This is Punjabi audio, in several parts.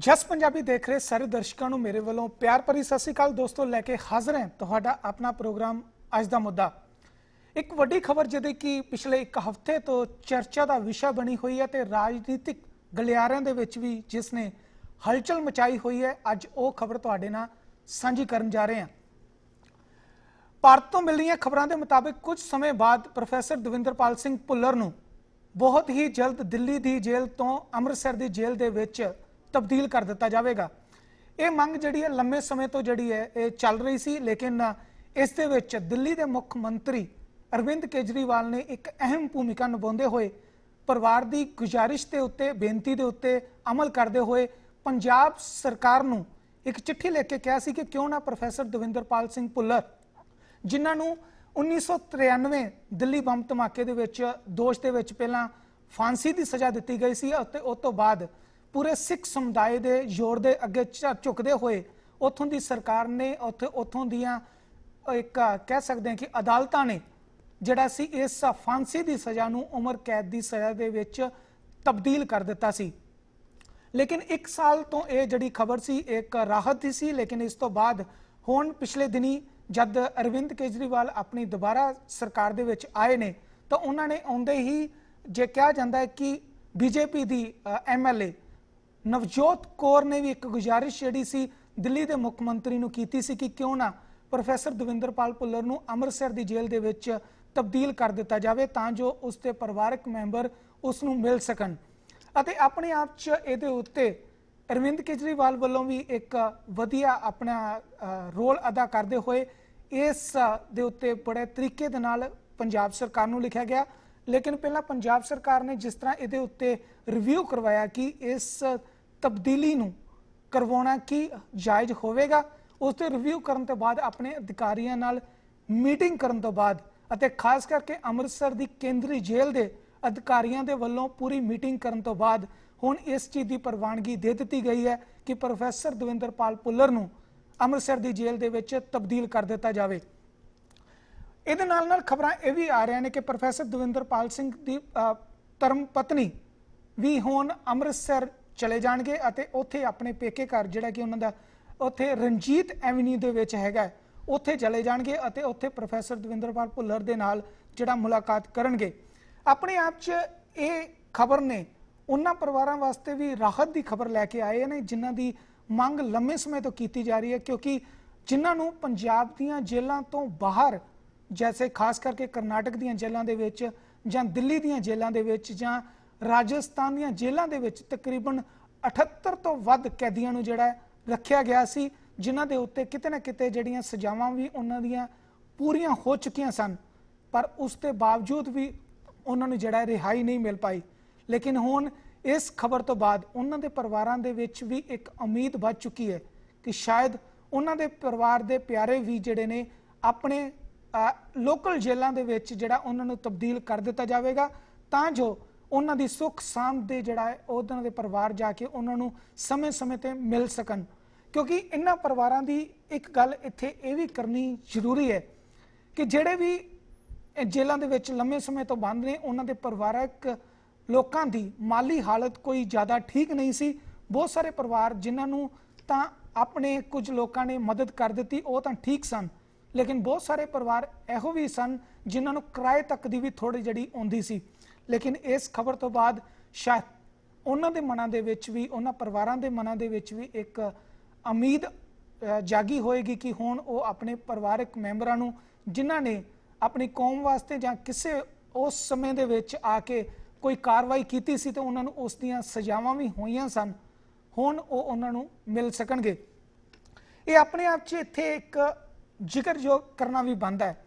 जस पंजाबी देख रहे सारे दर्शकों को मेरे वालों प्यार भरी सत श्री अकाल दोस्तों लैके हाजिर हैं तुहाडा अपना प्रोग्राम अज दा मुद्दा। एक वड्डी खबर जिहदी कि पिछले एक हफ्ते तो चर्चा का विषय बनी हुई है तो राजनीतिक गलियारिਆਂ ਦੇ ਵਿੱਚ भी जिसने हलचल मचाई हुई है, अज वो खबर तुहाडे नाल सांझी करन जा रहे हैं। भारत तो मिल रही खबरों के मुताबिक कुछ समय बाद प्रोफैसर दविंदरपाल सिंह भुल्लर नूं बहुत ही जल्द दिल्ली की जेल तो अमृतसर की जेल के विच तब्दील कर दिता जाएगा। ये मंग जी है लंबे समय तो जी है ये चल रही सी, लेकिन इस दे विच दिल्ली के मुख मंत्री अरविंद केजरीवाल ने एक अहम भूमिका निभाते हुए परिवार की गुजारिश के उत्ते बेनती के उत्ते अमल करते हुए पंजाब सरकार नूं एक चिट्ठी लिख के कहा सी कि क्यों ना प्रोफैसर दविंदरपाल सिंह भुल्लर जिन्होंने 1993 दिल्ली बंब धमाके दे विच दोष के विच पहला फांसी की सज़ा दी गई सी और उस तो बाद पूरे सिख समुदाय के जोर के अगे झुकते हुए उतों की सरकार ने उतों दियां एक कह सकते हैं कि अदालतां ने जिहड़ा सी इस फांसी की सज़ा नूं उम्र कैद की सज़ा दे विच तब्दील कर दिता सी। लेकिन एक साल तो ये जिहड़ी खबर सी एक राहत ही सी, लेकिन इस तो बाद हुण पिछले दिनी जब अरविंद केजरीवाल अपनी दोबारा सरकार दे विच आए ने तो उन्होंने आउंदे ही जे कहा जाता है कि बीजेपी की MLA नवजोत कौर ने भी एक गुजारिश जी सी दिल्ली के मुख मंत्री नूं कीती सी कि क्यों ना प्रोफैसर दविंदरपाल भुल्लर नूं अमृतसर की जेल दे विच तब्दील कर दिता जाए तां जो उसके परिवारक मैंबर उसनूं मिल सकन। अते अपने आप च इहदे उत्ते अरविंद केजरीवाल वालों भी एक वधिया अपना रोल अदा करते हुए इस दे उत्ते बड़े तरीके दे नाल पंजाब सरकार नूं लिखा गया। लेकिन पहला पंजाब सरकार ने जिस तरह इहदे उत्ते रिव्यू करवाया कि इस तब्दीली नूं करवाउणा की जायज़ होवेगा, उसते रिव्यू करन तो बाद अपने अधिकारियों नाल मीटिंग करन तो बाद अते खास करके अमृतसर की केंद्रीय जेल के अधिकारियों के वलों पूरी मीटिंग करन तो बाद हुण इस चीज़ की प्रवानगी दे दी गई है कि प्रोफैसर दविंदरपाल भुल्लर नूं अमृतसर की जेल के विच तब्दील कर दिता जाए। ਇਹਦੇ ਨਾਲ खबरां ये भी आ रही हैं कि प्रोफैसर दविंदरपाल सिंह की धर्म पत्नी भी हुण अमृतसर चले जाणगे अते उत्थे अपने पेके घर जिहड़ा कि उन्हां दा उत्थे रंजीत एवेन्यू दे विच हैगा उत्थे चले जाणगे अते उत्थे प्रोफैसर दविंदरपाल भुल्लर दे नाल जिहड़ा मुलाकात करनगे। अपने आप च ये खबर ने उन्हां परिवारां वास्ते भी राहत की खबर लैके आए हैं जिन्हां दी मंग लंबे समय तो की जा रही है, क्योंकि जिन्हां नूं पंजाब दीयां जेलों तो बाहर जैसे खास करके कर्नाटक दीयां जेलों के विच जां दिल्ली दीयां जेलों के विच जां राजस्थान दीयां जेलों के विच तकरीबन 78 तो वध कैदियों नूं जिहड़ा रखिया गया सी, जिन्हां दे उत्ते किते ना किते जिहड़ियां सजावां भी उन्हां दीयां पूरीआं हो चुकियां सन, पर उसके बावजूद भी उन्हां नूं जिहड़ा रिहाई नहीं मिल पाई। लेकिन हुण इस खबर तो बाद उन्हां दे परिवारां दे विच भी एक उम्मीद बढ़ चुकी है कि शायद उन्हां दे परिवार दे प्यारे भी जिहड़े ने अपने लोकल जेलों के विच जिहड़ा उन्हां नूं तब्दील कर दिता जाएगा तां जो उन्हां दी सुख सांद दे जिहड़ा है उन्हां दे परिवार जाके उन्हां नूं समय समय ते मिल सकन। क्योंकि इन्हां परिवारां दी एक गल इत्थे ये भी करनी जरूरी है कि जिहड़े भी जेलों के विच लंबे समय तो बंद ने उन्हां दे परिवारक लोकां दी माली हालत कोई ज़्यादा ठीक नहीं सी। बहुत सारे परिवार जिन्हां नूं तां अपने कुछ लोगों ने मदद कर दी वो तां ठीक सन, लेकिन बहुत सारे परिवार इहो भी सन जिन्हां नूं किराए तक की भी थोड़ी जड़ी आउंदी सी। लेकिन इस खबर तो बाद शायद उन्हां दे मनां दे विच भी उन्हां परिवारां दे मनां दे विच भी एक उम्मीद जागी होएगी कि हुण वो अपने परिवारक मैंबरां नूं जिन्हां ने अपनी कौम वास्ते जां किसी उस समय दे विच आके कोई कार्रवाई कीती सी तो उन्हां नूं उस दीयां सजावां भी होईयां सन, हुण वो उन्हां नूं मिल सकणगे। ये अपने आप च इत्थे एक जिक्रयोग करना भी बनता है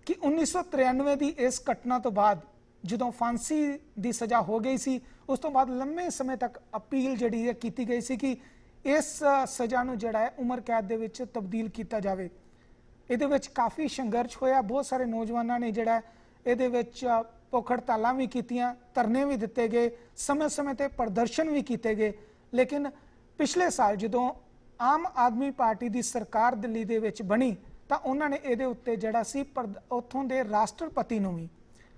कि 1993 की इस घटना तो बाद जो फांसी की सज़ा हो गई सी उस तो बाद लंबे समय तक अपील जिहड़ी है की गई सी कि इस सज़ा नूं जिहड़ा है उम्र कैद दे विच तब्दील किया जाए। इहदे विच काफ़ी संघर्ष होया, बहुत सारे नौजवानों ने जिहड़ा इहदे विच भुख हड़तालां भी कीतियां, धरने भी दिते गए, समय समय ते प्रदर्शन भी किए गए। लेकिन पिछले साल जो आम आदमी पार्टी की सरकार दिल्ली दे विच बनी तो उन्होंने ये उत्ते जिहड़ा सी उत्थों के राष्ट्रपति नूं भी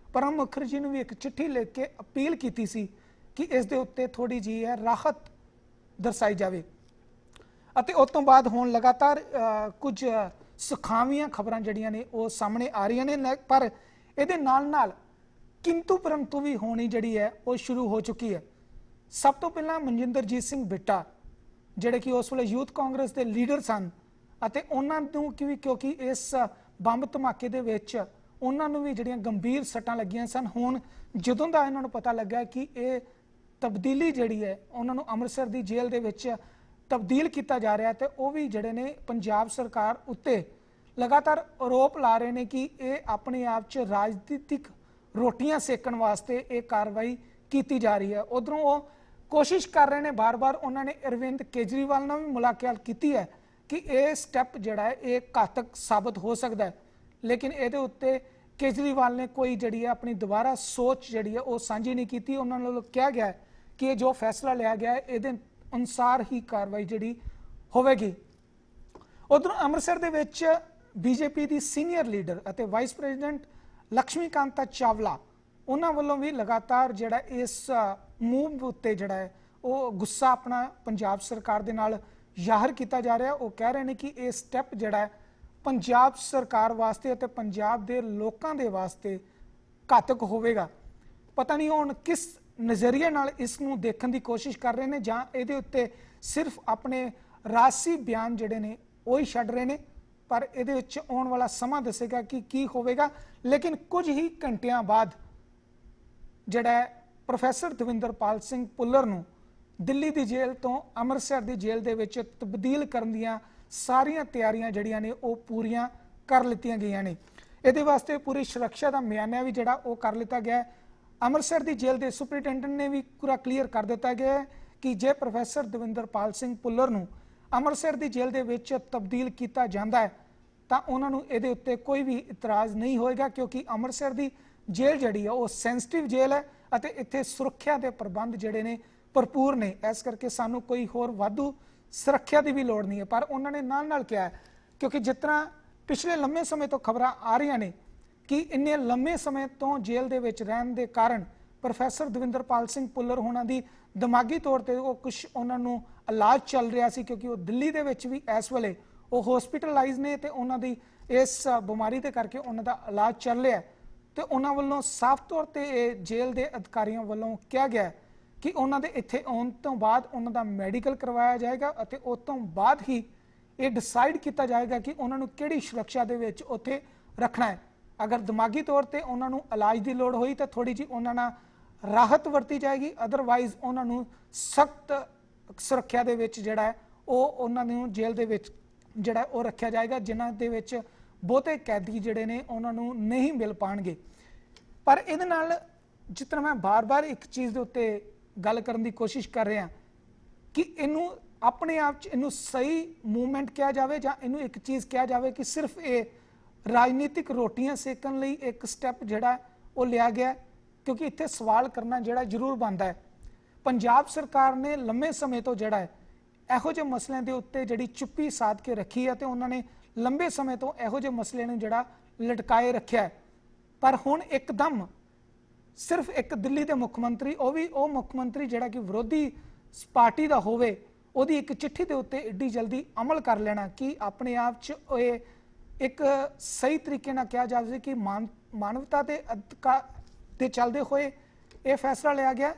प्रणब मुखर्जी नूं भी एक चिट्ठी लिख के अपील की सी कि इस दे उत्ते थोड़ी जी है राहत ਦਰਸਾਈ ਜਾਵੇ। ਅਤੇ ਉਸ ਤੋਂ ਬਾਅਦ ਹੁਣ ਲਗਾਤਾਰ ਕੁਝ ਸੁਖਾਵੀਆਂ ਖਬਰਾਂ ਜਿਹੜੀਆਂ ਨੇ ਉਹ ਸਾਹਮਣੇ ਆ ਰਹੀਆਂ ਨੇ, ਪਰ ਇਹਦੇ ਨਾਲ ਨਾਲ ਕਿੰਤੂ ਪਰੰਤੂ ਵੀ ਹੋਣੀ ਜਿਹੜੀ ਹੈ ਉਹ ਸ਼ੁਰੂ ਹੋ ਚੁੱਕੀ ਹੈ। ਸਭ ਤੋਂ ਪਹਿਲਾਂ ਮਨਜਿੰਦਰਜੀਤ ਸਿੰਘ ਬਿੱਟਾ ਜਿਹੜੇ ਕਿ ਉਸ ਵੇਲੇ ਯੂਥ ਕਾਂਗਰਸ ਦੇ ਲੀਡਰ ਸਨ ਅਤੇ ਉਹਨਾਂ ਨੂੰ ਕਿਉਂਕਿ ਇਸ ਬੰਬ ਧਮਾਕੇ ਦੇ ਵਿੱਚ ਉਹਨਾਂ ਨੂੰ ਵੀ ਜਿਹੜੀਆਂ ਗੰਭੀਰ ਸੱਟਾਂ ਲੱਗੀਆਂ ਸਨ, ਹੁਣ ਜਦੋਂ ਦਾ ਇਹਨਾਂ ਨੂੰ ਪਤਾ ਲੱਗਾ ਕਿ ਇਹ ਤਬਦੀਲੀ ਜਿਹੜੀ ਹੈ ਉਹਨਾਂ ਨੂੰ ਅੰਮ੍ਰਿਤਸਰ ਦੀ ਜੇਲ੍ਹ ਦੇ ਵਿੱਚ ਤਬਦੀਲ ਕੀਤਾ ਜਾ ਰਿਹਾ, ਤੇ ਉਹ ਵੀ ਜਿਹੜੇ ਨੇ ਪੰਜਾਬ ਸਰਕਾਰ ਉੱਤੇ ਲਗਾਤਾਰ ਆਰੋਪ ਲਾ ਰਹੇ ਨੇ ਕਿ ਇਹ ਆਪਣੇ ਆਪ 'ਚ ਰਾਜਨੀਤਿਕ ਰੋਟੀਆਂ ਸੇਕਣ ਵਾਸਤੇ ਇਹ ਕਾਰਵਾਈ ਕੀਤੀ ਜਾ ਰਹੀ ਹੈ। ਉਧਰੋਂ ਉਹ ਕੋਸ਼ਿਸ਼ ਕਰ ਰਹੇ ਨੇ, ਬਾਰ-ਬਾਰ ਉਹਨਾਂ ਨੇ ਅਰਵਿੰਦ ਕੇਜਰੀਵਾਲ ਨਾਲ ਵੀ ਮੁਲਾਕਾਤ ਕੀਤੀ ਹੈ ਕਿ ਇਹ ਸਟੈਪ ਜਿਹੜਾ ਹੈ ਇਹ ਘਾਤਕ ਸਾਬਤ ਹੋ ਸਕਦਾ ਹੈ, ਲੇਕਿਨ ਇਹਦੇ ਉੱਤੇ ਕੇਜਰੀਵਾਲ ਨੇ ਕੋਈ ਜਿਹੜੀ ਹੈ ਆਪਣੀ ਦੁਬਾਰਾ ਸੋਚ ਜਿਹੜੀ ਹੈ ਉਹ ਸਾਂਝੀ ਨਹੀਂ ਕੀਤੀ। ਉਹਨਾਂ ਵੱਲੋਂ ਕਿਹਾ ਗਿਆ ਹੈ ਕਿ ਇਹ ਜੋ ਫੈਸਲਾ ਲਿਆ ਗਿਆ ਹੈ ਇਹਦੇ ਅਨੁਸਾਰ ਹੀ ਕਾਰਵਾਈ ਜਿਹੜੀ ਹੋਵੇਗੀ। ਉਧਰੋਂ ਅੰਮ੍ਰਿਤਸਰ ਦੇ ਵਿੱਚ ਬੀਜੇਪੀ ਦੀ ਸੀਨੀਅਰ ਲੀਡਰ ਅਤੇ ਵਾਈਸ ਪ੍ਰੈਜ਼ੀਡੈਂਟ ਲక్ష్ਮੀਕਾਂਤਾ ਚਾਵਲਾ ਉਹਨਾਂ ਵੱਲੋਂ ਵੀ ਲਗਾਤਾਰ ਜਿਹੜਾ ਇਸ ਮੂਵ ਉੱਤੇ ਜਿਹੜਾ ਹੈ ਉਹ ਗੁੱਸਾ ਆਪਣਾ ਪੰਜਾਬ ਸਰਕਾਰ ਦੇ ਨਾਲ ਜ਼ਾਹਰ ਕੀਤਾ ਜਾ ਰਿਹਾ। ਉਹ ਕਹਿ ਰਹੇ ਨੇ ਕਿ ਇਹ ਸਟੈਪ ਜਿਹੜਾ ਹੈ ਪੰਜਾਬ ਸਰਕਾਰ ਵਾਸਤੇ ਅਤੇ ਪੰਜਾਬ ਦੇ ਲੋਕਾਂ ਦੇ ਵਾਸਤੇ ਘਾਤਕ ਹੋਵੇਗਾ। ਪਤਾ ਨਹੀਂ ਹੁਣ ਕਿਸ ਨਜ਼ਰੀਏ ਨਾਲ ਇਸ ਨੂੰ ਦੇਖਣ ਦੀ ਕੋਸ਼ਿਸ਼ ਕਰ ਰਹੇ ਨੇ, ਜਾਂ ਇਹਦੇ ਉੱਤੇ ਸਿਰਫ ਆਪਣੇ ਰਾਜਸੀ ਬਿਆਨ ਜਿਹੜੇ ਨੇ ਉਹ ਹੀ ਛੱਡ ਰਹੇ ਨੇ, ਪਰ ਇਹਦੇ ਵਿੱਚ ਆਉਣ ਵਾਲਾ ਸਮਾਂ ਦੱਸੇਗਾ ਕਿ ਕੀ ਹੋਵੇਗਾ। ਲੇਕਿਨ ਕੁਝ ਹੀ ਘੰਟਿਆਂ ਬਾਅਦ ਜਿਹੜਾ ਪ੍ਰੋਫੈਸਰ ਦਵਿੰਦਰਪਾਲ ਸਿੰਘ ਭੁੱਲਰ ਨੂੰ ਦਿੱਲੀ ਦੀ ਜੇਲ੍ਹ ਤੋਂ ਅੰਮ੍ਰਿਤਸਰ ਦੀ ਜੇਲ੍ਹ ਦੇ ਵਿੱਚ ਤਬਦੀਲ ਕਰਨ ਦੀਆਂ ਸਾਰੀਆਂ ਤਿਆਰੀਆਂ ਜਿਹੜੀਆਂ ਨੇ ਉਹ ਪੂਰੀਆਂ ਕਰ ਲਿੱਤੀਆਂ ਗਈਆਂ ਨੇ। ਇਹਦੇ ਵਾਸਤੇ ਪੂਰੀ ਸੁਰੱਖਿਆ ਦਾ ਮਿਆਨਾ ਵੀ ਜਿਹੜਾ ਉਹ ਕਰ ਲਿੱਤਾ ਗਿਆ ਹੈ। ਅੰਮ੍ਰਿਤਸਰ ਦੀ ਜੇਲ੍ਹ ਦੇ ਸੁਪਰਿੰਟੈਂਡੈਂਟ ਨੇ ਵੀ ਪੂਰਾ ਕਲੀਅਰ ਕਰ ਦਿੱਤਾ ਗਿਆ ਹੈ ਕਿ ਜੇ ਪ੍ਰੋਫੈਸਰ ਦਵਿੰਦਰਪਾਲ ਸਿੰਘ ਭੁੱਲਰ ਨੂੰ ਅੰਮ੍ਰਿਤਸਰ ਦੀ ਜੇਲ੍ਹ ਦੇ ਵਿੱਚ ਤਬਦੀਲ ਕੀਤਾ ਜਾਂਦਾ ਹੈ ਤਾਂ ਉਹਨਾਂ ਨੂੰ ਇਹਦੇ ਉੱਤੇ ਕੋਈ ਵੀ ਇਤਰਾਜ਼ ਨਹੀਂ ਹੋਏਗਾ, ਕਿਉਂਕਿ ਅੰਮ੍ਰਿਤਸਰ ਦੀ ਜੇਲ੍ਹ ਜਿਹੜੀ ਹੈ ਉਹ ਸੈਂਸਿਟਿਵ ਜੇਲ੍ਹ ਹੈ ਅਤੇ ਇੱਥੇ ਸੁਰੱਖਿਆ ਦੇ ਪ੍ਰਬੰਧ ਜਿਹੜੇ ਨੇ ਭਰਪੂਰ ਨੇ, ਇਸ ਕਰਕੇ ਸਾਨੂੰ ਕੋਈ ਹੋਰ ਵਾਧੂ ਸੁਰੱਖਿਆ ਦੀ ਵੀ ਲੋੜ ਨਹੀਂ ਹੈ। ਪਰ ਉਹਨਾਂ ਨੇ ਨਾਲ ਕਿਹਾ ਹੈ, ਕਿਉਂਕਿ ਜਿਸ ਤਰ੍ਹਾਂ ਪਿਛਲੇ ਲੰਮੇ ਸਮੇਂ ਤੋਂ ਖਬਰਾਂ ਆ ਰਹੀਆਂ ਨੇ ਕਿ ਇੰਨੇ ਲੰਮੇ ਸਮੇਂ ਤੋਂ ਜੇਲ੍ਹ ਦੇ ਵਿੱਚ ਰਹਿਣ ਦੇ ਕਾਰਨ ਪ੍ਰੋਫੈਸਰ ਦਵਿੰਦਰਪਾਲ ਸਿੰਘ ਭੁੱਲਰ ਹੋਣਾ ਦੀ ਦਿਮਾਗੀ ਤੌਰ ਤੇ ਉਹ ਕੁਝ ਉਹਨਾਂ ਨੂੰ ਇਲਾਜ ਚੱਲ ਰਿਹਾ ਸੀ, ਕਿਉਂਕਿ ਉਹ ਦਿੱਲੀ ਦੇ ਵਿੱਚ ਵੀ ਇਸ ਵੇਲੇ ਉਹ ਹਸਪੀਟਲਾਈਜ਼ ਨੇ ਤੇ ਉਹਨਾਂ ਦੀ ਇਸ ਬਿਮਾਰੀ ਦੇ ਕਰਕੇ ਉਹਨਾਂ ਦਾ ਇਲਾਜ ਚੱਲ ਰਿਹਾ। ਤੇ ਉਹਨਾਂ ਵੱਲੋਂ ਸਾਫ਼ ਤੌਰ ਤੇ ਇਹ ਜੇਲ੍ਹ ਦੇ ਅਧਿਕਾਰੀਆਂ ਵੱਲੋਂ ਕਿਹਾ ਗਿਆ ਕਿ ਉਹਨਾਂ ਦੇ ਇੱਥੇ ਆਉਣ ਤੋਂ ਬਾਅਦ ਉਹਨਾਂ ਦਾ ਮੈਡੀਕਲ ਕਰਵਾਇਆ ਜਾਏਗਾ ਅਤੇ ਉਸ ਤੋਂ ਬਾਅਦ ਹੀ ਇਹ ਡਿਸਾਈਡ ਕੀਤਾ ਜਾਏਗਾ ਕਿ ਉਹਨਾਂ ਨੂੰ ਕਿਹੜੀ ਸੁਰੱਖਿਆ ਦੇ ਵਿੱਚ ਉੱਥੇ ਰੱਖਣਾ ਹੈ। ਅਗਰ ਦਿਮਾਗੀ ਤੌਰ ਤੇ ਉਹਨਾਂ ਨੂੰ ਇਲਾਜ ਦੀ ਲੋੜ ਹੋਈ ਤਾਂ ਥੋੜੀ ਜਿਹੀ ਉਹਨਾਂ ਨਾਲ ਰਾਹਤ ਵਰਤੀ ਜਾਏਗੀ, ਅਦਰਵਾਈਜ਼ ਉਹਨਾਂ ਨੂੰ ਸਖਤ ਸੁਰੱਖਿਆ ਦੇ ਵਿੱਚ ਜਿਹੜਾ ਹੈ ਉਹ ਉਹਨਾਂ ਨੂੰ ਜੇਲ੍ਹ ਦੇ ਵਿੱਚ ਜਿਹੜਾ ਉਹ ਰੱਖਿਆ ਜਾਏਗਾ, ਜਿਨ੍ਹਾਂ ਦੇ ਵਿੱਚ ਬਹੁਤੇ ਕੈਦੀ ਜਿਹੜੇ ਨੇ ਉਹਨਾਂ ਨੂੰ ਨਹੀਂ ਮਿਲ ਪਾਣਗੇ। ਪਰ ਇਹਦੇ ਨਾਲ ਜਿਸ ਤਰ੍ਹਾਂ ਮੈਂ ਬਾਰ-ਬਾਰ ਇੱਕ ਚੀਜ਼ ਦੇ ਉੱਤੇ ਗੱਲ ਕਰਨ ਦੀ ਕੋਸ਼ਿਸ਼ ਕਰ ਰਿਹਾ ਕਿ ਇਹਨੂੰ ਆਪਣੇ ਆਪ 'ਚ ਇਹਨੂੰ ਸਹੀ ਮੂਵਮੈਂਟ ਕਿਹਾ ਜਾਵੇ ਜਾਂ ਇਹਨੂੰ ਇੱਕ ਚੀਜ਼ ਕਿਹਾ ਜਾਵੇ ਕਿ ਸਿਰਫ ਇਹ ਰਾਜਨੀਤਿਕ ਰੋਟੀਆਂ ਸੇਕਣ ਲਈ ਇੱਕ ਸਟੈਪ ਜਿਹੜਾ ਉਹ ਲਿਆ ਗਿਆ, ਕਿਉਂਕਿ ਇੱਥੇ ਸਵਾਲ ਕਰਨਾ ਜਿਹੜਾ ਜ਼ਰੂਰ ਬਣਦਾ ਹੈ। ਪੰਜਾਬ ਸਰਕਾਰ ਨੇ ਲੰਮੇ ਸਮੇਂ ਤੋਂ ਜਿਹੜਾ ਹੈ ਇਹੋ ਜਿਹੇ ਮਸਲਿਆਂ ਦੇ ਉੱਤੇ ਜਿਹੜੀ ਚੁੱਪੀ ਸਾਧ ਕੇ ਰੱਖੀ ਹੈ ਤੇ ਉਹਨਾਂ ਨੇ ਲੰਬੇ ਸਮੇਂ ਤੋਂ ਇਹੋ ਜਿਹੇ ਮਸਲੇ ਨੂੰ ਜਿਹੜਾ ਲਟਕਾਏ ਰੱਖਿਆ ਹੈ। ਪਰ ਹੁਣ ਇੱਕਦਮ ਸਿਰਫ ਇੱਕ ਦਿੱਲੀ ਦੇ ਮੁੱਖ ਮੰਤਰੀ, ਉਹ ਵੀ ਉਹ ਮੁੱਖ ਮੰਤਰੀ ਜਿਹੜਾ ਕਿ ਵਿਰੋਧੀ ਪਾਰਟੀ ਦਾ ਹੋਵੇ, ਉਹਦੀ ਇੱਕ ਚਿੱਠੀ ਦੇ ਉੱਤੇ ਏਡੀ ਜਲਦੀ ਅਮਲ ਕਰ ਲੈਣਾ ਕਿ ਆਪਣੇ ਆਪ 'ਚ ਇਹ ਇੱਕ ਸਹੀ ਤਰੀਕੇ ਨਾਲ ਕਿਹਾ ਜਾਵੇ ਕਿ ਮਾਨਵਤਾ ਦੇ ਅਧਿਕਾਰ ਤੇ ਚੱਲਦੇ ਹੋਏ ਇਹ ਫੈਸਲਾ ਲਿਆ ਗਿਆ,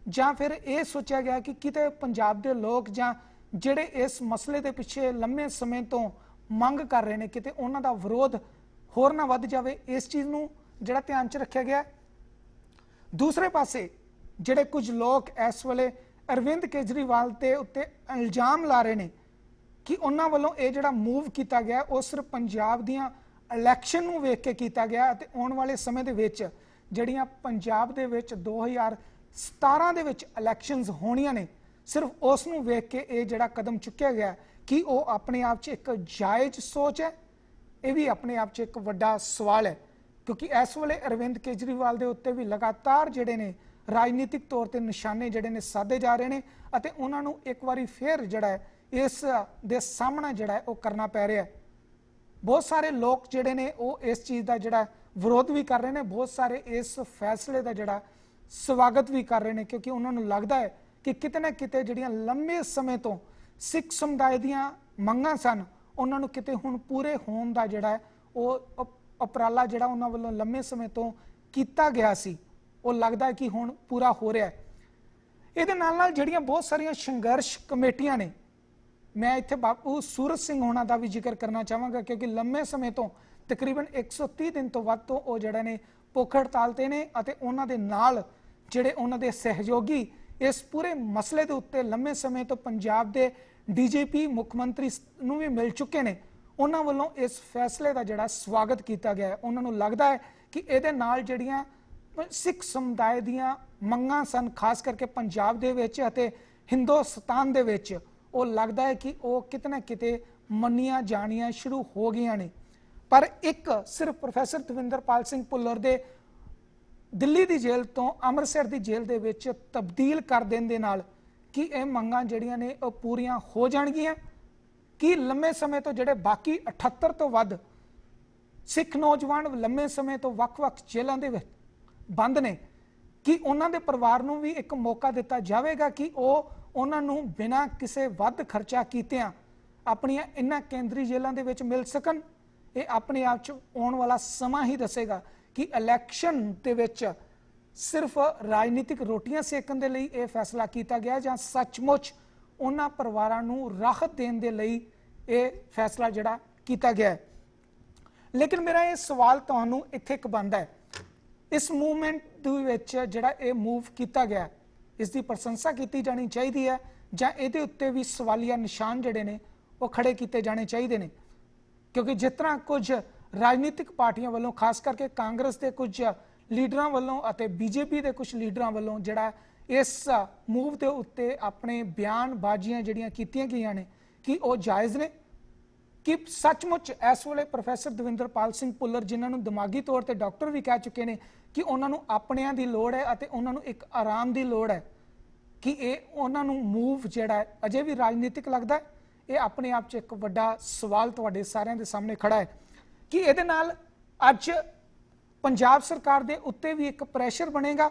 ਜਾਂ ਫਿਰ ਇਹ ਸੋਚਿਆ ਗਿਆ ਕਿ ਕਿਤੇ ਪੰਜਾਬ ਦੇ ਲੋਕ ਜਾਂ ਜਿਹੜੇ ਇਸ ਮਸਲੇ ਦੇ ਪਿੱਛੇ ਲੰਮੇ ਸਮੇਂ ਤੋਂ ਮੰਗ ਕਰ ਰਹੇ ਨੇ ਕਿਤੇ ਉਹਨਾਂ ਦਾ ਵਿਰੋਧ ਹੋਰ ਨਾ ਵੱਧ ਜਾਵੇ, ਇਸ ਚੀਜ਼ ਨੂੰ ਜਿਹੜਾ ਧਿਆਨ 'ਚ ਰੱਖਿਆ ਗਿਆ। ਦੂਸਰੇ ਪਾਸੇ ਜਿਹੜੇ ਕੁਝ ਲੋਕ ਇਸ ਵੇਲੇ ਅਰਵਿੰਦ ਕੇਜਰੀਵਾਲ ਦੇ ਉੱਤੇ ਇਲਜ਼ਾਮ ਲਾ ਰਹੇ ਨੇ ਕਿ ਉਹਨਾਂ ਵੱਲੋਂ ਇਹ ਜਿਹੜਾ ਮੂਵ ਕੀਤਾ ਗਿਆ ਉਹ ਸਿਰਫ ਪੰਜਾਬ ਦੀਆਂ ਇਲੈਕਸ਼ਨ ਨੂੰ ਵੇਖ ਕੇ ਕੀਤਾ ਗਿਆ ਅਤੇ ਆਉਣ ਵਾਲੇ ਸਮੇਂ ਦੇ ਵਿੱਚ ਜਿਹੜੀਆਂ ਪੰਜਾਬ ਦੇ ਵਿੱਚ 2017 ਦੇ ਵਿੱਚ ਇਲੈਕਸ਼ਨਸ ਹੋਣੀਆਂ ਨੇ, ਸਿਰਫ ਉਸ ਨੂੰ ਵੇਖ ਕੇ ਇਹ ਜਿਹੜਾ ਕਦਮ ਚੁੱਕਿਆ ਗਿਆ ਕਿ ਉਹ ਆਪਣੇ ਆਪ 'ਚ ਇੱਕ ਜਾਇਜ਼ ਸੋਚ ਹੈ। ਇਹ ਵੀ ਆਪਣੇ ਆਪ 'ਚ ਇੱਕ ਵੱਡਾ ਸਵਾਲ ਹੈ, ਕਿਉਂਕਿ ਇਸ ਵੇਲੇ ਅਰਵਿੰਦ ਕੇਜਰੀਵਾਲ ਦੇ ਉੱਤੇ ਵੀ ਲਗਾਤਾਰ ਜਿਹੜੇ ਨੇ ਰਾਜਨੀਤਿਕ ਤੌਰ ਤੇ ਨਿਸ਼ਾਨੇ ਜਿਹੜੇ ਨੇ ਸਾਧੇ ਜਾ ਰਹੇ ਨੇ ਅਤੇ ਉਹਨਾਂ ਨੂੰ ਇੱਕ ਵਾਰੀ ਫੇਰ ਜਿਹੜਾ ਹੈ ਇਸ ਦੇ ਸਾਹਮਣਾ ਜਿਹੜਾ ਹੈ ਉਹ ਕਰਨਾ ਪੈ ਰਿਹਾ ਹੈ। ਬਹੁਤ ਸਾਰੇ ਲੋਕ ਜਿਹੜੇ ਨੇ ਉਹ ਇਸ ਚੀਜ਼ ਦਾ ਜਿਹੜਾ ਵਿਰੋਧ ਵੀ ਕਰ ਰਹੇ ਨੇ, ਬਹੁਤ ਸਾਰੇ ਇਸ ਫੈਸਲੇ ਦਾ ਜਿਹੜਾ ਸਵਾਗਤ ਵੀ ਕਰ ਰਹੇ ਨੇ, ਕਿਉਂਕਿ ਉਹਨਾਂ ਨੂੰ ਲੱਗਦਾ ਹੈ कि किते ना किते जिहड़ियां लंबे समय तो सिख समुदाय दीयां मंगां सन उन्हां नूं किते हुण पूरे होण दा जिहड़ा है वो उपराला जिहड़ा उन्हां वल्लों लंबे समय तो कीता गया सी वो लगदा है कि हुण पूरा हो रहा है। ਇਹਦੇ ਨਾਲ ਜਿਹੜੀਆਂ ਬਹੁਤ ਸਾਰੀਆਂ ਸੰਘਰਸ਼ ਕਮੇਟੀਆਂ ਨੇ, मैं इत्थे बापू सूरज सिंह होना का भी जिक्र करना चाहांगा क्योंकि लंबे समय तो तकरीबन 130 दिन तो वध तो वो जिहड़े ने भुख हड़ताल ते ने अते उन्हां दे नाल जिहड़े उन्हां दे सहयोगी इस पूरे मसले के उत्ते लंबे समय तो पंजाब के DGP मुख्यमंत्री नूं भी मिल चुके हैं। उन्हां वल्लों इस फैसले का जिहड़ा स्वागत किया गया है। उन्हां नूं लगदा है कि इहदे नाल जिहड़ियां सिख समुदाय दीयां मंगां सन खास करके पंजाब दे विच अते हिंदुस्तान दे विच वो लगता है कि वो किते ना किते मन्नियां जानियां शुरू हो गई ने। पर एक सिर्फ प्रोफैसर दविंदरपाल सिंह भुल्लर दे दिल्ली की जेल तो अमृतसर की जेल दे विच तब्दील कर देण दे नाल कि ये मंगां जिहड़ियां ने वो पूरीआं हो जाणगीआं कि लंबे समय तो जिहड़े बाकी 78 तो वध सिख नौजवान लंबे समय तो वख-वख जेलों दे विच बंद ने कि उन्हां दे परिवार नूं भी एक मौका दिता जाएगा कि वो उन्होंने बिना किसी वध खर्चा कीतियां अपनियां इन्हां केंद्री जेलों के विच मिल सकन। ये अपने आप च आने वाला समा ही दसेगा कि इलैक्शन दे विच सिर्फ राजनीतिक रोटियां सेकण दे लई ये फैसला किया गया जां सचमुच उन्हां परिवारां नूं राहत देण दे लई ये फैसला जिहड़ा किया गया है। लेकिन मेरा ये सवाल तुहानूं इत्थे एक बनदा है, इस मूवमेंट दे विच जिहड़ा ये मूव किया गया है इसकी प्रशंसा की जानी चाहिए है जां इहदे उत्ते भी सवालिया निशान जिहड़े ने वो खड़े किए जाने चाहिए ने। क्योंकि जिस तरह कुछ राजनीतिक पार्टियां वालों खास करके कांग्रेस के कुछ लीडरां वालों अते BJP के कुछ लीडरां वालों जिहड़ा इस मूव के उत्ते अपने बयानबाजियां जिहड़ियां कीतियां गईयां ने कि वो जायज़ ने कि सचमुच इस वेले प्रोफैसर दविंदरपाल सिंह भुल्लर जिन्हां नूं दिमागी तौर पर डॉक्टर भी कह चुके हैं कि उन्होंने अपनियां दी लोड़ है अते उन्होंने एक आराम की लोड़ है कि ये उन्होंने मूव जिहड़ा है अजे भी राजनीतिक लगता है। ये अपने आप च एक वड्डा सवाल तुहाडे सारिਆਂ ਦੇ सामने खड़ा है कि ਇਹਦੇ ਨਾਲ ਅੱਜ पंजाब सरकार के उत्ते भी एक प्रैशर बनेगा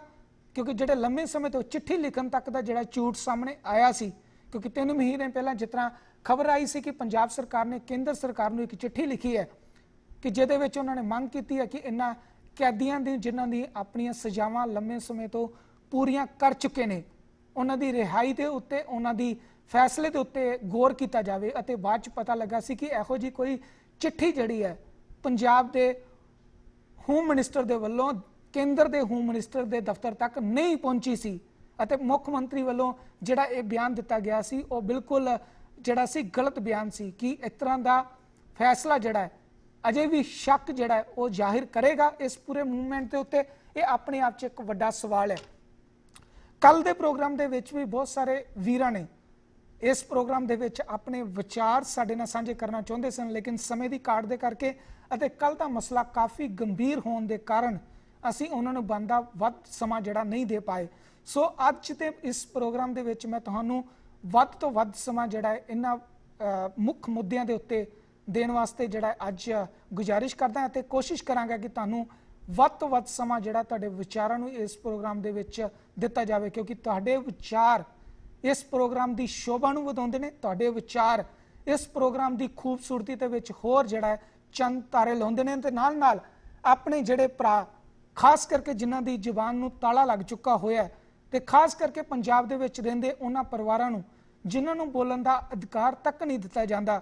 क्योंकि जिहड़े लंबे समय तो चिट्ठी लिखण तक का जिहड़ा झूठ सामने आया सी क्योंकि 3 महीने पहला जिस तरह खबर आई सी कि पंजाब सरकार ने केंद्र सरकार नूं एक चिट्ठी लिखी है कि जिहदे विच उन्होंने मंग की है कि इन्हां कैदियां दी जिन्हां दी अपनियां सजावां लंबे समय तो पूरियां कर चुके ने उन्हां दी रिहाई दे उत्ते उन्हां दी फैसले के उत्ते गौर किया जाए। अते बाद च पता लगा सी कि इहो जी कोई चिट्ठी जिहड़ी है पंजाब दे होम मिनिस्टर दे वल्लों केंद्र दे होम मिनिस्टर दे दफ्तर तक नहीं पहुंची सी अते मुख मंत्री वल्लों जिहड़ा ये बयान दिता गया सी वो बिल्कुल जिहड़ा सी गलत बयान सी कि इस तरह का फैसला जिहड़ा है अजे भी शक जिहड़ा है वो जाहिर करेगा इस पूरे मूवमेंट के उत्ते। ये अपने आप च एक वड्डा सवाल है। कल के प्रोग्राम के विच भी बहुत सारे वीरां ने इस प्रोग्राम के विच अपने विचार साडे नाल सांझे करना चाहुंदे सन लेकिन समय की घाट दे करके अते कल का मसला काफ़ी गंभीर होने के कारण असी उन्होंने बनदा वध समा जिहड़ा नहीं दे पाए। सो अज के इस प्रोग्राम के विच मैं तुहानूं वध तो वध समा जिहड़ा है इन्हां मुख मुद्दिआं दे उत्ते देण वास्ते जिहड़ा अज गुजारिश करदा अते कोशिश करांगा कि तुहानूं वध तो वध समा जिहड़ा तुहाडे विचारां नूं इस प्रोग्राम दे विच दिता जावे क्योंकि तुहाडे विचार इस प्रोग्राम की शोभा नूं वधाउंदे ने। तुहाडे विचार इस प्रोग्राम की खूबसूरती दे विच होर जिहड़ा है चंद तारे लाउंदे ने ते नाल नाल अपने जिहड़े भरा खास करके जिन्हां दी जुबान नूं ताला लग चुका होया है ते खास करके पंजाब दे विच रहिंदे उन्हां परिवारां नूं जिन्हां नूं बोलण दा अधिकार तक नहीं दिता जांदा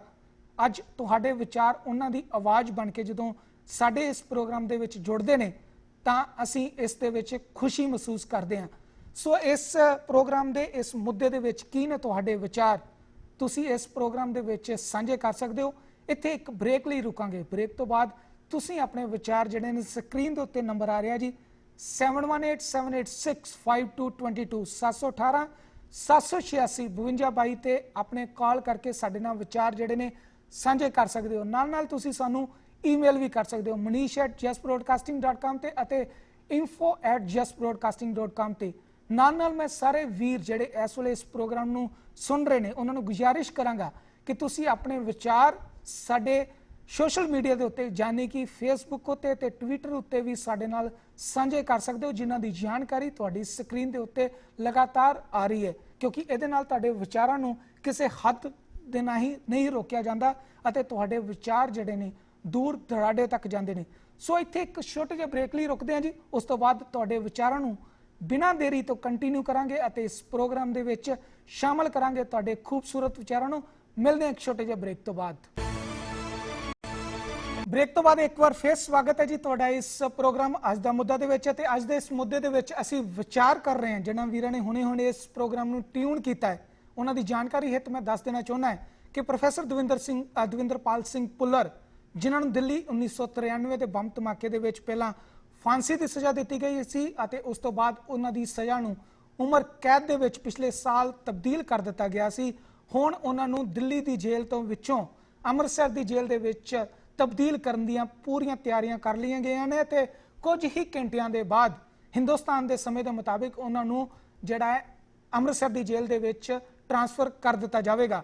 अज तुहाडे विचार उन्हां दी आवाज़ बन के जदों साडे इस प्रोग्राम दे विच जुड़दे ने तां असीं इस दे विच खुशी महसूस करदे हां। सो इस प्रोग्राम के इस मुद्दे दे विच की ने तुहाडे विचार तुसी इस प्रोग्राम दे विच सांझे कर सकते हो। इत्थे एक ब्रेक लई रुकांगे, ब्रेक तो बाद तुसी अपने विचार जिहड़े ने स्क्रीन के उत्ते नंबर आ रहा जी 7187865222 718 786 5222 ते अपने कॉल करके साडे नाल विचार जिहड़े ने सांझे कर सकते हो। नाल नाल तुसी सानू ईमेल भी कर सकते हो manish@justbroadcasting.com ते अते info@justbroadcasting.com ते। नाल मैं सारे वीर जिहड़े इस वेले इस प्रोग्राम नूं सुन रहे हैं उन्होंने गुजारिश करांगा कि तुसी अपने विचार साडे सोशल मीडिया के उत्ते यानी कि फेसबुक उत्ते ते ट्विटर उत्ते भी साडे नाल ਸਾਂਝੇ ਕਰ ਸਕਦੇ ਹੋ, ਜਿਨ੍ਹਾਂ ਦੀ ਜਾਣਕਾਰੀ ਤੁਹਾਡੀ ਸਕਰੀਨ ਦੇ ਉੱਤੇ ਲਗਾਤਾਰ ਆ ਰਹੀ ਹੈ, ਕਿਉਂਕਿ ਇਹਦੇ ਨਾਲ ਤੁਹਾਡੇ ਵਿਚਾਰਾਂ ਨੂੰ ਕਿਸੇ ਹੱਦ ਦੇ ਨਹੀਂ ਰੋਕਿਆ ਜਾਂਦਾ ਅਤੇ ਤੁਹਾਡੇ ਵਿਚਾਰ ਜਿਹੜੇ ਨੇ ਦੂਰ ਦਰਾਡੇ ਤੱਕ ਜਾਂਦੇ ਨੇ। ਸੋ ਇੱਥੇ ਇੱਕ ਛੋਟੇ ਜਿਹੇ ਬ੍ਰੇਕ ਲਈ ਰੁਕਦੇ ਹਾਂ ਜੀ। ਉਸ ਤੋਂ ਬਾਅਦ ਤੁਹਾਡੇ ਵਿਚਾਰਾਂ ਨੂੰ ਬਿਨਾਂ ਦੇਰੀ ਤੋਂ ਕੰਟੀਨਿਊ ਕਰਾਂਗੇ ਅਤੇ ਇਸ ਪ੍ਰੋਗਰਾਮ ਦੇ ਵਿੱਚ ਸ਼ਾਮਲ ਕਰਾਂਗੇ ਤੁਹਾਡੇ ਖੂਬਸੂਰਤ ਵਿਚਾਰਾਂ ਨੂੰ। ਮਿਲਦੇ ਹਾਂ ਇੱਕ ਛੋਟੇ ਜਿਹੇ ਬ੍ਰੇਕ ਤੋਂ ਬਾਅਦ। ਬ੍ਰੇਕ ਤੋਂ ਬਾਅਦ ਇੱਕ ਵਾਰ ਫੇਰ ਸਵਾਗਤ ਹੈ ਜੀ ਤੁਹਾਡਾ ਇਸ ਪ੍ਰੋਗਰਾਮ ਅੱਜ ਦਾ ਮੁੱਦਾ ਦੇ ਵਿੱਚ। ਅਤੇ ਅੱਜ ਦੇ ਇਸ ਮੁੱਦੇ ਦੇ ਵਿੱਚ ਅਸੀਂ ਵਿਚਾਰ ਕਰ ਰਹੇ ਹਾਂ, ਜਿਨ੍ਹਾਂ ਵੀਰਾਂ ਨੇ ਹੁਣੇ ਇਸ ਪ੍ਰੋਗਰਾਮ ਨੂੰ ਟਿਊਨ ਕੀਤਾ ਹੈ ਉਹਨਾਂ ਦੀ ਜਾਣਕਾਰੀ ਹਿੱਤ ਮੈਂ ਦੱਸ ਦੇਣਾ ਚਾਹੁੰਦਾ ਹਾਂ ਕਿ ਪ੍ਰੋਫੈਸਰ ਦਵਿੰਦਰਪਾਲ ਸਿੰਘ ਭੁੱਲਰ, ਜਿਨ੍ਹਾਂ ਨੂੰ ਦਿੱਲੀ 1993 ਦੇ ਬੰਬ ਧਮਾਕੇ ਦੇ ਵਿੱਚ ਪਹਿਲਾਂ ਫਾਂਸੀ ਦੀ ਸਜ਼ਾ ਦਿੱਤੀ ਗਈ ਸੀ ਅਤੇ ਉਸ ਤੋਂ ਬਾਅਦ ਉਹਨਾਂ ਦੀ ਸਜ਼ਾ ਨੂੰ ਉਮਰ ਕੈਦ ਦੇ ਵਿੱਚ ਪਿਛਲੇ ਸਾਲ ਤਬਦੀਲ ਕਰ ਦਿੱਤਾ ਗਿਆ ਸੀ। ਹੁਣ ਉਹਨਾਂ ਨੂੰ ਦਿੱਲੀ ਦੀ ਜੇਲ੍ਹ ਤੋਂ ਵਿੱਚੋਂ ਅੰਮ੍ਰਿਤਸਰ ਦੀ ਜੇਲ੍ਹ ਦੇ ਵਿੱਚ ਤਬਦੀਲ ਕਰਨ ਦੀਆਂ ਪੂਰੀਆਂ ਤਿਆਰੀਆਂ ਕਰ ਲਈਆਂ ਗਈਆਂ ਨੇ ਤੇ ਕੁਝ ਹੀ ਘੰਟਿਆਂ ਦੇ ਬਾਅਦ ਹਿੰਦੁਸਤਾਨ ਦੇ ਸਮੇਂ ਦੇ ਮੁਤਾਬਿਕ ਉਹਨਾਂ ਨੂੰ ਜਿਹੜਾ ਹੈ ਅੰਮ੍ਰਿਤਸਰ ਦੀ ਜੇਲ੍ਹ ਦੇ ਵਿੱਚ ਟ੍ਰਾਂਸਫਰ ਕਰ ਦਿੱਤਾ ਜਾਵੇਗਾ।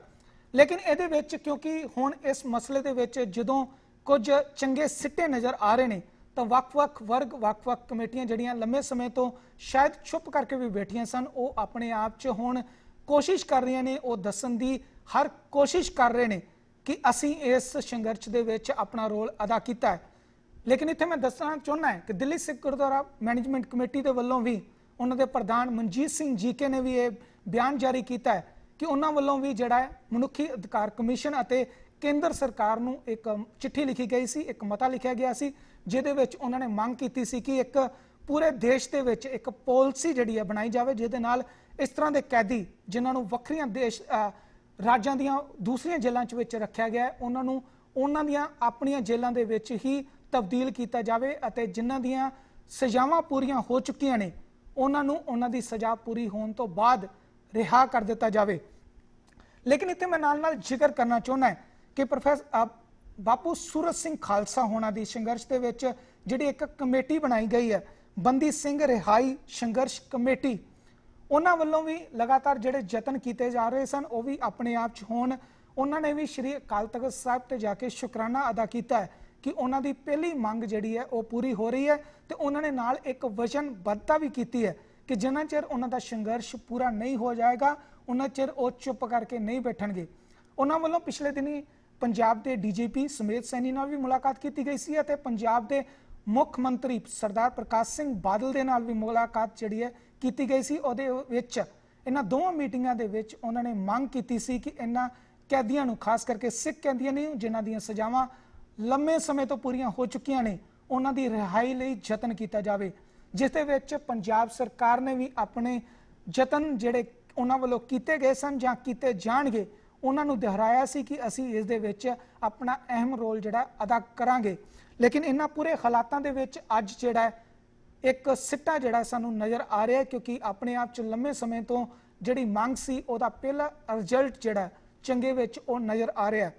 ਲੇਕਿਨ ਇਹਦੇ ਵਿੱਚ ਕਿਉਂਕਿ ਹੁਣ ਇਸ ਮਸਲੇ ਦੇ ਵਿੱਚ ਜਦੋਂ ਕੁਝ ਚੰਗੇ ਸਿੱਟੇ ਨਜ਼ਰ ਆ ਰਹੇ ਨੇ ਤਾਂ ਵੱਖ-ਵੱਖ ਵਰਗ, ਵੱਖ-ਵੱਖ ਕਮੇਟੀਆਂ ਜਿਹੜੀਆਂ ਲੰਮੇ ਸਮੇਂ ਤੋਂ ਸ਼ਾਇਦ ਚੁੱਪ ਕਰਕੇ ਵੀ ਬੈਠੀਆਂ ਸਨ, ਉਹ ਆਪਣੇ ਆਪ 'ਚ ਹੁਣ ਕੋਸ਼ਿਸ਼ ਕਰ ਰਹੀਆਂ ਨੇ, ਉਹ ਦੱਸਣ ਦੀ ਹਰ ਕੋਸ਼ਿਸ਼ ਕਰ ਰਹੇ ਨੇ ਕਿ ਅਸੀਂ ਇਸ ਸੰਘਰਸ਼ ਦੇ ਵਿੱਚ ਆਪਣਾ ਰੋਲ ਅਦਾ ਕੀਤਾ ਹੈ। ਲੇਕਿਨ ਇੱਥੇ ਮੈਂ ਦੱਸਣਾ ਚਾਹੁੰਦਾ ਹਾਂ ਕਿ ਦਿੱਲੀ ਸਿੱਖ ਗੁਰਦੁਆਰਾ ਮੈਨੇਜਮੈਂਟ ਕਮੇਟੀ ਦੇ ਵੱਲੋਂ ਵੀ ਉਹਨਾਂ ਦੇ ਪ੍ਰਧਾਨ ਮਨਜੀਤ ਸਿੰਘ ਜੀਕੇ ਨੇ ਵੀ ਇਹ ਬਿਆਨ ਜਾਰੀ ਕੀਤਾ ਹੈ ਕਿ ਉਹਨਾਂ ਵੱਲੋਂ ਵੀ ਜਿਹੜਾ ਹੈ ਮਨੁੱਖੀ ਅਧਿਕਾਰ ਕਮਿਸ਼ਨ ਅਤੇ ਕੇਂਦਰ ਸਰਕਾਰ ਨੂੰ ਇੱਕ ਚਿੱਠੀ ਲਿਖੀ ਗਈ ਸੀ, ਇੱਕ ਮਤਾ ਲਿਖਿਆ ਗਿਆ ਸੀ, ਜਿਹਦੇ ਵਿੱਚ ਉਹਨਾਂ ਨੇ ਮੰਗ ਕੀਤੀ ਸੀ ਕਿ ਇੱਕ ਪੂਰੇ ਦੇਸ਼ ਦੇ ਵਿੱਚ ਇੱਕ ਪਾਲਿਸੀ ਜਿਹੜੀ ਹੈ ਬਣਾਈ ਜਾਵੇ, ਜਿਹਦੇ ਨਾਲ ਇਸ ਤਰ੍ਹਾਂ ਦੇ ਕੈਦੀ ਜਿਨ੍ਹਾਂ ਨੂੰ ਵੱਖਰੀਆਂ ਰਾਜਾਂ ਦੀਆਂ ਦੂਸਰੀਆਂ ਜੇਲ੍ਹਾਂ ਵਿੱਚ ਰੱਖਿਆ ਗਿਆ ਹੈ, ਉਹਨਾਂ ਨੂੰ ਉਹਨਾਂ ਦੀਆਂ ਆਪਣੀਆਂ ਜੇਲ੍ਹਾਂ ਦੇ ਵਿੱਚ ਹੀ ਤਬਦੀਲ ਕੀਤਾ ਜਾਵੇ ਅਤੇ ਜਿਨ੍ਹਾਂ ਦੀਆਂ ਸਜ਼ਾਵਾਂ ਪੂਰੀਆਂ ਹੋ ਚੁੱਕੀਆਂ ਨੇ ਉਹਨਾਂ ਨੂੰ ਉਹਨਾਂ ਦੀ ਸਜ਼ਾ ਪੂਰੀ ਹੋਣ ਤੋਂ ਬਾਅਦ ਰਿਹਾ ਕਰ ਦਿੱਤਾ ਜਾਵੇ। ਲੇਕਿਨ ਇੱਥੇ ਮੈਂ ਨਾਲ ਜ਼ਿਕਰ ਕਰਨਾ ਚਾਹੁੰਦਾ ਹਾਂ ਕਿ ਪ੍ਰੋਫੈਸਰ ਬਾਪੂ ਸੂਰਤ ਸਿੰਘ ਖਾਲਸਾ ਹੋਣਾ ਦੀ ਸੰਘਰਸ਼ ਦੇ ਵਿੱਚ ਜਿਹੜੀ ਇੱਕ ਕਮੇਟੀ ਬਣਾਈ ਗਈ ਹੈ, ਬੰਦੀ ਸਿੰਘ ਰਿਹਾਈ ਸੰਘਰਸ਼ ਕਮੇਟੀ, ਉਹਨਾਂ ਵੱਲੋਂ ਵੀ ਲਗਾਤਾਰ ਜਿਹੜੇ ਯਤਨ ਕੀਤੇ ਜਾ ਰਹੇ ਸਨ ਉਹ ਵੀ ਆਪਣੇ ਆਪ 'ਚ ਹੋਣ। ਉਹਨਾਂ ਨੇ ਵੀ ਸ਼੍ਰੀ ਅਕਾਲ ਤਖਤ ਸਾਹਿਬ ਤੇ ਜਾ ਕੇ ਸ਼ੁਕਰਾਨਾ ਅਦਾ ਕੀਤਾ ਹੈ ਕਿ ਉਹਨਾਂ ਦੀ ਪਹਿਲੀ ਮੰਗ ਜਿਹੜੀ ਹੈ ਉਹ ਪੂਰੀ ਹੋ ਰਹੀ ਹੈ ਤੇ ਉਹਨਾਂ ਨੇ ਨਾਲ ਇੱਕ ਵਚਨਬੱਧਤਾ ਵੀ ਕੀਤੀ ਹੈ ਕਿ ਜਿੰਨਾ ਚਿਰ ਉਹਨਾਂ ਦਾ ਸੰਘਰਸ਼ ਪੂਰਾ ਨਹੀਂ ਹੋ ਜਾਏਗਾ ਉਹਨਾਂ ਚਿਰ ਉਹ ਚੁੱਪ ਕਰਕੇ ਨਹੀਂ ਬੈਠਣਗੇ। ਉਹਨਾਂ ਵੱਲੋਂ ਪਿਛਲੇ ਦਿਨੀ ਪੰਜਾਬ ਦੇ ਡੀਜੀਪੀ ਸਮੇਤ ਸੈਣੀ ਨਾਲ ਵੀ ਮੁਲਾਕਾਤ ਕੀਤੀ ਗਈ ਸੀ ਅਤੇ ਪੰਜਾਬ ਦੇ ਮੁੱਖ ਮੰਤਰੀ ਸਰਦਾਰ ਪ੍ਰਕਾਸ਼ ਸਿੰਘ ਬਾਦਲ ਦੇ ਨਾਲ ਵੀ ਮੁਲਾਕਾਤ ਜਿਹੜੀ ਹੈ ਕੀਤੀ ਗਈ ਸੀ। ਉਹਦੇ ਵਿੱਚ ਇਹਨਾਂ ਦੋਵਾਂ ਮੀਟਿੰਗਾਂ ਦੇ ਵਿੱਚ ਉਹਨਾਂ ਨੇ ਮੰਗ ਕੀਤੀ ਸੀ ਕਿ ਇਹਨਾਂ ਕੈਦੀਆਂ ਨੂੰ, ਖਾਸ ਕਰਕੇ ਸਿੱਖ ਕੈਦੀਆਂ ਨੂੰ ਜਿਨ੍ਹਾਂ ਦੀਆਂ ਸਜ਼ਾਵਾਂ ਲੰਮੇ ਸਮੇਂ ਤੋਂ ਪੂਰੀਆਂ ਹੋ ਚੁੱਕੀਆਂ ਨੇ, ਉਹਨਾਂ ਦੀ ਰਿਹਾਈ ਲਈ ਯਤਨ ਕੀਤਾ ਜਾਵੇ, ਜਿਸ ਦੇ ਵਿੱਚ ਪੰਜਾਬ ਸਰਕਾਰ ਨੇ ਵੀ ਆਪਣੇ ਯਤਨ ਜਿਹੜੇ ਉਹਨਾਂ ਵੱਲੋਂ ਕੀਤੇ ਗਏ ਸਨ ਜਾਂ ਕੀਤੇ ਜਾਣਗੇ ਉਹਨਾਂ ਨੂੰ ਦੁਹਰਾਇਆ ਸੀ ਕਿ ਅਸੀਂ ਇਸ ਦੇ ਵਿੱਚ ਆਪਣਾ ਅਹਿਮ ਰੋਲ ਜਿਹੜਾ ਅਦਾ ਕਰਾਂਗੇ। ਲੇਕਿਨ ਇਹਨਾਂ ਪੂਰੇ ਹਾਲਾਤਾਂ ਦੇ ਵਿੱਚ ਅੱਜ ਜਿਹੜਾ ਇੱਕ ਸਿੱਟਾ ਜਿਹੜਾ ਸਾਨੂੰ ਨਜ਼ਰ ਆ ਰਿਹਾ ਕਿਉਂਕਿ ਆਪਣੇ ਆਪ 'ਚ ਲੰਮੇ ਸਮੇਂ ਤੋਂ ਜਿਹੜੀ ਮੰਗ ਸੀ ਉਹਦਾ ਪਹਿਲਾ ਰਿਜ਼ਲਟ ਜਿਹੜਾ ਚੰਗੇ ਵਿੱਚ ਉਹ ਨਜ਼ਰ ਆ ਰਿਹਾ।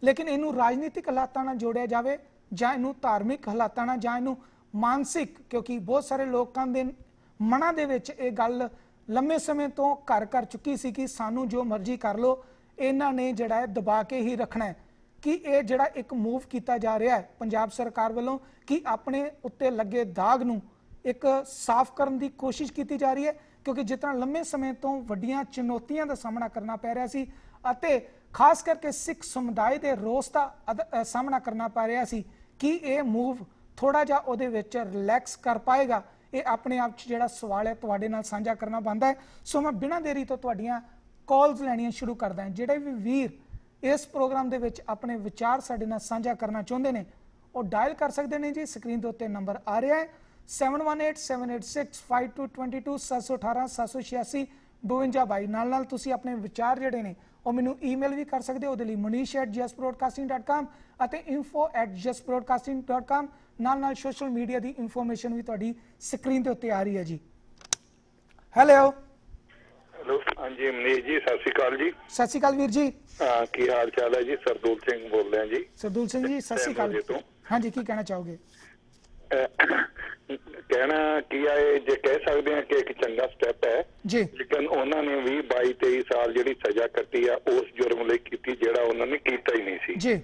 ਲੇਕਿਨ ਇਹਨੂੰ ਰਾਜਨੀਤਿਕ ਹਾਲਾਤਾਂ ਨਾਲ ਜੋੜਿਆ ਜਾਵੇ ਜਾਂ ਇਹਨੂੰ ਧਾਰਮਿਕ ਹਾਲਾਤਾਂ ਨਾਲ ਜਾਂ ਇਹਨੂੰ ਮਾਨਸਿਕ, ਕਿਉਂਕਿ ਬਹੁਤ ਸਾਰੇ ਲੋਕਾਂ ਦੇ ਮਨਾਂ ਦੇ ਵਿੱਚ ਇਹ ਗੱਲ ਲੰਮੇ ਸਮੇਂ ਤੋਂ ਘਰ ਕਰ ਚੁੱਕੀ ਸੀ ਕਿ ਸਾਨੂੰ ਜੋ ਮਰਜ਼ੀ ਕਰ ਲਓ, ਇਹਨਾਂ ਨੇ ਜਿਹੜਾ ਹੈ ਦਬਾ ਕੇ ਹੀ ਰੱਖਣਾ ਹੈ। ਕਿ ਇਹ ਜਿਹੜਾ ਇੱਕ ਮੂਵ ਕੀਤਾ ਜਾ ਰਿਹਾ ਹੈ ਪੰਜਾਬ ਸਰਕਾਰ ਵੱਲੋਂ ਕਿ ਆਪਣੇ ਉੱਤੇ ਲੱਗੇ ਦਾਗ ਨੂੰ ਇੱਕ ਸਾਫ਼ ਕਰਨ ਦੀ ਕੋਸ਼ਿਸ਼ ਕੀਤੀ ਜਾ ਰਹੀ ਹੈ ਕਿਉਂਕਿ ਜਿਸ ਤਰ੍ਹਾਂ ਲੰਮੇ ਸਮੇਂ ਤੋਂ ਵੱਡੀਆਂ ਚੁਣੌਤੀਆਂ ਦਾ ਸਾਹਮਣਾ ਕਰਨਾ ਪੈ ਰਿਹਾ ਸੀ ਅਤੇ ਖਾਸ ਕਰਕੇ ਸਿੱਖ ਸਮੁਦਾਇ ਦੇ ਰੋਸ ਦਾ ਸਾਹਮਣਾ ਕਰਨਾ ਪੈ ਰਿਹਾ ਸੀ ਕਿ ਇਹ ਮੂਵ ਥੋੜਾ ਜਿਹਾ ਉਹਦੇ ਵਿੱਚ ਰਿਲੈਕਸ ਕਰ ਪਾਏਗਾ। ਇਹ ਆਪਣੇ ਆਪ 'ਚ ਜਿਹੜਾ ਸਵਾਲ ਹੈ ਤੁਹਾਡੇ ਨਾਲ ਸਾਂਝਾ ਕਰਨਾ ਬਣਦਾ ਹੈ। ਸੋ ਮੈਂ ਬਿਨਾਂ ਦੇਰੀ ਤੋਂ ਤੁਹਾਡੀਆਂ ਕਾਲਸ ਲੈਣੀਆਂ ਸ਼ੁਰੂ ਕਰਦਾ ਹਾਂ। ਜਿਹੜੇ ਵੀ ਵੀਰ ਇਸ ਪ੍ਰੋਗਰਾਮ ਦੇ ਵਿੱਚ ਆਪਣੇ ਵਿਚਾਰ ਸਾਡੇ ਨਾਲ ਸਾਂਝਾ ਕਰਨਾ ਚਾਹੁੰਦੇ ਨੇ ਉਹ ਡਾਇਲ ਕਰ ਸਕਦੇ ਨੇ ਜੀ। ਸਕਰੀਨ ਦੇ ਉੱਤੇ ਨੰਬਰ ਆ ਰਿਹਾ ਹੈ 7187865222 718 786 5222। ਨਾਲ ਤੁਸੀਂ ਆਪਣੇ ਵਿਚਾਰ ਜਿਹੜੇ ਨੇ ਉਹ ਮੈਨੂੰ ਈਮੇਲ ਵੀ ਕਰ ਸਕਦੇ ਹੋ। ਉਹਦੇ ਲਈ manish@justbroadcasting.com ਅਤੇ info@justbroadcasting.com। ਨਾਲ ਸੋਸ਼ਲ ਮੀਡੀਆ ਦੀ ਇਨਫੋਰਮੇਸ਼ਨ ਵੀ ਤੁਹਾਡੀ ਸਕਰੀਨ ਦੇ ਉੱਤੇ ਆ ਰਹੀ ਹੈ ਜੀ। ਹੈਲੋ ਹਾਂਜੀ ਮਨੀਸ਼ ਜੀ, ਸਤਿ ਸ਼੍ਰੀ ਅਕਾਲ ਜੀ। ਸਤਿ ਸ਼੍ਰੀ ਅਕਾਲ ਵੀਰ ਜੀ। ਕੀ ਹਾਲ ਚਾਲ ਹੈ ਜੀ? ਸਰਦੂਲ ਸਿੰਘ ਬੋਲ ਰਿਹਾ ਜੀ। ਸਰਦੂਲ ਸਿੰਘ ਜੀ ਸਤਿ ਸ਼੍ਰੀ ਅਕਾਲ। ਹਾਂਜੀ, ਕੀ ਕਹਿਣਾ ਚਾਹੋਗੇ? ਕਹਿਣਾ ਕੀ ਹੈ, ਜੇ ਕਹਿ ਸਕਦੇ ਹਾਂ ਕਿ ਇੱਕ ਚੰਗਾ ਸਟੈਪ ਹੈ ਜੀ, ਲੇਕਿਨ ਉਹਨਾਂ ਨੇ ਵੀ 22-23 ਸਾਲ ਜਿਹੜੀ ਸਜ਼ਾ ਕੱਟੀ ਆ ਉਸ ਜੁਰਮ ਲਈ ਕੀਤੀ ਜਿਹੜਾ ਉਹਨਾਂ ਨੇ ਕੀਤਾ ਹੀ ਨਹੀਂ ਸੀ ਜੀ।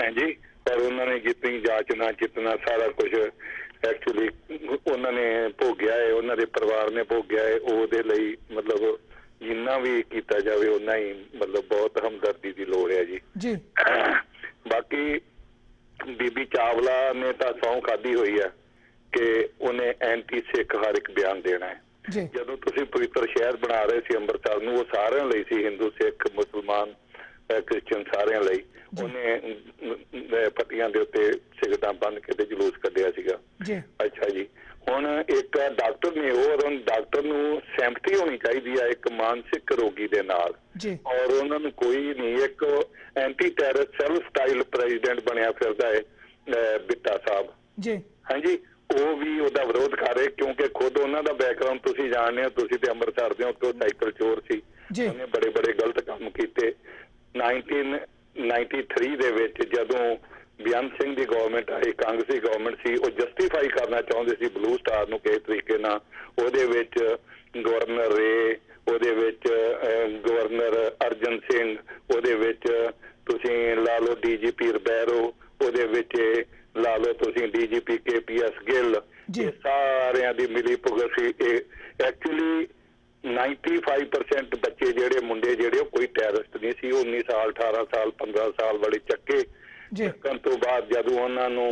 ਹਾਂਜੀ, ਪਰ ਉਹਨਾਂ ਨੇ ਜਿੱਤਨੀ ਜਾਂਚ ਨਾ ਜਿੱਤਣਾ ਸਾਰਾ ਕੁਝ ਐਕਚੁਅਲੀ ਉਹਨਾਂ ਨੇ ਭੋਗਿਆ ਹੈ, ਉਹਨਾਂ ਦੇ ਪਰਿਵਾਰ ਨੇ ਭੋਗਿਆ ਹੈ, ਉਹਦੇ ਲਈ ਮਤਲਬ ਜਿੰਨਾ ਵੀ ਕੀਤਾ ਜਾਵੇ ਉਹਨਾਂ ਹੀ ਮਤਲਬ ਬਹੁਤ ਹਮਦਰਦੀ ਦੀ ਲੋੜ ਹੈ ਜੀ। ਬਾਕੀ ਬੀਬੀ ਚਾਵਲਾ ਨੇ ਤਾਂ ਸਹੁੰ ਖਾਧੀ ਹੋਈ ਹੈ ਕਿ ਉਹਨੇ ਐਂਟੀ ਸਿੱਖ ਹਰ ਇੱਕ ਬਿਆਨ ਦੇਣਾ ਹੈ। ਜਦੋਂ ਤੁਸੀਂ ਪਵਿੱਤਰ ਸ਼ਹਿਰ ਬਣਾ ਰਹੇ ਸੀ ਅੰਮ੍ਰਿਤਸਰ ਨੂੰ, ਉਹ ਸਾਰਿਆਂ ਲਈ ਸੀ, ਹਿੰਦੂ ਸਿੱਖ ਮੁਸਲਮਾਨ ਕ੍ਰਿਸਚਨ ਸਾਰਿਆਂ ਲਈ। ਉਹਨੇ ਪੱਤੀਆਂ ਦੇ ਉੱਤੇ ਸਿਗਰਟਾਂ ਬੰਨ ਕੇ ਤੇ ਜਲੂਸ ਕੱਢਿਆ ਸੀਗਾ। ਅੱਛਾ ਜੀ, ਹੁਣ ਇੱਕ ਡਾਕਟਰ ਨੇ, ਉਹ ਡਾਕਟਰ ਨੂੰ ਸਹਿਮਤੀ ਹੋਣੀ ਚਾਹੀਦੀ ਹੈ ਇੱਕ ਮਾਨਸਿਕ ਰੋਗੀ ਦੇ ਨਾਲ, ਔਰ ਉਹਨਾਂ ਨੂੰ ਕੋਈ ਨਹੀਂ। ਇੱਕ anti terror self style president ਬਣਿਆ ਫਿਰਦਾ ਹੈ ਬਿੱਟਾ ਸਾਹਿਬ। ਹਾਂਜੀ, ਉਹ ਵੀ ਉਹਦਾ ਵਿਰੋਧ ਕਰ ਰਹੇ ਕਿਉਂਕਿ ਖੁਦ ਉਹਨਾਂ ਦਾ ਬੈਕਗਰਾਉਂਡ ਤੁਸੀਂ ਜਾਣਦੇ ਹੋ, ਤੁਸੀਂ ਤੇ ਅੰਮ੍ਰਿਤਸਰ ਦੇ ਹੋ ਕਿ ਉਹ ਸਾਈਕਲ ਚੋਰ ਸੀ, ਉਹਨੇ ਬੜੇ ਬੜੇ ਗਲਤ ਕੰਮ ਕੀਤੇ। 1993 ਦੇ ਵਿੱਚ ਜਦੋਂ ਬੇਅੰਤ ਸਿੰਘ ਦੀ ਗਵਰਨਮੈਂਟ ਆਈ, ਕਾਂਗਰਸੀ ਗਵਰਨਮੈਂਟ ਸੀ, ਉਹ ਜਸਟੀਫਾਈ ਕਰਨਾ ਚਾਹੁੰਦੇ ਸੀ ਬਲੂ ਸਟਾਰ ਨੂੰ ਕਿਸੇ ਤਰੀਕੇ ਨਾਲ। ਉਹਦੇ ਵਿੱਚ ਗਵਰਨਰ ਰੇ, ਉਹਦੇ ਵਿੱਚ ਗਵਰਨਰ ਅਰਜਨ ਸਿੰਘ, ਉਹਦੇ ਵਿੱਚ ਤੁਸੀਂ ਲਾ ਲਓ DGP ਰਬੈਰੋ, ਉਹਦੇ ਵਿੱਚ ਲਾ ਲਓ ਤੁਸੀਂ DGP KPS ਗਿੱਲ, ਇਹ ਸਾਰਿਆਂ ਦੀ ਮਿਲੀ ਭੁਗਤ ਸੀ। ਇਹ ਐਕਚੁਅਲੀ 95% ਬੱਚੇ ਜਿਹੜੇ ਮੁੰਡੇ ਜਿਹੜੇ ਉਹ ਕੋਈ ਟੈਰਰਿਸਟ ਨਹੀਂ ਸੀ। 19 ਸਾਲ 18 ਸਾਲ 15 ਸਾਲ ਵਾਲੇ ਚੱਕੇ ਚੱਕਣ ਤੋਂ ਬਾਅਦ ਜਦੋਂ ਉਹਨਾਂ ਨੂੰ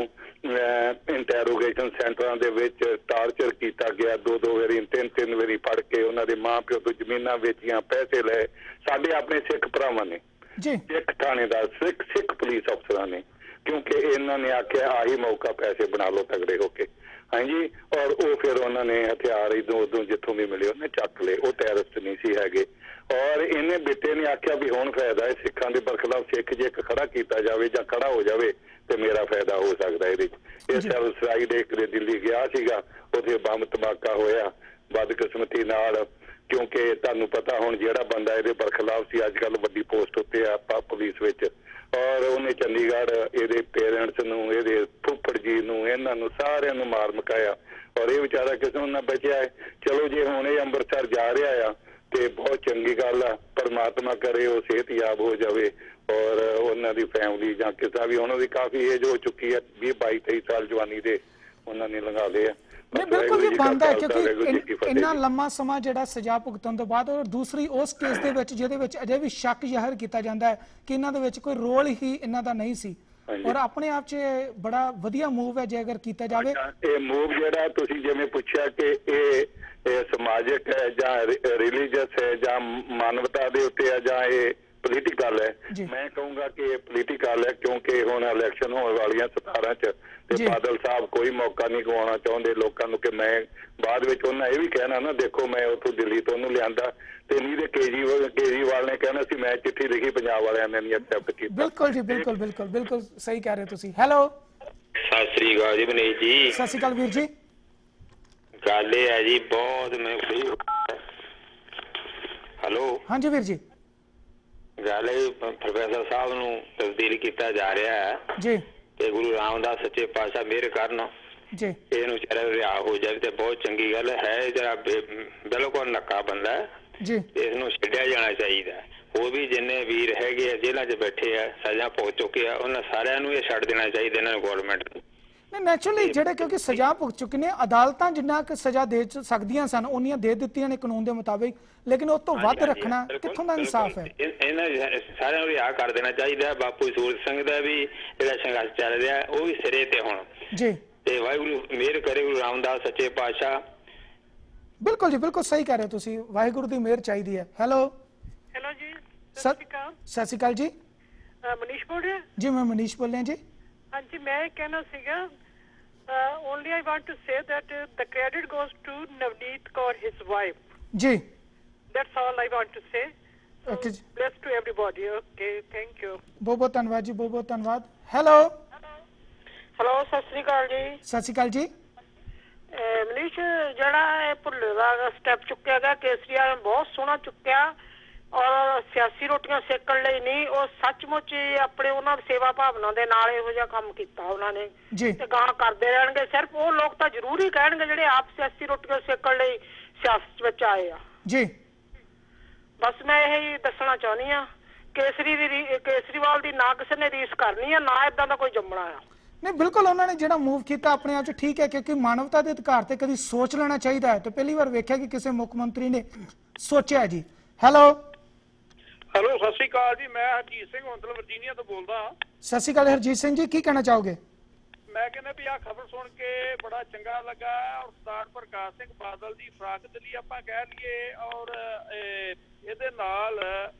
ਇੰਟੈਰੋਗੇਸ਼ਨ ਸੈਂਟਰਾਂ ਦੇ ਵਿੱਚ ਟਾਰਚਰ ਕੀਤਾ ਗਿਆ, 2-2 ਵਾਰੀ 3-3 ਵਾਰੀ ਫੜ ਕੇ ਉਹਨਾਂ ਦੇ ਮਾਂ ਪਿਓ ਤੋਂ ਜ਼ਮੀਨਾਂ ਵੇਚੀਆਂ, ਪੈਸੇ ਲਏ। ਸਾਡੇ ਆਪਣੇ ਸਿੱਖ ਭਰਾਵਾਂ ਨੇ, ਸਿੱਖ ਥਾਣੇਦਾਰ, ਸਿੱਖ ਪੁਲਿਸ ਅਫਸਰਾਂ ਨੇ, ਕਿਉਂਕਿ ਇਹਨਾਂ ਨੇ ਆਖਿਆ ਆਹੀ ਮੌਕਾ, ਪੈਸੇ ਬਣਾ ਲਓ ਤਗੜੇ ਹੋ ਕੇ। ਹਾਂਜੀ, ਔਰ ਉਹ ਫਿਰ ਉਹਨਾਂ ਨੇ ਹਥਿਆਰ ਇਦੋਂ ਉਦੋਂ ਜਿੱਥੋਂ ਵੀ ਮਿਲੇ ਉਹਨੇ ਚੱਕ ਲਏ। ਉਹ ਟੈਰਰਿਸਟ ਨਹੀਂ ਸੀ ਹੈਗੇ। ਔਰ ਇਹਨੇ ਬੇਟੇ ਨੇ ਆਖਿਆ ਵੀ ਹੁਣ ਫਾਇਦਾ ਹੈ ਸਿੱਖਾਂ ਦੇ ਬਰਖਲਾਫ, ਸਿੱਖ ਜੇ ਇੱਕ ਖੜਾ ਕੀਤਾ ਜਾਵੇ ਜਾਂ ਖੜਾ ਹੋ ਜਾਵੇ ਤੇ ਮੇਰਾ ਫਾਇਦਾ ਹੋ ਸਕਦਾ ਇਹਦੇ ਚ। ਇਹ ਸੈਲਸਾਈਡ ਇੱਕ ਦੇ ਦਿੱਲੀ ਗਿਆ ਸੀਗਾ, ਉੱਥੇ ਬੰਬ ਧਮਾਕਾ ਹੋਇਆ ਬਦਕਿਸਮਤੀ ਨਾਲ, ਕਿਉਂਕਿ ਤੁਹਾਨੂੰ ਪਤਾ ਹੁਣ ਜਿਹੜਾ ਬੰਦਾ ਇਹਦੇ ਬਰਖਲਾਫ ਸੀ ਅੱਜ ਕੱਲ੍ਹ ਵੱਡੀ ਪੋਸਟ ਉੱਤੇ ਆ ਪੁਲਿਸ ਵਿੱਚ, ਔਰ ਉਹਨੇ ਚੰਡੀਗੜ੍ਹ ਇਹਦੇ ਪੇਰੈਂਟਸ ਨੂੰ, ਇਹਦੇ ਫੁੱਫੜ ਜੀ ਨੂੰ, ਇਹਨਾਂ ਨੂੰ ਸਾਰਿਆਂ ਨੂੰ ਮਾਰ ਮੁਕਾਇਆ, ਔਰ ਇਹ ਵਿਚਾਰਾ ਕਿਸੇ ਨੂੰ ਨਾ ਬਚਿਆ ਹੈ। ਚਲੋ ਜੇ ਹੁਣ ਇਹ ਅੰਮ੍ਰਿਤਸਰ ਜਾ ਰਿਹਾ ਆ ਤੇ ਬਹੁਤ ਚੰਗੀ ਗੱਲ ਆ, ਪਰਮਾਤਮਾ ਕਰੇ ਉਹ ਸਿਹਤਯਾਬ ਹੋ ਜਾਵੇ, ਔਰ ਉਹਨਾਂ ਦੀ ਫੈਮਿਲੀ ਜਾਂ ਕਿਸੇ ਵੀ, ਉਹਨਾਂ ਦੀ ਕਾਫੀ ਏਜ ਹੋ ਚੁੱਕੀ ਹੈ, 20-22-23 ਸਾਲ ਜਵਾਨੀ ਦੇ ਉਹਨਾਂ ਨੇ ਲੰਘਾ ਲਏ ਆ। ਬਿਲਕੁਲ ਇਹ ਬਣਦਾ ਹੈ ਕਿਉਂਕਿ ਇੰਨਾ ਲੰਮਾ ਸਮਾਂ ਜਿਹੜਾ ਸਜ਼ਾ ਭੁਗਤਣ ਤੋਂ ਬਾਅਦ, ਔਰ ਦੂਸਰੀ ਉਸ ਕੇਸ ਦੇ ਵਿੱਚ ਜਿਹਦੇ ਵਿੱਚ ਅਜੇ ਵੀ ਸ਼ੱਕ ਜ਼ਾਹਿਰ ਕੀਤਾ ਜਾਂਦਾ ਹੈ ਕਿ ਇਹਨਾਂ ਦੇ ਵਿੱਚ ਕੋਈ ਰੋਲ ਹੀ ਇਹਨਾਂ ਦਾ ਨਹੀਂ ਸੀ, ਔਰ ਆਪਣੇ ਆਪ 'ਚ ਬੜਾ ਵਧੀਆ ਮੂਵ ਹੈ ਜੇ ਅਗਰ ਕੀਤਾ ਜਾਵੇ। ਇਹ ਮੂਵ ਜਿਹੜਾ ਤੁਸੀਂ ਜਿਵੇਂ ਪੁੱਛਿਆ ਕਿ ਇਹ ਸਮਾਜਿਕ ਹੈ ਜਾਂ ਰਿਲੀਜੀਅਸ ਹੈ ਜਾਂ ਮਾਨਵਤਾ ਦੇ ਉੱਤੇ ਹੈ ਜਾਂ ਇਹ ਪੋਲੀਟੀਕਲ ਹੈ, ਮੈਂ ਕਹੂੰਗਾ ਕਿ ਇਹ ਪੋਲੀਟੀਕਲ ਹੈ, ਕਿਉਂਕਿ ਹੁਣ ਇਲੈਕਸ਼ਨ ਹੋਣ ਵਾਲੀਆਂ 17 ਚ ਤੇ ਬਾਦਲ ਸਾਹਿਬ ਕੋਈ ਮੌਕਾ ਨਹੀਂ ਗਵਾਉਣਾ ਚਾਹੁੰਦੇ ਲੋਕਾਂ ਨੂੰ ਕਿ ਮੈਂ ਬਾਅਦ ਵਿੱਚ ਉਹਨਾਂ ਇਹ ਵੀ ਕਹਿਣਾ ਨਾ, ਦੇਖੋ ਮੈਂ ਉੱਥੋਂ ਦਿੱਲੀ ਤੋਂ ਉਹਨੂੰ ਲਿਆਂਦਾ ਤੇ ਨਹੀਂ ਤੇ ਕੇਜਰੀਵਾਲ ਨੇ ਕਹਿਣਾ ਸੀ ਮੈਂ ਚਿੱਠੀ ਲਿਖੀ ਪੰਜਾਬ ਵਾਲਿਆਂ ਨੇ ਨਹੀਂ ਐਕਸੈਪਟ ਕੀਤਾ। ਬਿਲਕੁਲ ਜੀ, ਬਿਲਕੁਲ ਬਿਲਕੁਲ ਬਿਲਕੁਲ ਸਹੀ ਕਹਿ ਰਹੇ ਤੁਸੀਂ। ਹੈਲੋ, ਸਤਿ ਸ੍ਰੀ ਅਕਾਲ ਜੀ ਮਨੀਸ਼ ਜੀ। ਸਤਿ ਸ੍ਰੀ ਅਕਾਲ ਵੀਰ ਜੀ। ਗੱਲ ਇਹ ਹੈ ਜੀ, ਬਹੁਤ ਮੈਂ ਹੈਲੋ ਹਾਂਜੀ ਵੀਰ ਜੀ। ਗੱਲ ਇਹ ਪ੍ਰੋਫੈਸਰ ਸਾਹਿਬ ਨੂੰ ਤਬਦੀਲ ਕੀਤਾ ਜਾ ਰਿਹਾ ਹੈ ਜੀ, ਤੇ ਗੁਰੂ ਰਾਮਦਾਸ ਸੱਚੇ ਪਾਤਸ਼ਾਹ ਮਿਹਰ ਕਰਨ ਜੀ, ਇਹਨੂੰ ਵਿਚਾਰਾ ਰਿਹਾ ਹੋ ਜਾਵੇ ਤੇ ਬਹੁਤ ਚੰਗੀ ਗੱਲ ਹੈ। ਜਿਹੜਾ ਬਿਲਕੁਲ ਨੱਕਾ ਬੰਦਾ ਹੈ ਜੀ, ਇਸ ਨੂੰ ਛੱਡਿਆ ਜਾਣਾ ਚਾਹੀਦਾ। ਹੋਰ ਵੀ ਜਿੰਨੇ ਵੀਰ ਹੈਗੇ ਆ ਜੇਲ੍ਹਾਂ 'ਚ ਬੈਠੇ ਆ, ਸਜ਼ਾ ਭੁਗਤ ਚੁੱਕੇ ਆ, ਉਹਨਾਂ ਸਾਰਿਆਂ ਨੂੰ ਇਹ ਛੱਡ ਦੇਣਾ ਚਾਹੀਦਾ ਇਹਨਾਂ ਨੂੰ ਗੌਰਮੈਂਟ ਨੂੰ। ਨਹੀਂ ਨੈਚੁਰਲੀ ਜਿਹੜੇ ਕਿਉਂਕਿ ਸਜ਼ਾ ਭੁਗਤ ਚੁੱਕੇ ਨੇ, ਅਦਾਲਤਾਂ ਜਿੰਨਾ ਕਿ ਸਜ਼ਾ ਦੇ ਸਕਦੀਆਂ ਸਨ ਉਹਨੀਆਂ ਦੇ ਦਿੱਤੀਆਂ ਨੇ ਕਾਨੂੰਨ ਦੇ ਮੁਤਾਬਿਕ, ਲੇਕਿਨ ਉਸ ਤੋਂ ਵੱਧ ਰੱਖਣਾ ਕਿੱਥੋਂ ਦਾ ਇਨਸਾਫ ਹੈ? ਇਹਨਾਂ ਸਾਰਿਆਂ ਨੂੰ ਰਿਹਾ ਕਰ ਦੇਣਾ ਚਾਹੀਦਾ। ਬਾਪੂ ਸੂਰਜ ਸਿੰਘ ਦਾ ਵੀ ਜਿਹੜਾ ਸੰਘਰਸ਼ ਚੱਲ ਰਿਹਾ ਉਹ ਵੀ ਸਿਰੇ ਤੇ ਹੁਣ ਜੀ, ਤੇ ਵਾਹਿਗੁਰੂ ਮਿਹਰ ਕਰੇ ਗੁਰੂ ਰਾਮਦਾਸ ਸੱਚੇ ਪਾਤਸ਼ਾਹ। ਬਿਲਕੁਲ ਜੀ, ਬਿਲਕੁਲ ਸਹੀ ਕਹਿ ਰਹੇ ਤੁਸੀਂ, ਵਾਹਿਗੁਰੂ ਦੀ ਮਿਹਰ ਚਾਹੀਦੀ ਹੈ। ਹੈਲੋ ਹੈਲੋ ਜੀ, ਸਤਿ ਸ਼੍ਰੀ ਅਕਾਲ ਜੀ। ਮਨੀਸ਼ ਬੋਲ ਰਿਹਾ ਜੀ, ਮੈਂ ਮਨੀਸ਼ ਬੋਲ ਰਿਹਾ ਜੀ। ਹਾਂਜੀ, ਮੈਂ ਕਹਿਣਾ ਸੀਗਾ only I want to say that the credit goes to Navneet Kaur, his wife. Ji, that's all I want to say. Okay ji, bless to everybody. Okay, thank you. बहुत बहुत धन्यवाद जी, बहुत बहुत धन्यवाद। हेलो हेलो, सत श्री अकाल जी। सत श्री अकाल जी। ਮਨੀਸ਼ ਜਿਹੜਾ ਇਹ ਭੁੱਲੇ ਦਾ ਸਟੈਪ ਚੁੱਕਿਆ ਗਿਆ ਕੇਸਰੀਆ ਨੇ ਬਹੁਤ ਸੋਹਣਾ ਚੁੱਕਿਆ, ਔਰ ਸਿਆਸੀ ਰੋਟੀਆਂ ਸੇਕਣ ਲਈ ਨਹੀਂ, ਉਹ ਸੱਚਮੁੱਚ ਆਪਣੇ ਉਹਨਾਂ ਦੀ ਸੇਵਾ ਭਾਵਨਾ ਦੇ ਨਾਲ ਇਹੋ ਜਿਹਾ ਕੰਮ ਕੀਤਾ ਉਹਨਾਂ ਨੇ ਤੇ ਗਾਂ ਕਰਦੇ ਰਹਿਣਗੇ। ਸਿਰਫ ਉਹ ਲੋਕ ਤਾਂ ਜ਼ਰੂਰ ਹੀ ਕਹਿਣਗੇ ਜਿਹੜੇ ਆਪ ਸਿਆਸੀ ਰੋਟੀਆਂ ਸੇਕਣ ਲਈ ਸਿਆਸਤ ਵਿੱਚ ਆਏ ਆ ਜੀ। ਬਸ ਮੈਂ ਇਹੀ ਦੱਸਣਾ ਚਾਹੁੰਦੀ ਆ, ਕੇਸਰੀਵਾਲ ਦੀ ਨਾ ਕਿਸੇ ਨੇ ਰੀਸ ਕਰਨੀ ਆ, ਨਾ ਏਦਾਂ ਦਾ ਕੋਈ ਜੰਮਣਾ ਆ। ਨਹੀਂ ਬਿਲਕੁਲ ਉਹਨਾਂ ਨੇ ਜਿਹੜਾ ਮੂਵ ਕੀਤਾ ਆਪਣੇ ਆਪ 'ਚ ਠੀਕ ਹੈ, ਕਿਉਂਕਿ ਮਾਨਵਤਾ ਦੇ ਅਧਿਕਾਰ ਤੇ ਕਦੀ ਸੋਚ ਲੈਣਾ ਚਾਹੀਦਾ ਹੈ। ਤੇ ਪਹਿਲੀ ਵਾਰ ਵੇਖਿਆ ਕਿ ਕਿਸੇ ਮੁੱਖ ਮੰਤਰੀ ਨੇ ਸੋਚਿਆ ਜੀ। ਹੈਲੋ ਸਤਿ ਸ਼੍ਰੀ ਅਕਾਲ ਜੀ। ਮੈਂ ਹਰਜੀਤ ਸਿੰਘ ਹੌਂਸਲ ਵਰਜੀਨੀਆ ਤੋਂ ਬੋਲਦਾ ਹਾਂ। ਸਤਿ ਸ਼੍ਰੀ ਅਕਾਲ ਹਰਜੀਤ ਸਿੰਘ ਜੀ, ਕੀ ਕਹਿਣਾ ਚਾਹੋਗੇ? ਮੈਂ ਕਹਿੰਦਾ ਵੀ ਆਹ ਖਬਰ ਸੁਣ ਕੇ ਬੜਾ ਚੰਗਾ ਲੱਗਾ ਔਰ ਸਰਦਾਰ ਪ੍ਰਕਾਸ਼ ਸਿੰਘ ਬਾਦਲ ਦੀ ਫਰਾਖਦਲੀ ਆਪਾਂ ਕਹਿ ਲਈਏ ਔਰ ਇਹਦੇ ਨਾਲ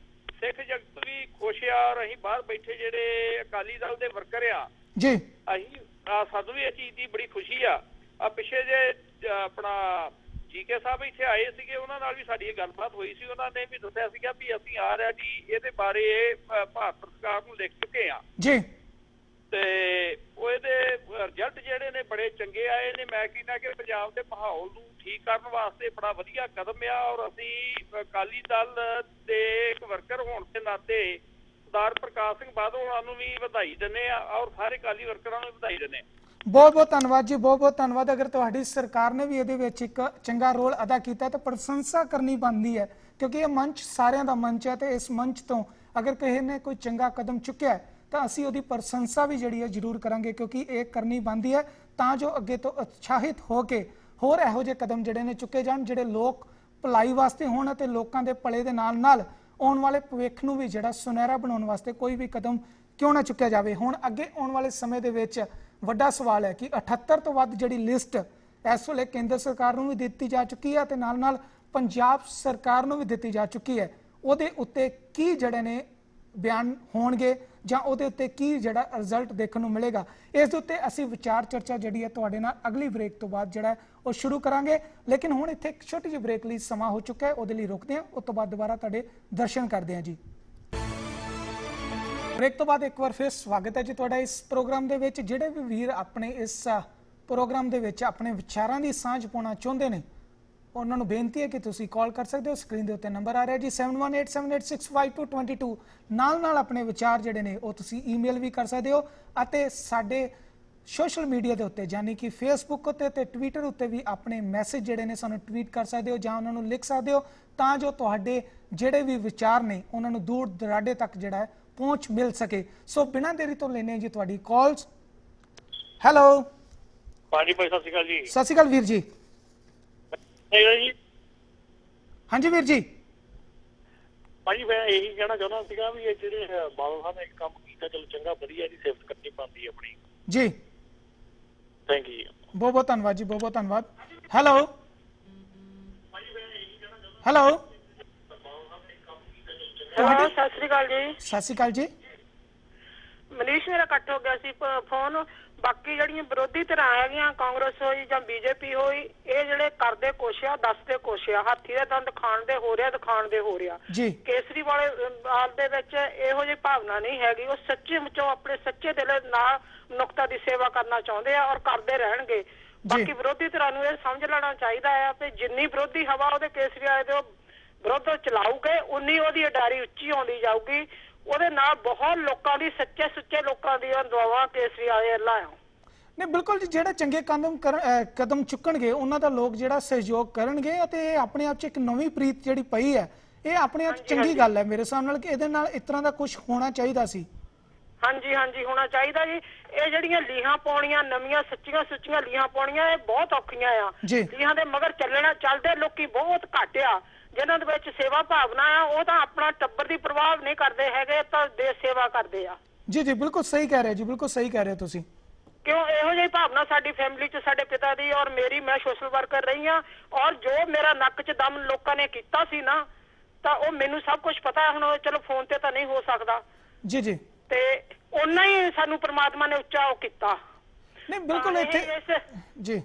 ਸਿੱਖ ਜਗਤ ਵੀ ਖੁਸ਼ ਆ ਔਰ ਅਸੀਂ ਬਾਹਰ ਬੈਠੇ ਜਿਹੜੇ ਅਕਾਲੀ ਦਲ ਦੇ ਵਰਕਰ ਆ ਜੀ, ਸਾਨੂੰ ਵੀ ਇਹ ਚੀਜ਼ ਦੀ ਬੜੀ ਖੁਸ਼ੀ ਆ। ਪਿੱਛੇ ਜੇ ਆਪਣਾ ਜੀਕੇ ਸਾਹਿਬ ਇੱਥੇ ਆਏ ਸੀਗੇ, ਉਹਨਾਂ ਨਾਲ ਵੀ ਸਾਡੀ ਇਹ ਗੱਲਬਾਤ ਹੋਈ ਸੀ। ਉਹਨਾਂ ਨੇ ਵੀ ਦੱਸਿਆ ਸੀਗਾ ਵੀ ਅਸੀਂ ਆ ਰਿਹਾ ਜੀ, ਇਹਦੇ ਬਾਰੇ ਭਾਰਤ ਸਰਕਾਰ ਨੂੰ ਲਿਖ ਚੁੱਕੇ ਆ ਜੀ, ਤੇ ਉਹ ਇਹਦੇ ਰਿਜ਼ਲਟ ਜਿਹੜੇ ਨੇ ਬੜੇ ਚੰਗੇ ਆਏ ਨੇ। ਮੈਂ ਕਹਿੰਦਾ ਕਿ ਪੰਜਾਬ ਦੇ ਮਾਹੌਲ ਨੂੰ ਠੀਕ ਕਰਨ ਵਾਸਤੇ ਬੜਾ ਵਧੀਆ ਕਦਮ ਆ ਔਰ ਅਸੀਂ ਅਕਾਲੀ ਦਲ ਦੇ ਇੱਕ ਵਰਕਰ ਹੋਣ ਦੇ ਨਾਤੇ ਸਰਦਾਰ ਪ੍ਰਕਾਸ਼ ਸਿੰਘ ਬਾਦਲ ਉਹਨਾਂ ਨੂੰ ਵੀ ਵਧਾਈ ਦਿੰਦੇ ਆ ਔਰ ਸਾਰੇ ਅਕਾਲੀ ਵਰਕਰਾਂ ਨੂੰ ਵਧਾਈ ਦਿੰਦੇ ਆ। ਬਹੁਤ ਬਹੁਤ ਧੰਨਵਾਦ ਜੀ, ਬਹੁਤ ਬਹੁਤ ਧੰਨਵਾਦ। ਅਗਰ ਤੁਹਾਡੀ ਸਰਕਾਰ ਨੇ ਵੀ ਇਹਦੇ ਵਿੱਚ ਇੱਕ ਚੰਗਾ ਰੋਲ ਅਦਾ ਕੀਤਾ ਤਾਂ ਪ੍ਰਸ਼ੰਸਾ ਕਰਨੀ ਬਣਦੀ ਹੈ, ਕਿਉਂਕਿ ਇਹ ਮੰਚ ਸਾਰਿਆਂ ਦਾ ਮੰਚ ਹੈ ਤੇ ਇਸ ਮੰਚ ਤੋਂ ਅਗਰ ਕਿਸੇ ਨੇ ਕੋਈ ਚੰਗਾ ਕਦਮ ਚੁੱਕਿਆ ਤਾਂ ਅਸੀਂ ਉਹਦੀ ਪ੍ਰਸ਼ੰਸਾ ਵੀ ਜਿਹੜੀ ਹੈ ਜ਼ਰੂਰ ਕਰਾਂਗੇ, ਕਿਉਂਕਿ ਇਹ ਕਰਨੀ ਬਣਦੀ ਹੈ ਤਾਂ ਜੋ ਅੱਗੇ ਤੋਂ ਉਤਸ਼ਾਹਿਤ ਹੋ ਕੇ ਹੋਰ ਇਹੋ ਜਿਹੇ ਕਦਮ ਜਿਹੜੇ ਨੇ ਚੁੱਕੇ ਜਾਣ ਜਿਹੜੇ ਲੋਕ ਭਲਾਈ ਵਾਸਤੇ ਹੋਣ ਅਤੇ ਲੋਕਾਂ ਦੇ ਭਲੇ ਦੇ ਨਾਲ ਨਾਲ ਆਉਣ ਵਾਲੇ ਭਵਿੱਖ ਨੂੰ ਵੀ ਜਿਹੜਾ ਸੁਨਹਿਰਾ ਬਣਾਉਣ ਵਾਸਤੇ ਕੋਈ ਵੀ ਕਦਮ ਕਿਉਂ ਨਾ ਚੁੱਕਿਆ ਜਾਵੇ। ਹੁਣ ਅੱਗੇ ਆਉਣ ਵਾਲੇ ਸਮੇਂ ਦੇ ਵਿੱਚ ਵੱਡਾ ਸਵਾਲ ਹੈ ਕਿ 78 ਤੋਂ ਵੱਧ ਜਿਹੜੀ ਲਿਸਟ ਇਸ ਵੇਲੇ ਕੇਂਦਰ ਸਰਕਾਰ ਨੂੰ ਵੀ ਦਿੱਤੀ ਜਾ ਚੁੱਕੀ ਹੈ ਤੇ ਨਾਲ ਨਾਲ ਪੰਜਾਬ ਸਰਕਾਰ ਨੂੰ ਵੀ ਦਿੱਤੀ ਜਾ ਚੁੱਕੀ ਹੈ। ਉਹਦੇ ਉੱਤੇ ਕੀ ਜਿਹੜੇ ਨੇ ਬਿਆਨ ਹੋਣਗੇ ਜਾਂ ਉਹਦੇ ਉੱਤੇ ਕੀ ਜਿਹੜਾ ਰਿਜ਼ਲਟ ਦੇਖਣ ਨੂੰ ਮਿਲੇਗਾ, ਇਸ ਦੇ ਉੱਤੇ ਅਸੀਂ ਵਿਚਾਰ ਚਰਚਾ ਜਿਹੜੀ ਹੈ ਤੁਹਾਡੇ ਨਾਲ ਅਗਲੀ ਬ੍ਰੇਕ ਤੋਂ ਬਾਅਦ ਜਿਹੜਾ ਉਹ ਸ਼ੁਰੂ ਕਰਾਂਗੇ। ਲੇਕਿਨ ਹੁਣ ਇੱਥੇ ਇੱਕ ਛੋਟੀ ਜਿਹੀ ਬ੍ਰੇਕ ਲਈ ਸਮਾਂ ਹੋ ਚੁੱਕਾ ਹੈ, ਉਹਦੇ ਲਈ ਰੁਕਦੇ ਹਾਂ, ਉਸ ਤੋਂ ਬਾਅਦ ਦੁਬਾਰਾ ਤੁਹਾਡੇ ਦਰਸ਼ਨ ਕਰਦੇ ਹਾਂ ਜੀ। ਬ੍ਰੇਕ ਤੋਂ ਬਾਅਦ ਇੱਕ ਵਾਰ ਫਿਰ ਸਵਾਗਤ ਹੈ ਜੀ ਤੁਹਾਡਾ ਇਸ ਪ੍ਰੋਗਰਾਮ ਦੇ ਵਿੱਚ। ਜਿਹੜੇ ਵੀ ਵੀਰ ਆਪਣੇ ਇਸ ਪ੍ਰੋਗਰਾਮ ਦੇ ਵਿੱਚ ਆਪਣੇ ਵਿਚਾਰਾਂ ਦੀ ਸਾਂਝ ਪਾਉਣਾ ਚਾਹੁੰਦੇ ਨੇ ਉਹਨਾਂ ਨੂੰ ਬੇਨਤੀ ਹੈ ਕਿ ਤੁਸੀਂ ਕਾਲ ਕਰ ਸਕਦੇ ਹੋ। ਸਕਰੀਨ ਦੇ ਉੱਤੇ ਨੰਬਰ ਆ ਰਿਹਾ ਜੀ 7187865222। ਨਾਲ ਆਪਣੇ ਵਿਚਾਰ ਜਿਹੜੇ ਨੇ ਉਹ ਤੁਸੀਂ ਈਮੇਲ ਵੀ ਕਰ ਸਕਦੇ ਹੋ ਅਤੇ ਸਾਡੇ ਸੋਸ਼ਲ ਮੀਡੀਆ ਦੇ ਉੱਤੇ ਯਾਨੀ ਕਿ ਫੇਸਬੁੱਕ ਉੱਤੇ ਤੇ ਟਵਿੱਟਰ ਉੱਤੇ ਵੀ ਆਪਣੇ ਮੈਸੇਜ ਜਿਹੜੇ ਨੇ ਸਾਨੂੰ ਟਵੀਟ ਕਰ ਸਕਦੇ ਹੋ ਜਾਂ ਉਹਨਾਂ ਨੂੰ ਲਿਖ ਸਕਦੇ ਹੋ, ਤਾਂ ਜੋ ਤੁਹਾਡੇ ਜਿਹੜੇ ਵੀ ਵਿਚਾਰ ਨੇ ਉਹਨਾਂ ਨੂੰ ਦੂਰ ਦਰਾਡੇ ਤੱਕ ਜਿਹੜਾ ਹੈ ਪਹੁੰਚ ਮਿਲ ਸਕੇ। ਸੋ ਬਿਨਾਂ ਦੇਰੀ ਤੋਂ ਲੈਣੇ ਜੀ ਤੁਹਾਡੀ ਕਾਲਸ। ਹੈਲੋ ਹਾਂਜੀ ਭਾਈ, ਸਤਿ ਸ਼੍ਰੀ ਅਕਾਲ ਜੀ। ਸਤਿ ਸ਼੍ਰੀ ਅਕਾਲ ਵੀਰ ਜੀ। ਜੀ ਹਾਂਜੀ ਵੀਰ ਜੀ। ਭਾਜੀ ਮੈਂ ਇਹੀ ਕਹਿਣਾ ਚਾਹੁੰਦਾ ਸੀਗਾ ਵੀ ਇਹ ਜਿਹੜੇ ਬਾਦਲ ਸਾਹਿਬ ਨੇ ਇੱਕ ਕੰਮ ਕੀਤਾ, ਚਲੋ ਚੰਗਾ ਵਧੀਆ ਜੀ, ਸਿਫਤ ਕਰਨੀ ਪੈਂਦੀ ਆਪਣੀ ਜੀ। Thank you. ਬਹੁਤ ਬਹੁਤ ਧੰਨਵਾਦ ਜੀ, ਬਹੁਤ ਬਹੁਤ ਧੰਨਵਾਦ। Hello hello hello, Sat Sri ਅਕਾਲ ਜੀ। ਸਤਿ ਸ਼੍ਰੀ ਅਕਾਲ ਜੀ। ਮਨੀਸ਼ ਮੇਰਾ ਕੱਟ ਹੋ ਗਿਆ ਸੀ ਫੋਨ। ਬਾਕੀ ਜਿਹੜੀਆਂ ਵਿਰੋਧੀ ਧਿਰਾਂ ਹੈਗੀਆਂ, ਕਾਂਗਰਸ ਹੋਈ ਜਾਂ ਬੀਜੇਪੀ ਹੋਈ, ਇਹ ਜਿਹੜੇ ਕਰਦੇ ਕੁਛ ਆ ਦੱਸਦੇ ਕੁਛ ਆ। ਹਾਥੀ ਦੇ ਦੰਦ ਖਾਣ ਦੇ ਹੋ ਰਿਹਾ, ਦਿਖਾਣ ਦੇ ਹੋ ਰਿਹਾ ਜੀ। ਕੇਸਰੀ ਵਾਲੇ ਹਾਲ ਦੇ ਵਿੱਚ ਇਹੋ ਜਿਹੀ ਭਾਵਨਾ ਨਹੀਂ ਹੈਗੀ। ਉਹ ਸੱਚੇ ਮੁੱਚੋਂ ਆਪਣੇ ਸੱਚੇ ਦਿਲ ਨਾਲ ਨੁਕਤਾ ਦੀ ਸੇਵਾ ਕਰਨਾ ਚਾਹੁੰਦੇ ਆ ਔਰ ਕਰਦੇ ਰਹਿਣਗੇ। ਬਾਕੀ ਵਿਰੋਧੀ ਧਿਰਾਂ ਨੂੰ ਇਹ ਸਮਝ ਲੈਣਾ ਚਾਹੀਦਾ ਹੈ ਕਿ ਜਿੰਨੀ ਵਿਰੋਧੀ ਹਵਾ ਉਹਦੇ ਕੇਸਰੀ ਵਾਲੇ ਦੇ ਵਿਰੁੱਧ ਚਲਾਉਗੇ, ਉਨੀ ਉਹਦੀ ਅਡਾਰੀ ਉੱਚੀ ਆਉਂਦੀ ਜਾਊਗੀ। ਉਹਦੇ ਨਾਲ ਬਹੁਤ ਲੋਕਾਂ ਦੀ ਸੱਚੇ ਸੁੱਚੇ ਲੋਕਾਂ ਦੀਆਂ ਦੁਆਵਾਂ ਕੇਸਰੀ ਵਾਲੇ ਅੱਲਾ ਆ। ਨਹੀਂ ਬਿਲਕੁਲ ਜੀ, ਜਿਹੜੇ ਚੰਗੇ ਕਦਮ ਚੁੱਕਣਗੇ ਉਹਨਾਂ ਦਾ ਲੋਕ ਜਿਹੜਾ ਸਹਿਯੋਗ ਕਰਨਗੇ ਅਤੇ ਇਹ ਆਪਣੇ ਆਪ 'ਚ ਇੱਕ ਨਵੀਂ ਪ੍ਰੀਤ ਜਿਹੜੀ ਪਈ ਹੈ, ਇਹ ਆਪਣੇ ਆਪ ਚੰਗੀ ਗੱਲ ਹੈ ਮੇਰੇ ਹਿਸਾਬ ਨਾਲ ਕਿ ਇਹਦੇ ਨਾਲ ਇਸ ਤਰ੍ਹਾਂ ਦਾ ਕੁਝ ਹੋਣਾ ਚਾਹੀਦਾ ਸੀ। ਹਾਂਜੀ ਹਾਂਜੀ, ਹੋਣਾ ਚਾਹੀਦਾ ਜੀ। ਇਹ ਜਿਹੜੀਆਂ ਲੀਹਾਂ ਪਾਉਣੀਆਂ ਨਵੀਆਂ ਸੱਚੀਆਂ ਸੁੱਚੀਆਂ ਲੀਹਾਂ ਪਾਉਣੀਆਂ ਇਹ ਬਹੁਤ ਔਖੀਆਂ ਆ। ਲੀਹਾਂ ਦੇ ਮਗਰ ਚੱਲਦੇ ਲੋਕੀ ਬਹੁਤ ਘੱਟ ਆ। ਜਿਨ੍ਹਾਂ ਦੇ ਵਿੱਚ ਸੇਵਾ ਭਾਵਨਾ ਆ ਉਹ ਤਾਂ ਆਪਣਾ ਟੱਬਰ ਦੀ ਪਰਵਾਹ ਨਹੀਂ ਕਰਦੇ ਹੈਗੇ, ਤਾਂ ਦੇਸ਼ ਸੇਵਾ ਕਰਦੇ ਆ। ਜੀ ਜੀ, ਬਿਲਕੁਲ ਸਹੀ ਕਹਿ ਰਹੇ ਜੀ, ਬਿਲਕੁਲ ਸਹੀ ਕਹਿ ਰਹੇ ਤੁਸੀਂ। ਕਿਉਂ ਇਹੋ ਜਿਹੀ ਭਾਵਨਾ ਸਾਡੀ ਫੈਮਿਲੀ 'ਚ ਸਾਡੇ ਪਿਤਾ ਦੀ ਔਰ ਮੇਰੀ, ਮੈਂ ਸੋਸ਼ਲ ਵਰਕਰ ਰਹੀ ਆ ਔਰ ਜੋ ਮੇਰਾ ਨੱਕ 'ਚ ਦਮ ਲੋਕਾਂ ਨੇ ਕੀਤਾ ਸੀ ਨਾ, ਤਾਂ ਉਹ ਮੈਨੂੰ ਸਭ ਕੁਝ ਪਤਾ। ਹੁਣ ਚਲੋ ਫੋਨ ਤੇ ਤਾਂ ਨਹੀਂ ਹੋ ਸਕਦਾ ਜੀ ਜੀ, ਤੇ ਉਹਨਾਂ ਹੀ ਸਾਨੂੰ ਪ੍ਰਮਾਤਮਾ ਨੇ ਉੱਚਾ ਉਹ ਕੀਤਾ। ਨਹੀਂ ਬਿਲਕੁਲ ਇੱਥੇ ਜੀ,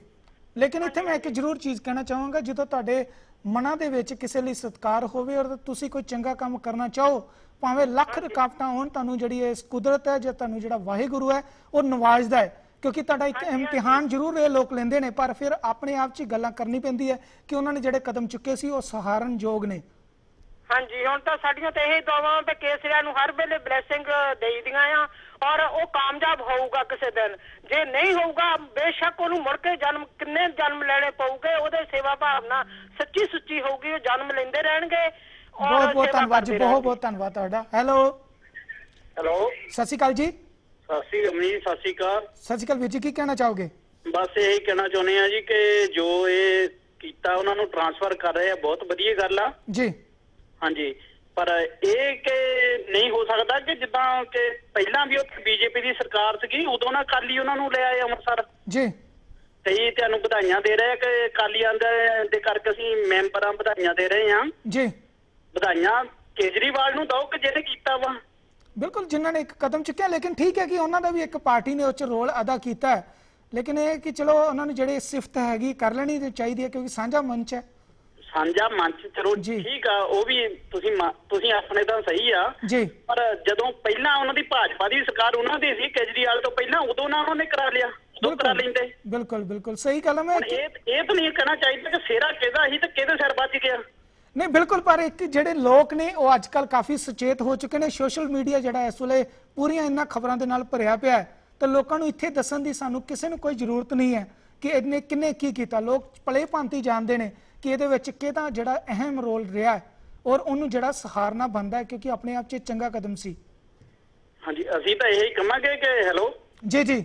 ਲੇਕਿਨ ਇੱਥੇ ਮੈਂ ਇੱਕ ਜ਼ਰੂਰ ਚੀਜ਼ ਕਹਿਣਾ ਚਾਹਾਂਗਾ, ਜਦੋਂ ਤੁਹਾਡੇ ਮਨਾਂ ਦੇ ਵਿੱਚ ਕਿਸੇ ਲਈ ਸਤਿਕਾਰ ਹੋਵੇ ਔਰ ਤੁਸੀਂ ਕੋਈ ਚੰਗਾ ਕੰਮ ਕਰਨਾ ਚਾਹੋ, ਭਾਵੇਂ ਲੱਖ ਰੁਕਾਵਟਾਂ ਹੋਣ, ਤੁਹਾਨੂੰ ਜਿਹੜੀ ਇਸ ਕੁਦਰਤ ਹੈ ਜਾਂ ਤੁਹਾਨੂੰ ਜਿਹੜਾ ਵਾਹਿਗੁਰੂ ਹੈ ਉਹ ਨਵਾਜ਼ਦਾ ਹੈ। ਕਿਉਂਕਿ ਤੁਹਾਡਾ ਇੱਕ ਇਮਤਿਹਾਨ ਜ਼ਰੂਰ ਇਹ ਲੋਕ ਲੈਂਦੇ ਨੇ, ਪਰ ਫਿਰ ਆਪਣੇ ਆਪ 'ਚ ਗੱਲਾਂ ਕਰਨੀ ਪੈਂਦੀ ਹੈ ਕਿ ਉਹਨਾਂ ਨੇ ਜਿਹੜੇ ਕਦਮ ਚੁੱਕੇ ਸੀ ਉਹ ਸਹਾਰਨਯੋਗ ਨੇ। ਹਾਂਜੀ, ਹੁਣ ਤਾਂ ਸਾਡੀਆਂ ਤਾਂ ਇਹ ਦੁਆਵਾਂ ਤੇ ਕੇਸਰੀਆ ਨੂੰ ਹਰ ਵੇਲੇ ਬਲੇਸਿੰਗ ਦੇਈਦੀਆਂ ਆ ਔਰ ਉਹ ਕਾਮਯਾਬ ਹੋਊਗਾ ਕਿਸੇ ਦਿਨ। ਜੇ ਨਹੀਂ ਹੋਊਗਾ ਬੇਸ਼ੱਕ ਉਹਨੂੰ ਮੁੜ ਕੇ ਕਿੰਨੇ ਜਨਮ ਲੈਣੇ ਪਊਗੇ। ਉਹਦੇ ਸੇਵਾ ਭਾਵਨਾ ਸੱਚੀ ਸੁੱਚੀ ਹੋਊਗੀ, ਉਹ ਜਨਮ ਲੈਂਦੇ ਰਹਿਣਗੇ। ਬਹੁਤ ਬਹੁਤ ਧੰਨਵਾਦ ਜੀ, ਬਹੁਤ ਬਹੁਤ ਧੰਨਵਾਦ ਤੁਹਾਡਾ। ਹੈਲੋ ਹੈਲੋ, ਸਤਿ ਸ਼੍ਰੀ ਅਕਾਲ ਜੀ। ਸਤਿ ਸ਼੍ਰੀ ਅਕਾਲ। ਸਤਿ ਸ਼੍ਰੀ ਅਕਾਲ ਵੀਰ ਜੀ, ਕੀ ਕਹਿਣਾ ਚਾਹੋਗੇ? ਬਸ ਇਹੀ ਕਹਿਣਾ ਚਾਹੁੰਦੇ ਆ ਜੀ ਕਿ ਜੋ ਇਹ ਕੀਤਾ ਉਹਨਾਂ ਨੂੰ ਟ੍ਰਾਂਸਫਰ ਕਰ ਰਹੇ ਆ, ਬਹੁਤ ਵਧੀਆ ਗੱਲ ਆ ਜੀ। ਹਾਂਜੀ, ਪਰ ਇਹ ਕਿ ਨਹੀਂ ਹੋ ਸਕਦਾ ਕਿ ਜਿੱਦਾਂ ਕਿ ਪਹਿਲਾਂ ਵੀ ਉੱਥੇ ਬੀਜੇਪੀ ਦੀ ਸਰਕਾਰ ਸੀਗੀ ਉਦੋਂ ਨਾ ਅਕਾਲੀ ਉਹਨਾਂ ਨੂੰ ਲੈ ਆਏ ਅੰਮ੍ਰਿਤਸਰ ਜੀ। ਸਹੀ, ਤੁਹਾਨੂੰ ਵਧਾਈਆਂ ਦੇ ਰਹੇ ਕਿ ਅਕਾਲੀਆਂ ਦੇ ਕਰਕੇ ਅਸੀਂ ਮੈਂਬਰਾਂ ਵਧਾਈਆਂ ਦੇ ਰਹੇ ਹਾਂ ਜੀ। ਵਧਾਈਆਂ ਕੇਜਰੀਵਾਲ ਨੂੰ ਦਿਓ ਕਿ ਜਿਹਨੇ ਕੀਤਾ ਵਾ। ਬਿਲਕੁਲ, ਜਿਨ੍ਹਾਂ ਨੇ ਇੱਕ ਕਦਮ ਚੁੱਕਿਆ, ਲੇਕਿਨ ਠੀਕ ਹੈ ਕਿ ਉਹਨਾਂ ਦਾ ਵੀ ਇੱਕ ਪਾਰਟੀ ਨੇ ਉਹ 'ਚ ਰੋਲ ਅਦਾ ਕੀਤਾ ਹੈ, ਲੇਕਿਨ ਇਹ ਕਿ ਚਲੋ ਉਹਨਾਂ ਨੂੰ ਜਿਹੜੀ ਸਿਫਤ ਹੈਗੀ ਕਰ ਲੈਣੀ ਚਾਹੀਦੀ ਹੈ ਕਿਉਂਕਿ ਸਾਂਝਾ ਮੰਚ ਹੈ। ਸਾਂਝਾ ਮੰਚ ਚਲੋ ਜੀ। ਠੀਕ ਆ, ਉਹ ਵੀ ਤੁਸੀਂ ਆਪਣੇ ਤਾਂ ਸਹੀ ਆ ਜੀ। ਪਰ ਜਦੋਂ ਪਹਿਲਾਂ ਉਹਨਾਂ ਦੀ ਭਾਜਪਾ ਦੀ ਸਰਕਾਰ ਉਹਨਾਂ ਦੀ ਸੀ ਕੇਜਰੀਵਾਲ ਤੋਂ ਪਹਿਲਾਂ, ਉਦੋਂ ਨਾ ਉਹਨਾਂ ਨੇ ਕਰਾ ਲਿਆ, ਉਦੋਂ ਕਰਾ ਲੈਂਦੇ। ਬਿਲਕੁਲ ਬਿਲਕੁਲ ਸਹੀ ਗੱਲ ਹੈ। ਮੈਂ ਇਹ ਤਾਂ ਨਹੀਂ ਕਹਿਣਾ ਚਾਹੀਦਾ ਕਿ ਸਿਰਾ ਕਿਹਦਾ ਸੀ ਤੇ ਕਿਹਦੇ ਸਿਰ ਵੱਜ ਗਿਆ। ਨਹੀਂ ਬਿਲਕੁਲ, ਪਰ ਇੱਕ ਜਿਹੜੇ ਲੋਕ ਨੇ ਉਹ ਅੱਜ ਕੱਲ ਕਾਫੀ ਸੁਚੇਤ ਹੋ ਚੁੱਕੇ ਨੇ। ਸੋਸ਼ਲ ਮੀਡੀਆ ਜਿਹੜਾ ਇਸ ਵੇਲੇ ਪੂਰੀਆਂ ਇਹਨਾਂ ਖਬਰਾਂ ਦੇ ਨਾਲ ਭਰਿਆ ਪਿਆ ਹੈ ਤੇ ਲੋਕਾਂ ਨੂੰ ਇੱਥੇ ਦੱਸਣ ਦੀ ਸਾਨੂੰ ਕਿਸੇ ਨੂੰ ਕੋਈ ਜ਼ਰੂਰਤ ਨਹੀਂ ਹੈ ਕਿ ਇਹਨੇ ਕਿੰਨੇ ਕੀ ਕੀਤਾ। ਲੋਕ ਭਲੇ ਭਾਂਤੀ ਜਾਣਦੇ ਨੇ ਕਿ ਇਹਦੇ ਵਿੱਚ ਕਿਹਦਾ ਜਿਹੜਾ ਅਹਿਮ ਰੋਲ ਰਿਹਾ ਹੈ ਔਰ ਉਹਨੂੰ ਜਿਹੜਾ ਸਹਾਰਨਾ ਬਣਦਾ ਹੈ ਕਿਉਂਕਿ ਆਪਣੇ ਆਪ 'ਚ ਚੰਗਾ ਕਦਮ ਸੀ। ਹਾਂਜੀ, ਅਸੀਂ ਤਾਂ ਇਹੀ ਕਹਾਂਗੇ ਕਿ ਹੈਲੋ ਜੀ ਜੀ,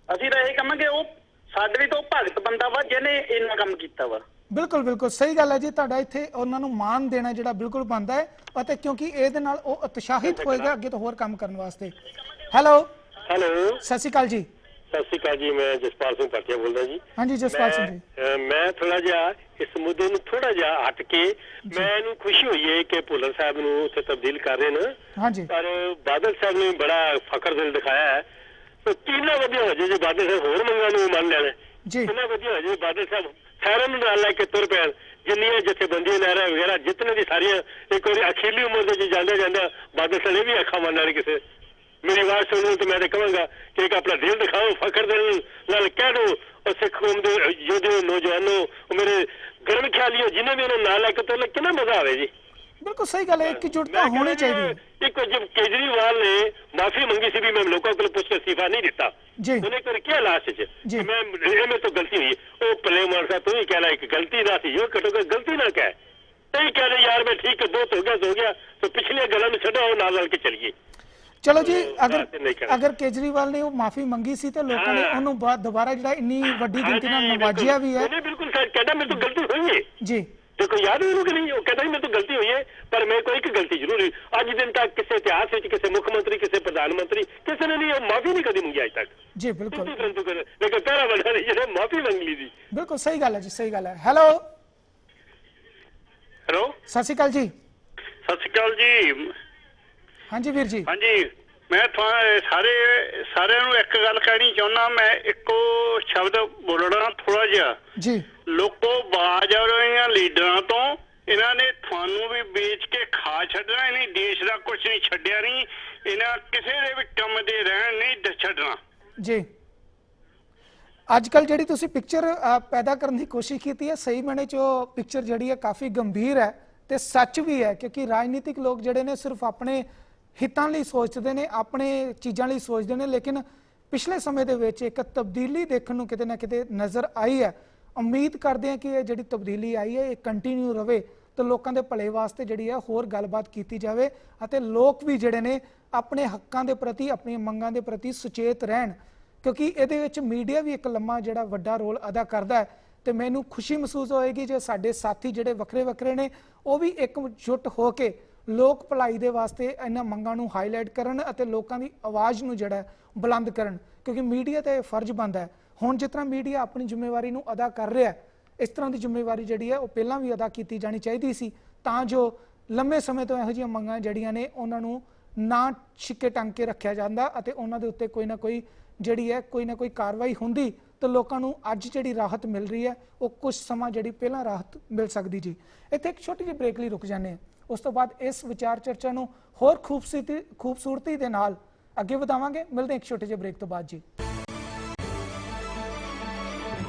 ਅਸੀਂ ਤਾਂ ਇਹੀ ਕਹਾਂਗੇ ਉਹ ਸਾਡੇ ਵੀ ਤੋਂ ਭਗਤ ਬੰਦਾ ਵਾ ਜਿਹਨੇ ਇੰਨਾ ਕੰਮ ਕੀਤਾ ਵਾ। ਬਿਲਕੁਲ ਬਿਲਕੁਲ ਸਹੀ ਗੱਲ ਹੈ ਜੀ। ਤੁਹਾਡਾ ਇੱਥੇ ਉਹਨਾਂ ਨੂੰ ਮਾਣ ਦੇਣਾ ਜਿਹੜਾ ਬਿਲਕੁਲ ਬਣਦਾ ਹੈ ਅਤੇ ਕਿਉਂਕਿ ਇਹਦੇ ਨਾਲ ਉਹ ਉਤਸ਼ਾਹਿਤ ਹੋਏਗਾ ਅੱਗੇ ਤੋਂ ਹੋਰ ਕੰਮ ਕਰਨ ਵਾਸਤੇ। ਹੈਲੋ ਹੈਲੋ, ਸਤਿ ਸ਼੍ਰੀ ਅਕਾਲ ਜੀ। ਸਤਿ ਸ਼੍ਰੀ ਅਕਾਲ ਜੀ, ਮੈਂ ਜਸਪਾਲ ਸਿੰਘ ਪਾਟਿਆ ਬੋਲਦਾ ਜੀ। ਹਾਂਜੀ ਜਸਪਾਲ ਸਿੰਘ ਜੀ। ਮੈਂ ਥੋੜਾ ਜਿਹਾ ਇਸ ਮੁੱਦੇ ਨੂੰ ਥੋੜਾ ਜਿਹਾ ਹਟ ਕੇ ਮੈਨੂੰ ਖੁਸ਼ੀ ਹੋਈ ਹੈ ਕਿ ਭੁੱਲਰ ਸਾਹਿਬ ਨੂੰ ਉੱਥੇ ਤਬਦੀਲ ਕਰ ਰਹੇ ਨੇ। ਹਾਂਜੀ, ਪਰ ਬਾਦਲ ਸਾਹਿਬ ਨੇ ਬੜਾ ਫਖਰ ਦਿਲ ਦਿਖਾਇਆ ਹੈ। ਤੇ ਕਿੰਨਾ ਵਧੀਆ ਹੋ ਜਾਏ ਜੇ ਬਾਦਲ ਸਾਹਿਬ ਹੋਰ ਮੰਗਾਂ ਨੂੰ ਮੰਨ ਲੈਣ ਜੀ। ਕਿੰਨਾ ਵਧੀਆ ਹੋ ਜਾਏ ਬਾਦਲ ਸਾਹਿਬ ਸਾਰਿਆਂ ਨੂੰ ਨਾਲ ਲੈ ਕੇ ਤੁਰ ਪੈਣ। ਜਿੰਨੀਆਂ ਜਥੇਬੰਦੀਆਂ ਲਹਿਰਾਂ ਵਗੈਰਾ ਜਿਤਨੇ ਦੀ ਸਾਰੀਆਂ ਇੱਕ ਵਾਰੀ ਅਖੀਰਲੀ ਉਮਰ ਦੇ ਜਾਂਦਾ ਜਾਂਦਾ ਬਾਦਲ ਸਾਹਿਬ ਨੇ ਵੀ ਅੱਖਾਂ ਮੰਨਣ ਕਿਸੇ ਮੇਰੀ ਆਵਾਜ਼ ਸੁਣੋ ਤੇ ਮੈਂ ਤਾਂ ਕਹਾਂਗਾ ਕਿ ਇੱਕ ਆਪਣਾ ਦਿਲ ਦਿਖਾਓ, ਫਖਰ ਦਿਲ ਨਾਲ ਕਹਿ ਦੋ ਉਹ ਸਿੱਖ ਕੌਮ ਦੇ ਯੋਧਿਓ, ਨੌਜਵਾਨੋ, ਉਹ ਮੇਰੇ ਗਰਮ ਖਿਆਲੀਓ ਜਿਨ੍ਹਾਂ ਵੀ ਉਹਨਾਂ ਨਾਲ ਲੈ ਕੇ ਤੁਰ ਕਿੰਨਾ ਮਜ਼ਾ ਆਵੇ ਜੀ। ਬਿਲਕੁਲ ਸਹੀ ਗੱਲ ਹੈ, ਇਕਜੁੱਟਤਾ ਹੋਣੀ ਚਾਹੀਦੀ ਹੈ। ਇੱਕ ਜਬ ਕੇਜਰੀਵਾਲ ਨੇ ਮਾਫੀ ਮੰਗੀ ਸੀ ਵੀ ਮੈਂ ਲੋਕਾਂ ਕੋਲ ਪੁੱਛ ਕੇ ਅਸਤੀਫਾ ਨਹੀਂ ਦਿੱਤਾ, ਜੀ ਉਹਨੇ ਕਰ ਕਿਹਾ ਲਾਸਟ ਚ ਮੈਂ ਇਹ ਤੋਂ ਗਲਤੀ ਹੋਈ। ਉਹ ਭਲੇ ਮਾਨਸਾ ਤੂੰ ਹੀ ਕਹਿ ਇੱਕ ਗਲਤੀ ਨਾ ਸੀ, ਉਹ ਘਟੋ ਗਲਤੀ ਨਾ ਕਹਿ ਤੇ ਕਹਿ ਦੇ ਯਾਰ ਮੈਂ ਠੀਕ ਹੈ ਦੋਸਤ ਹੋ ਗਿਆ तो पिछले गलों में छड़ो नाल नाल के चलिए। चलो जी, अगर केजरीवाल ने वो माफी मंगी सी तो लोगों ने ਉਹਨੂੰ दोबारा ਜਿਹੜਾ ਇੰਨੀ ਵੱਡੀ ਗਿਣਤੀ ਨਾਲ ਨਵਾਜਿਆ ਵੀ ਹੈ। ਉਹਨੇ ਬਿਲਕੁਲ ਸੱਚ ਕਹਿੰਦਾ ਮੇਰੇ ਤੋਂ ਗਲਤੀ ਹੋਈ ਹੈ ਜੀ। देखो याद है कि नहीं, वो कहता मेरे तो गलती हुई है पर मेरे को एक गलती जरूर हुई। आज दिन तक किसी इतिहास में किसी मुख्यमंत्री किसी प्रधानमंत्री किसी ने नहीं माफी नहीं कभी मंगी आज तक। जी बिल्कुल, लेकिन पहला बंदा नहीं जिन्हें माफी मंग ली थी। बिल्कुल सही गल है जी, सही गल है। हेलो हेलो, सत श्री अकाल जी। सत श्री अकाल जी। हाँ जी वीर जी। हाँ जी, मैं सारे ਨੂੰ ਇੱਕ ਗੱਲ ਕਹਿਣੀ ਚਾਹੁੰਦਾ। ਮੈਂ ਇੱਕੋ ਸ਼ਬਦ ਬੋਲਣਾ ਥੋੜਾ ਜਿਹਾ ਜੀ। ਲੋਕੋ ਬਾਜ ਆ ਰਹੇ ਲੀਡਰਾਂ ਤੋਂ, ਇਹਨਾਂ ਨੇ ਤੁਹਾਨੂੰ ਵੀ ਵੇਚ ਕੇ ਖਾ ਛੱਡਣਾ, ਇਹਨੇ ਦੇਸ਼ ਦਾ ਕੁਝ ਨਹੀਂ ਛੱਡਿਆ, ਨਹੀਂ ਇਹਨਾਂ ਕਿਸੇ ਦੇ ਵੀ ਕੰਮ ਦੇ ਰਹਿਣ ਨਹੀਂ ਛੱਡਣਾ ਜੀ। ਅੱਜ ਕੱਲ ਜਿਹੜੀ ਤੁਸੀਂ ਪਿਕਚਰ ਪੈਦਾ ਕਰਨ ਦੀ ਕੋਸ਼ਿਸ਼ ਕੀਤੀ ਹੈ, ਸਹੀ ਮਾਇਨੇ ਚ ਉਹ ਪਿਕਚਰ ਜਿਹੜੀ ਹੈ ਕਾਫੀ ਗੰਭੀਰ ਹੈ ਤੇ ਸੱਚ ਵੀ ਹੈ, ਕਿਉਂਕਿ ਰਾਜਨੀਤਿਕ ਲੋਕ ਜਿਹੜੇ ਨੇ ਸਿਰਫ ਆਪਣੇ ਹਿੱਤਾਂ ਲਈ ਸੋਚਦੇ ਨੇ, ਆਪਣੇ ਚੀਜ਼ਾਂ ਲਈ ਸੋਚਦੇ ਨੇ, ਲੇਕਿਨ ਪਿਛਲੇ ਸਮੇਂ ਦੇ ਵਿੱਚ ਇੱਕ ਤਬਦੀਲੀ ਦੇਖਣ ਨੂੰ ਕਿਤੇ ਨਾ ਕਿਤੇ ਨਜ਼ਰ ਆਈ ਹੈ। ਉਮੀਦ ਕਰਦੇ ਹਾਂ ਕਿ ਇਹ ਜਿਹੜੀ ਤਬਦੀਲੀ ਆਈ ਹੈ ਇਹ ਕੰਟੀਨਿਊ ਰਵੇ ਤੇ ਲੋਕਾਂ ਦੇ ਭਲੇ ਵਾਸਤੇ ਜਿਹੜੀ ਹੈ ਹੋਰ ਗੱਲਬਾਤ ਕੀਤੀ ਜਾਵੇ ਅਤੇ ਲੋਕ ਵੀ ਜਿਹੜੇ ਨੇ ਆਪਣੇ ਹੱਕਾਂ ਦੇ ਪ੍ਰਤੀ, ਆਪਣੀਆਂ ਮੰਗਾਂ ਦੇ ਪ੍ਰਤੀ ਸੁਚੇਤ ਰਹਿਣ, ਕਿਉਂਕਿ ਇਹਦੇ ਵਿੱਚ ਮੀਡੀਆ ਵੀ ਇੱਕ ਲੰਮਾ ਜਿਹੜਾ ਵੱਡਾ ਰੋਲ ਅਦਾ ਕਰਦਾ ਹੈ। ਤੇ ਮੈਨੂੰ ਖੁਸ਼ੀ ਮਹਿਸੂਸ ਹੋਏਗੀ ਜੇ ਸਾਡੇ ਸਾਥੀ ਜਿਹੜੇ ਵੱਖਰੇ ਵੱਖਰੇ ਨੇ ਉਹ ਵੀ ਇਕਜੁੱਟ ਹੋ ਕੇ ਲੋਕ ਭਲਾਈ ਦੇ ਵਾਸਤੇ ਇਹਨਾਂ ਮੰਗਾਂ ਨੂੰ ਹਾਈਲਾਈਟ ਕਰਨ ਅਤੇ ਲੋਕਾਂ ਦੀ ਆਵਾਜ਼ ਨੂੰ ਜਿਹੜਾ ਬੁਲੰਦ ਕਰਨ, ਕਿਉਂਕਿ ਮੀਡੀਆ ਤੇ ਫਰਜ਼ ਬਣਦਾ ਹੈ। ਹੁਣ ਜਿਸ ਤਰ੍ਹਾਂ ਮੀਡੀਆ ਆਪਣੀ ਜ਼ਿੰਮੇਵਾਰੀ ਨੂੰ ਅਦਾ ਕਰ ਰਿਹਾ, ਇਸ ਤਰ੍ਹਾਂ ਦੀ ਜ਼ਿੰਮੇਵਾਰੀ ਜਿਹੜੀ ਹੈ ਉਹ ਪਹਿਲਾਂ ਵੀ ਅਦਾ ਕੀਤੀ ਜਾਣੀ ਚਾਹੀਦੀ ਸੀ, ਤਾਂ ਜੋ ਲੰਮੇ ਸਮੇਂ ਤੋਂ ਇਹੋ ਜਿਹੀਆਂ ਮੰਗਾਂ ਜਿਹੜੀਆਂ ਨੇ ਉਹਨਾਂ ਨੂੰ ਨਾ ਛਿੱਕੇ ਟੰਗ ਕੇ ਰੱਖਿਆ ਜਾਂਦਾ ਅਤੇ ਉਹਨਾਂ ਦੇ ਉੱਤੇ ਕੋਈ ਨਾ ਕੋਈ ਜਿਹੜੀ ਹੈ ਕੋਈ ਨਾ ਕੋਈ ਕਾਰਵਾਈ ਹੁੰਦੀ ਤਾਂ ਲੋਕਾਂ ਨੂੰ ਅੱਜ ਜਿਹੜੀ ਰਾਹਤ ਮਿਲ ਰਹੀ ਹੈ ਉਹ ਕੁਝ ਸਮਾਂ ਜਿਹੜੀ ਪਹਿਲਾਂ ਰਾਹਤ ਮਿਲ ਸਕਦੀ ਜੀ। ਇੱਥੇ ਇੱਕ ਛੋਟੀ ਜਿਹੀ ਬ੍ਰੇਕ ਲਈ ਰੁਕ ਜਾਂਦੇ ਹਾਂ, ਉਸ ਤੋਂ ਬਾਅਦ ਇਸ ਵਿਚਾਰ ਚਰਚਾ ਨੂੰ ਹੋਰ ਖੂਬਸੂਰਤੀ ਦੇ ਨਾਲ ਅੱਗੇ ਵਧਾਵਾਂਗੇ। ਮਿਲਦੇ ਇੱਕ ਛੋਟੇ ਜਿਹੇ ਬ੍ਰੇਕ ਤੋਂ ਬਾਅਦ ਜੀ।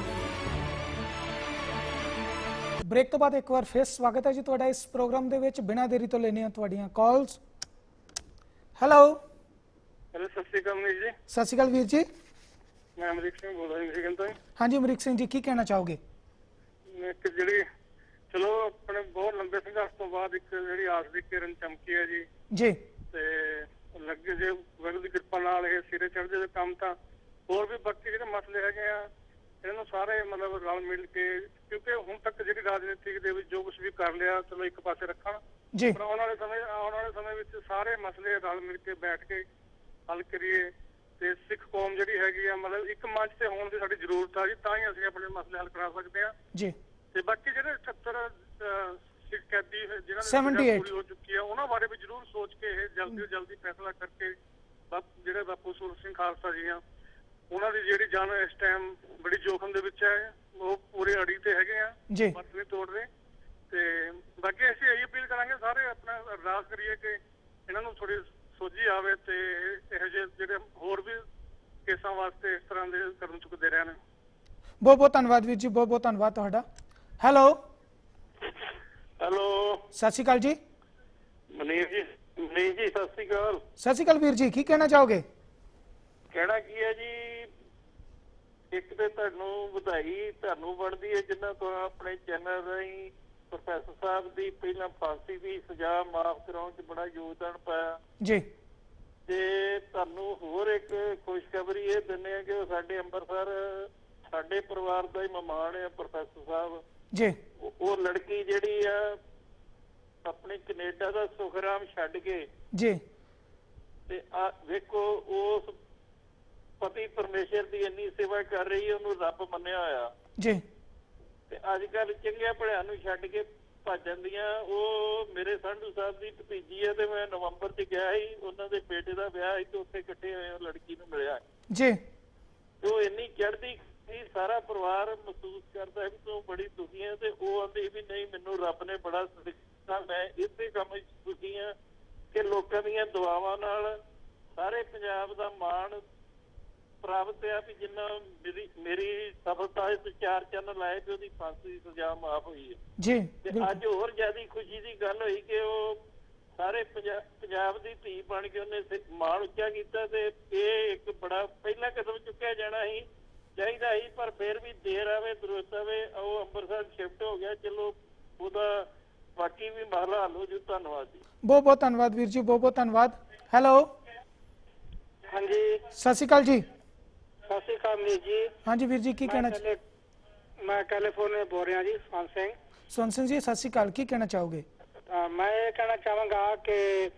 ਬ੍ਰੇਕ ਤੋਂ ਬਾਅਦ ਇੱਕ ਵਾਰ ਫਿਰ ਸਵਾਗਤ ਹੈ ਜੀ ਤੁਹਾਡਾ ਇਸ ਪ੍ਰੋਗਰਾਮ ਦੇ ਵਿੱਚ। ਬਿਨਾਂ ਦੇਰੀ ਤੋਂ ਲੈਣੇ ਆ ਤੁਹਾਡੀਆਂ ਕਾਲਸ। ਹੈਲੋ ਹੈਲੋ, ਸਤਿ ਸ਼੍ਰੀ ਅਕਾਲ ਮਨੀਸ਼ ਜੀ। ਸਤਿ ਸ਼੍ਰੀ ਅਕਾਲ ਵੀਰ ਜੀ। ਮੈਂ ਅਮਰੀਕ ਸਿੰਘ ਬੋਲ ਰਿਹਾ ਮਿਸ਼ੀਗਨ ਤੋਂ। ਹਾਂਜੀ ਅਮਰੀਕ ਸਿੰਘ ਜੀ, ਕੀ ਕਹਿਣਾ ਚਾਹੋਗੇ? ਇੱਕ ਜਿਹੜੀ ਚਲੋ ਆਪਣੇ ਬਹੁਤ ਲੰਬੇ ਸੰਘਰਸ਼ ਤੋਂ ਬਾਅਦ ਇੱਕ ਜਿਹੜੀ ਆਸ ਦੀ ਕਿਰਨ ਚਮਕੀ ਹੈ ਜੀ, ਜੀ, ਤੇ ਲੱਗੇ ਜੇ ਵਾਹਿਗੁਰੂ ਦੀ ਕਿਰਪਾ ਨਾਲ ਇਹ ਸਿਰੇ ਚੜ੍ਹਦੇ ਦੇ ਕੰਮ ਤਾਂ ਹੋਰ ਵੀ ਬਾਕੀ ਜਿਹੜੇ ਮਸਲੇ ਹੈਗੇ ਆ ਇਹਨਾਂ ਨੂੰ ਸਾਰੇ ਮਤਲਬ ਰਲ ਮਿਲ ਕੇ, ਕਿਉਂਕਿ ਹੁਣ ਤੱਕ ਜਿਹੜੀ ਰਾਜਨੀਤੀ ਦੇ ਵਿੱਚ ਜੋ ਕੁਝ ਵੀ ਕਰ ਲਿਆ ਚਲੋ ਇੱਕ ਪਾਸੇ ਰੱਖਣ, ਜੀ ਪਰ ਆਉਣ ਵਾਲੇ ਸਮੇਂ ਵਿੱਚ ਸਾਰੇ ਮਸਲੇ ਰਲ ਮਿਲ ਕੇ ਬੈਠ ਕੇ ਹੱਲ ਕਰੀਏ ਤੇ ਸਿੱਖ ਕੌਮ ਜਿਹੜੀ ਹੈਗੀ ਆ ਮਤਲਬ ਇੱਕ ਮੰਚ ਤੇ ਹੋਣ ਦੀ ਸਾਡੀ ਜ਼ਰੂਰਤ ਆ ਜੀ, ਤਾਂ ਹੀ ਅਸੀਂ ਆਪਣੇ ਮਸਲੇ ਹੱਲ ਕਰਾ ਸਕਦੇ ਆ ਜੀ। ਤੇ ਬਾਕੀ ਜਿਹੜੇ 78 ਸਿੱਖ ਕੈਦੀ ਜਿਹਨਾਂ ਦੀ 78 ਪੂਰੀ ਹੋ ਚੁੱਕੀ ਆ ਉਹਨਾਂ ਬਾਰੇ ਵੀ ਜ਼ਰੂਰ ਸੋਚ ਕੇ ਇਹ ਜਲਦੀ ਤੋਂ ਜਲਦੀ ਫੈਸਲਾ ਕਰਕੇ ਜਿਹੜੇ ਬਾਪੂ ਸੂਰਤ ਸਿੰਘ ਖਾਲਸਾ ਜੀ ਆ ਉਹਨਾਂ ਦੀ ਜਿਹੜੀ ਜਾਨ ਇਸ ਟਾਈਮ ਬੜੀ ਜੋਖਮ ਦੇ ਵਿੱਚ ਹੈ, ਉਹ ਪੂਰੇ ਅੜੀ ਤੇ ਹੈਗੇ ਆ ਜੀ। ਬਸ ਨਹੀਂ ਤੋੜ ਰਹੇ। ਤੇ ਬਾਕੀ ਅਸੀਂ ਇਹੀ ਅਪੀਲ ਕਰਾਂਗੇ ਸਾਰੇ ਆਪਣਾ ਅਰਦਾਸ ਕਰੀਏ ਕਿ ਇਹਨਾਂ ਨੂੰ ਥੋੜੀ ਸੋਝੀ ਆਵੇ ਤੇ ਇਹੋ ਜਿਹੇ ਜਿਹੜੇ ਹੋਰ ਵੀ ਕੇਸਾਂ ਵਾਸਤੇ ਇਸ ਤਰ੍ਹਾਂ ਦੇ ਕਦਮ ਚੁੱਕਦੇ ਰਹਿਣ। ਬਹੁਤ ਬਹੁਤ ਧੰਨਵਾਦ ਵੀਰ ਜੀ, ਬਹੁਤ ਬਹੁਤ ਧੰਨਵਾਦ ਤੁਹਾਡਾ। ਹੈਲੋ ਹੈਲੋ, ਸਤਿ ਸ਼੍ਰੀ ਅਕਾਲ ਜੀ। ਮਨੀਸ਼ ਜੀ ਸਤਿ ਸ੍ਰੀ ਅਕਾਲ। ਸਤਿ ਸ਼੍ਰੀ ਅਕਾਲ ਵੀਰ ਜੀ, ਕੀ ਕਹਿਣਾ ਚਾਹੋਗੇ? ਕਹਿਣਾ ਕੀ ਹੈ ਜੀ, ਇੱਕ ਤੇ ਤੁਹਾਨੂੰ ਵਧਾਈ ਤੁਹਾਨੂੰ ਬਣਦੀ ਹੈ ਜਿਨ੍ਹਾਂ ਤੋਂ ਆਪਣੇ ਚੈਨਲ ਰਾਹੀਂ ਪ੍ਰੋਫੈਸਰ ਸਾਹਿਬ ਦੀ ਪਹਿਲਾਂ ਫਾਂਸੀ ਦੀ ਸਜ਼ਾ ਮਾਫ ਕਰਾਉਣ 'ਚ ਬੜਾ ਯੋਗਦਾਨ ਪਾਇਆ ਜੀ। ਤੇ ਤੁਹਾਨੂੰ ਹੋਰ ਇੱਕ ਖੁਸ਼ਖਬਰੀ ਇਹ ਦਿੰਦੇ ਆ ਕਿ ਉਹ ਸਾਡੇ ਅੰਮ੍ਰਿਤਸਰ ਸਾਡੇ ਪਰਿਵਾਰ ਦਾ ਹੀ ਮਹਿਮਾਨ ਆ ਪ੍ਰੋਫੈਸਰ ਸਾਹਿਬ ਜੀ। ਉਹ ਲੜਕੀ ਜਿਹੜੀ ਆ ਆਪਣੇ ਕੈਨੇਡਾ ਦਾ ਸੁਖਰਾਮ ਛੱਡ ਕੇ ਜੀ ਤੇ ਆ ਵੇਖੋ ਉਸ ਪਤੀ ਪਰਮੇਸ਼ਰ ਦੀ ਇੰਨੀ ਸੇਵਾ ਕਰ ਰਹੀ ਹੈ, ਉਹਨੂੰ ਰੱਬ ਮੰਨਿਆ ਹੋਇਆ ਜੀ। ਤੇ ਅੱਜ ਕੱਲ ਚੰਗਿਆਂ ਭਲਿਆਂ ਨੂੰ ਛੱਡ ਕੇ ਭੱਜ ਜਾਂਦੀਆਂ। ਉਹ ਮੇਰੇ ਸੰਧੂ ਸਾਹਿਬ ਦੀ ਭਤੀਜੀ ਹੈ ਤੇ ਮੈਂ ਨਵੰਬਰ 'ਚ ਗਿਆ ਸੀ, ਉਹਨਾਂ ਦੇ ਬੇਟੇ ਦਾ ਵਿਆਹ ਸੀ ਤੇ ਉੱਥੇ ਇਕੱਠੇ ਹੋਏ ਉਹ ਲੜਕੀ ਨੂੰ ਮਿਲਿਆ ਜੀ। ਤੇ ਉਹ ਇੰਨੀ ਚੜ੍ਹਦੀ ਸੀ, ਸਾਰਾ ਪਰਿਵਾਰ ਮਹਿਸੂਸ ਕਰਦਾ ਵੀ ਤੂੰ ਬੜੀ ਦੁਖੀ ਹੈ ਤੇ ਉਹ ਆਂਦੇ ਵੀ ਨਹੀਂ ਮੈਨੂੰ ਰੱਬ ਨੇ ਬੜਾ ਦਿੱਤਾ, ਮੈਂ ਇਸੇ ਕੰਮ ਵਿੱਚ ਦੁਖੀ ਹਾਂ ਕਿ ਲੋਕਾਂ ਦੀਆਂ ਦੁਆਵਾਂ ਨਾਲ ਸਾਰੇ ਪੰਜਾਬ ਦਾ ਮਾਣ ਪ੍ਰਾਪਤ ਆ ਵੀ ਜਿੰਨਾ ਮੇਰੀ ਸਫਲਤਾ ਇਸ ਚਾਰ ਚੰਨ ਲਾਏ ਤੇ ਉਹਦੀ ਫਾਂਸੀ ਦੀ ਸਜ਼ਾ ਮਾਫ ਹੋਈ ਹੈ ਜੀ। ਤੇ ਅੱਜ ਹੋਰ ਜ਼ਿਆਦਾ ਖੁਸ਼ੀ ਦੀ ਗੱਲ ਹੋਈ ਕਿ ਉਹ ਸਾਰੇ ਪੰਜਾਬ ਦੀ ਧੀ ਬਣ ਕੇ ਉਹਨੇ ਮਾਣ ਉੱਚਾ ਕੀਤਾ ਤੇ ਇਹ ਇੱਕ ਬੜਾ ਪਹਿਲਾ ਕਦਮ ਚੁੱਕਿਆ ਜਾਣਾ ਸੀ ਚਾਹੀਦਾ ਸੀ, ਪਰ ਫਿਰ ਵੀ ਦੇਰ ਆਵੇ ਦਰੁਸਤ ਆਵੇ। ਉਹ ਅੰਮ੍ਰਿਤਸਰ ਸ਼ਿਫਟ ਹੋ ਗਿਆ, ਚਲੋ ਉਹਦਾ ਬਾਕੀ ਵੀ ਮਾਮਲਾ ਹੱਲ ਹੋ ਜੂ। ਧੰਨਵਾਦ ਜੀ, ਬਹੁਤ ਬਹੁਤ ਧੰਨਵਾਦ ਵੀਰ ਜੀ, ਬਹੁਤ ਬਹੁਤ ਧੰਨਵਾਦ। ਹੈਲੋ ਹਾਂਜੀ ਸਤਿ ਸ਼੍ਰੀ ਅਕਾਲ ਜੀ। ਸਤਿ ਸ਼੍ਰੀ ਅਕਾਲ ਮਨੀਸ਼ ਜੀ। ਹਾਂਜੀ ਵੀਰ ਜੀ, ਕੀ ਕਹਿਣਾ? ਮੈਂ ਕੈਲੀਫੋਰਨੀਆ ਬੋਲ ਰਿਹਾ ਜੀ, ਸਵਨ ਸਿੰਘ। ਸਵਨ ਸਿੰਘ ਜੀ ਸਤਿ ਸ਼੍ਰੀ ਅਕਾਲ, ਕੀ ਕਹਿਣਾ ਚਾਹੋਗੇ? ਮੈਂ ਇਹ ਕਹਿਣਾ ਚਾਹਾਂਗਾ ਕਿ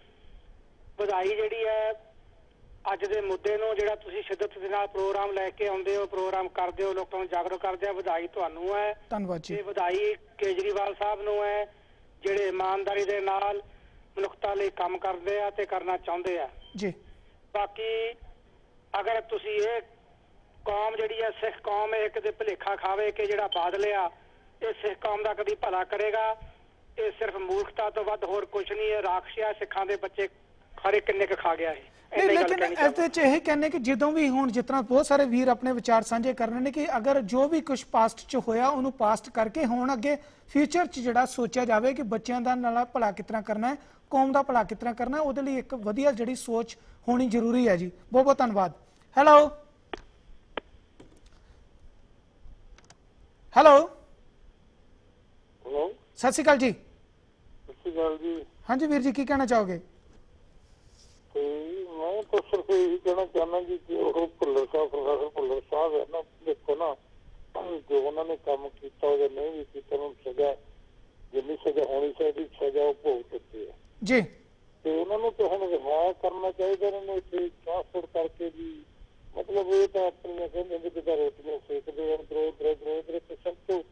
ਵਧਾਈ ਜਿਹੜੀ ਹੈ ਅੱਜ ਦੇ ਮੁੱਦੇ ਨੂੰ ਜਿਹੜਾ ਤੁਸੀਂ ਸ਼ਿੱਦਤ ਦੇ ਨਾਲ ਪ੍ਰੋਗਰਾਮ ਲੈ ਕੇ ਆਉਂਦੇ ਹੋ, ਪ੍ਰੋਗਰਾਮ ਕਰਦੇ ਹੋ, ਲੋਕਾਂ ਨੂੰ ਜਾਗਰੂਕ ਕਰਦੇ ਆ, ਵਧਾਈ ਤੁਹਾਨੂੰ ਹੈ। ਧੰਨਵਾਦ ਜੀ। ਤੇ ਵਧਾਈ ਕੇਜਰੀਵਾਲ ਸਾਹਿਬ ਨੂੰ ਹੈ ਜਿਹੜੇ ਇਮਾਨਦਾਰੀ ਦੇ ਨਾਲ ਮਨੁੱਖਤਾ ਲਈ ਕੰਮ ਕਰਦੇ ਆ ਤੇ ਕਰਨਾ ਚਾਹੁੰਦੇ ਆ ਜੀ। ਬਾਕੀ ਅਗਰ ਤੁਸੀਂ ਇਹ ਕੌਮ ਜਿਹੜੀ ਹੈ ਸਿੱਖ ਕੌਮ ਇਹ ਕਦੇ ਭੁਲੇਖਾ ਖਾਵੇ ਕਿ ਜਿਹੜਾ ਬਾਦਲ ਆ ਇਹ ਸਿੱਖ ਕੌਮ ਦਾ ਕਦੀ ਭਲਾ ਕਰੇਗਾ, ਇਹ ਸਿਰਫ ਮੂਰਖਤਾ ਤੋਂ ਵੱਧ ਹੋਰ ਕੁਝ ਨਹੀਂ ਹੈ। ਰਾਖਸ਼ੀਆ ਸਿੱਖਾਂ ਦੇ ਬੱਚੇ ਖਰੇ ਕਿੰਨੇ ਕੁ ਖਾ ਗਿਆ ਹੈ। ਨਹੀਂ, ਲੇਕਿਨ ਇਹਦੇ ਚ ਇਹ ਕਹਿੰਦੇ ਕਿ ਜਦੋਂ ਵੀ ਹੁਣ ਜਿਸ ਤਰ੍ਹਾਂ ਬਹੁਤ ਸਾਰੇ ਵੀਰ ਆਪਣੇ ਵਿਚਾਰ ਸਾਂਝੇ ਕਰਨੇ ਨੇ ਕਿ ਅਗਰ ਜੋ ਵੀ ਕੁਝ ਪਾਸਟ ਚ ਹੋਇਆ ਉਹਨੂੰ ਪਾਸਟ ਕਰਕੇ ਹੁਣ ਅੱਗੇ ਫਿਊਚਰ ਚ ਜਿਹੜਾ ਸੋਚਿਆ ਜਾਵੇ ਕਿ ਬੱਚਿਆਂ ਦਾ ਨਾਲ ਭਲਾ ਕਿਸ ਤਰ੍ਹਾਂ ਕਰਨਾ ਹੈ, ਕੌਮ ਦਾ ਭਲਾ ਕਿਸ ਤਰ੍ਹਾਂ ਕਰਨਾ ਹੈ, ਉਹਦੇ ਲਈ ਇੱਕ ਵਧੀਆ ਜਿਹੜੀ ਸੋਚ ਹੋਣੀ ਜ਼ਰੂਰੀ ਹੈ ਜੀ। ਬਹੁਤ ਬਹੁਤ ਧੰਨਵਾਦ। ਹੈਲੋ ਹੈਲੋ ਹੈਲੋ ਸਤਿ ਸ਼੍ਰੀ ਅਕਾਲ ਜੀ। ਸਤਿ ਸ਼੍ਰੀ ਅਕਾਲ ਜੀ। ਹਾਂਜੀ ਵੀਰ ਜੀ, ਕੀ ਕਹਿਣਾ ਚਾਹੋਗੇ? ਤੇ ਮੈਂ ਤਾਂ ਸਿਰਫ ਇਹੀ ਕਹਿਣਾ ਚਾਹੁੰਦਾ ਜੀ ਕਿ ਉਹ ਭੁੱਲਰ ਸਾਹਿਬ ਪ੍ਰੋਫੈਸਰ ਭੁੱਲਰ ਸਾਹਿਬ ਹੈ ਨਾ, ਦੇਖੋ ਨਾ ਜੋ ਉਹਨਾਂ ਨੇ ਕੰਮ ਕੀਤਾ ਉਹ ਨਹੀਂ ਵੀ ਕੀਤਾ, ਉਹਨੂੰ ਸਜ਼ਾ ਜਿੰਨੀ ਸਜ਼ਾ ਹੋਣੀ ਚਾਹੀਦੀ ਸਜ਼ਾ ਉਹ ਭੋਗ ਚੁੱਕੇ ਹੈ ਜੀ। ਤੇ ਉਹਨਾਂ ਨੂੰ ਤਾਂ ਹੁਣ ਰਿਹਾ ਕਰਨਾ ਚਾਹੀਦਾ। ਉਹਨਾਂ ਨੂੰ ਇੱਥੇ ਟ੍ਰਾਂਸਪੋਰਟ ਕਰਕੇ ਵੀ ਮਤਲਬ ਇਹ ਤਾਂ ਆਪਣੀਆਂ ਕਹਿੰਦੇ ਨੇ ਜਿੱਦਾਂ ਰੋਟੀਆਂ ਸੇਕਦੇ ਹਨ ਦਰੋਦਰ ਤੇ ਸਭ ਤੋਂ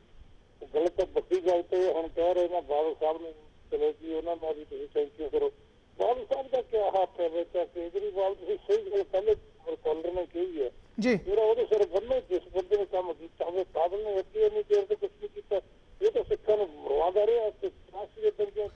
ਗਲਤ ਵੱਡੀ ਗੱਲ ਤੇ ਹੁਣ ਕਹਿ ਰਹੇ ਨਾ ਬਾਦਲ ਸਾਹਿਬ ਨੂੰ ਚਲੋ ਜੀ ਉਹਨਾਂ ਨਾਲ ਵੀ ਤੁਸੀਂ ਥੈਂਕ ਯੂ ਕਰੋ। ਬਾਦਲ ਸਾਹਿਬ ਦਾ ਕਿਆ ਹੱਥ ਹੈ ਵਿੱਚ ਕੇਜਰੀਵਾਲ ਤੁਸੀਂ ਸਹੀ ਗੱਲ ਪਹਿਲੇ ਕਾਲਰ ਨੇ ਕਹੀ ਹੈ ਜੀ। ਜਿਹੜਾ ਉਹਦੇ ਸਿਰ ਬੰਨੇ ਜਿਸ ਬੰਦੇ ਨੇ ਕੰਮ ਕੀਤਾ ਹੋਵੇ ਬਾਦਲ ਨੇ ਅੱਗੇ ਇੰਨੀ ਦੇਰ ਤੋਂ ਕੁਛ ਨਹੀਂ ਕੀਤਾ। ਇਹ ਤਾਂ ਸਿੱਖਾਂ ਨੂੰ ਮਰਵਾਉਂਦਾ ਰਿਹਾ ਤੇ ਸਾਸੀ ਦੇ